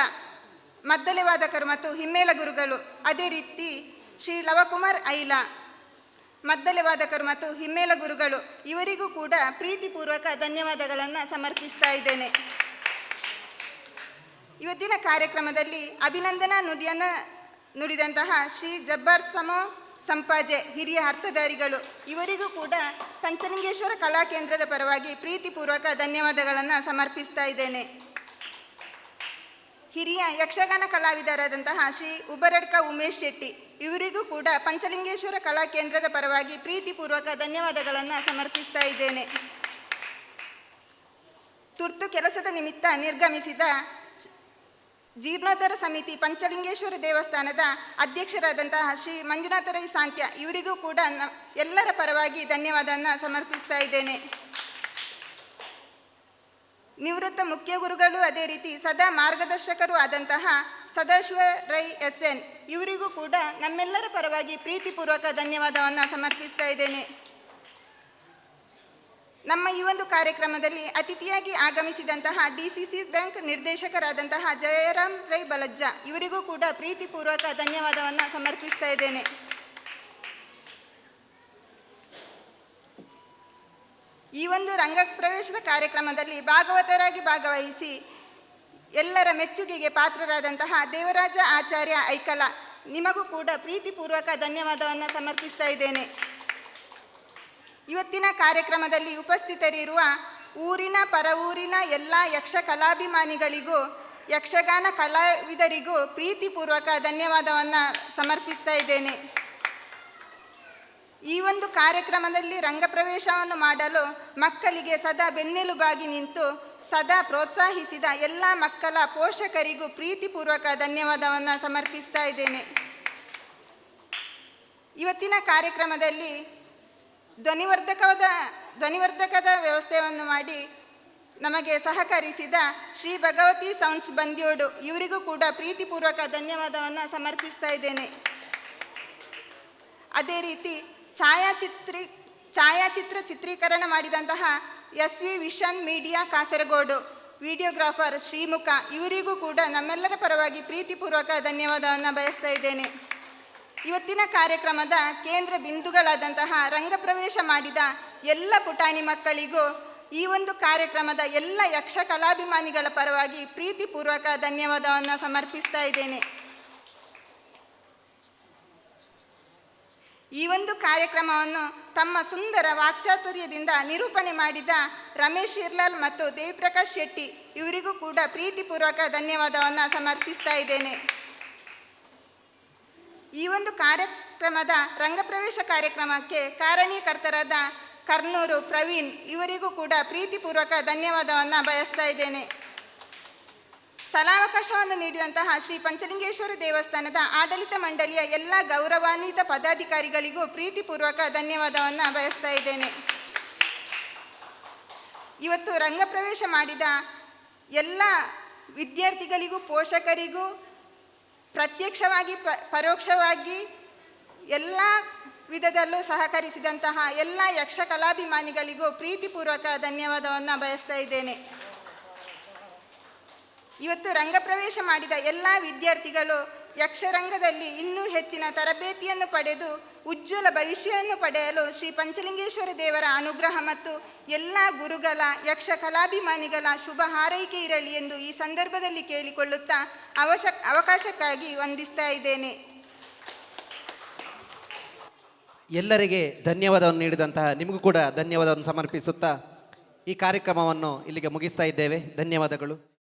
Speaker 10: ಮದ್ದಲೆ ವಾದಕರು ಮತ್ತು ಹಿಮ್ಮೇಳ ಗುರುಗಳು, ಅದೇ ರೀತಿ ಶ್ರೀ ಲವಕುಮಾರ್ ಐಲ ಮದ್ದಲೆ ವಾದಕರು ಮತ್ತು ಹಿಮ್ಮೇಳ ಗುರುಗಳು ಇವರಿಗೂ ಕೂಡ ಪ್ರೀತಿಪೂರ್ವಕ ಧನ್ಯವಾದಗಳನ್ನು ಸಮರ್ಪಿಸ್ತಾ ಇದ್ದೇನೆ. ಇವತ್ತಿನ ಕಾರ್ಯಕ್ರಮದಲ್ಲಿ ಅಭಿನಂದನಾ ನುಡಿಯನ್ನು ನುಡಿದಂತಹ ಶ್ರೀ ಜಬ್ಬಾರ್ ಸಂಪಾಜೆ ಹಿರಿಯ ಅರ್ಥಧಾರಿಗಳು ಇವರಿಗೂ ಕೂಡ ಪಂಚಲಿಂಗೇಶ್ವರ ಕಲಾಕೇಂದ್ರದ ಪರವಾಗಿ ಪ್ರೀತಿಪೂರ್ವಕ ಧನ್ಯವಾದಗಳನ್ನು ಸಮರ್ಪಿಸ್ತಾ ಇದ್ದೇನೆ. ಹಿರಿಯ ಯಕ್ಷಗಾನ ಕಲಾವಿದರಾದಂತಹ ಶ್ರೀ ಉಬರಡ್ಕ ಉಮೇಶ್ ಶೆಟ್ಟಿ ಇವರಿಗೂ ಕೂಡ ಪಂಚಲಿಂಗೇಶ್ವರ ಕಲಾಕೇಂದ್ರದ ಪರವಾಗಿ ಪ್ರೀತಿಪೂರ್ವಕ ಧನ್ಯವಾದಗಳನ್ನು ಸಮರ್ಪಿಸ್ತಾ ಇದ್ದೇನೆ. ತುರ್ತು ಕೆಲಸದ ನಿಮಿತ್ತ ನಿರ್ಗಮಿಸಿದ ಜೀರ್ಣೋದ್ಧಾರ ಸಮಿತಿ ಪಂಚಲಿಂಗೇಶ್ವರ ದೇವಸ್ಥಾನದ ಅಧ್ಯಕ್ಷರಾದಂತಹ ಶ್ರೀ ಮಂಜುನಾಥ ರೈ ಸಾಂತ್ಯ ಇವರಿಗೂ ಕೂಡ ಎಲ್ಲರ ಪರವಾಗಿ ಧನ್ಯವಾದವನ್ನು ಸಮರ್ಪಿಸ್ತಾ ಇದ್ದೇನೆ. ನಿವೃತ್ತ ಮುಖ್ಯ ಗುರುಗಳು, ಅದೇ ರೀತಿ ಸದಾ ಮಾರ್ಗದರ್ಶಕರು ಆದಂತಹ ಸದಾಶಿವ ರೈ SN ಇವರಿಗೂ ಕೂಡ ನಮ್ಮೆಲ್ಲರ ಪರವಾಗಿ ಪ್ರೀತಿಪೂರ್ವಕ ಧನ್ಯವಾದವನ್ನು ಸಮರ್ಪಿಸ್ತಾ ಇದ್ದೇನೆ. ನಮ್ಮ ಈ ಒಂದು ಕಾರ್ಯಕ್ರಮದಲ್ಲಿ ಅತಿಥಿಯಾಗಿ ಆಗಮಿಸಿದಂತಹ DCC ಬ್ಯಾಂಕ್ ನಿರ್ದೇಶಕರಾದಂತಹ ಜಯರಾಮ್ ರೈ ಬಲಜ್ಜ ಇವರಿಗೂ ಕೂಡ ಪ್ರೀತಿಪೂರ್ವಕ ಧನ್ಯವಾದವನ್ನು ಸಮರ್ಪಿಸ್ತಾ ಇದ್ದೇನೆ. ಈ ಒಂದು ರಂಗಪ್ರವೇಶದ ಕಾರ್ಯಕ್ರಮದಲ್ಲಿ ಭಾಗವತರಾಗಿ ಭಾಗವಹಿಸಿ ಎಲ್ಲರ ಮೆಚ್ಚುಗೆಗೆ ಪಾತ್ರರಾದಂತಹ ದೇವರಾಜ ಆಚಾರ್ಯ ಐಕಲ ನಿಮಗೂ ಕೂಡ ಪ್ರೀತಿಪೂರ್ವಕ ಧನ್ಯವಾದವನ್ನು ಸಮರ್ಪಿಸ್ತಾ ಇದ್ದೇನೆ. ಇವತ್ತಿನ ಕಾರ್ಯಕ್ರಮದಲ್ಲಿ ಉಪಸ್ಥಿತರಿರುವ ಊರಿನ ಪರವೂರಿನ ಎಲ್ಲ ಯಕ್ಷ ಕಲಾಭಿಮಾನಿಗಳಿಗೂ ಯಕ್ಷಗಾನ ಕಲಾವಿದರಿಗೂ ಪ್ರೀತಿಪೂರ್ವಕ ಧನ್ಯವಾದವನ್ನು ಸಮರ್ಪಿಸ್ತಾ ಇದ್ದೇನೆ. ಈ ಒಂದು ಕಾರ್ಯಕ್ರಮದಲ್ಲಿ ರಂಗಪ್ರವೇಶವನ್ನು ಮಾಡಲು ಮಕ್ಕಳಿಗೆ ಸದಾ ಬೆನ್ನೆಲುಬಾಗಿ ನಿಂತು ಸದಾ ಪ್ರೋತ್ಸಾಹಿಸಿದ ಎಲ್ಲ ಮಕ್ಕಳ ಪೋಷಕರಿಗೂ ಪ್ರೀತಿಪೂರ್ವಕ ಧನ್ಯವಾದವನ್ನು ಸಮರ್ಪಿಸ್ತಾ ಇದ್ದೇನೆ. ಇವತ್ತಿನ ಕಾರ್ಯಕ್ರಮದಲ್ಲಿ ಧ್ವನಿವರ್ಧಕದ ವ್ಯವಸ್ಥೆಯನ್ನು ಮಾಡಿ ನಮಗೆ ಸಹಕರಿಸಿದ ಶ್ರೀ ಭಗವತಿ ಸೌಂಡ್ಸ್ ಬಂದ್ಯೋಡು ಇವರಿಗೂ ಕೂಡ ಪ್ರೀತಿಪೂರ್ವಕ ಧನ್ಯವಾದವನ್ನು ಸಮರ್ಪಿಸ್ತಾ ಇದ್ದೇನೆ. ಅದೇ ರೀತಿ ಛಾಯಾಚಿತ್ರ ಚಿತ್ರೀಕರಣ ಮಾಡಿದಂತಹ SV vision media Kasaragod videographer Shrimukha ಇವರಿಗೂ ಕೂಡ ನಮ್ಮೆಲ್ಲರ ಪರವಾಗಿ ಪ್ರೀತಿಪೂರ್ವಕ ಧನ್ಯವಾದವನ್ನು ಬಯಸ್ತಾ ಇದ್ದೇನೆ. ಇವತ್ತಿನ ಕಾರ್ಯಕ್ರಮದ ಕೇಂದ್ರ ಬಿಂದುಗಳಾದಂತಹ ರಂಗಪ್ರವೇಶ ಮಾಡಿದ ಎಲ್ಲ ಪುಟಾಣಿ ಮಕ್ಕಳಿಗೂ ಈ ಒಂದು ಕಾರ್ಯಕ್ರಮದ ಎಲ್ಲ ಯಕ್ಷ ಕಲಾಭಿಮಾನಿಗಳ ಪರವಾಗಿ ಪ್ರೀತಿಪೂರ್ವಕ ಧನ್ಯವಾದವನ್ನು ಸಮರ್ಪಿಸ್ತಾ ಇದ್ದೇನೆ. ಈ ಒಂದು ಕಾರ್ಯಕ್ರಮವನ್ನು ತಮ್ಮ ಸುಂದರ ವಾಕ್ಚಾತುರ್ಯದಿಂದ ನಿರೂಪಣೆ ಮಾಡಿದ ರಮೇಶ್ ಇರ್ಲಾಲ್ ಮತ್ತು ದೇವಿಪ್ರಕಾಶ್ ಶೆಟ್ಟಿ ಇವರಿಗೂ ಕೂಡ ಪ್ರೀತಿಪೂರ್ವಕ ಧನ್ಯವಾದವನ್ನು ಸಮರ್ಪಿಸ್ತಾ ಇದ್ದೇನೆ. ಈ ಒಂದು ಕಾರ್ಯಕ್ರಮದ ರಂಗಪ್ರವೇಶ ಕಾರ್ಯಕ್ರಮಕ್ಕೆ ಕಾರಣೀಕರ್ತರಾದ ಕರ್ನೂರು ಪ್ರವೀಣ್ ಇವರಿಗೂ ಕೂಡ ಪ್ರೀತಿಪೂರ್ವಕ ಧನ್ಯವಾದವನ್ನು ಬಯಸ್ತಾ ಇದ್ದೇನೆ. ಸ್ಥಳಾವಕಾಶವನ್ನು ನೀಡಿದಂತಹ ಶ್ರೀ ಪಂಚಲಿಂಗೇಶ್ವರ ದೇವಸ್ಥಾನದ ಆಡಳಿತ ಮಂಡಳಿಯ ಎಲ್ಲ ಗೌರವಾನ್ವಿತ ಪದಾಧಿಕಾರಿಗಳಿಗೂ ಪ್ರೀತಿಪೂರ್ವಕ ಧನ್ಯವಾದವನ್ನು ಬಯಸ್ತಾ ಇದ್ದೇನೆ. ಇವತ್ತು ರಂಗಪ್ರವೇಶ ಮಾಡಿದ ಎಲ್ಲ ವಿದ್ಯಾರ್ಥಿಗಳಿಗೂ, ಪೋಷಕರಿಗೂ, ಪ್ರತ್ಯಕ್ಷವಾಗಿ ಪರೋಕ್ಷವಾಗಿ ಎಲ್ಲ ವಿಧದಲ್ಲೂ ಸಹಕರಿಸಿದಂತಹ ಎಲ್ಲ ಯಕ್ಷ ಕಲಾಭಿಮಾನಿಗಳಿಗೂ ಪ್ರೀತಿಪೂರ್ವಕ ಧನ್ಯವಾದವನ್ನು ಬಯಸ್ತಾ ಇದ್ದೇನೆ. ಇವತ್ತು ರಂಗಪ್ರವೇಶ ಮಾಡಿದ ಎಲ್ಲ ವಿದ್ಯಾರ್ಥಿಗಳು ಯಕ್ಷರಂಗದಲ್ಲಿ ಇನ್ನೂ ಹೆಚ್ಚಿನ ತರಬೇತಿಯನ್ನು ಪಡೆದು ಉಜ್ವಲ ಭವಿಷ್ಯವನ್ನು ಪಡೆಯಲು ಶ್ರೀ ಪಂಚಲಿಂಗೇಶ್ವರ ದೇವರ ಅನುಗ್ರಹ ಮತ್ತು ಎಲ್ಲ ಗುರುಗಳ ಯಕ್ಷ ಕಲಾಭಿಮಾನಿಗಳ ಶುಭ ಹಾರೈಕೆ ಇರಲಿ ಎಂದು ಈ ಸಂದರ್ಭದಲ್ಲಿ ಕೇಳಿಕೊಳ್ಳುತ್ತಾ ಅವಕಾಶಕ್ಕಾಗಿ ವಂದಿಸ್ತಾ ಇದ್ದೇನೆ.
Speaker 2: ಎಲ್ಲರಿಗೆ ಧನ್ಯವಾದವನ್ನು ನೀಡಿದಂತಹ ನಿಮಗೂ ಕೂಡ ಧನ್ಯವಾದವನ್ನು ಸಮರ್ಪಿಸುತ್ತಾ ಈ ಕಾರ್ಯಕ್ರಮವನ್ನು ಇಲ್ಲಿಗೆ ಮುಗಿಸ್ತಾ ಇದ್ದೇವೆ. ಧನ್ಯವಾದಗಳು.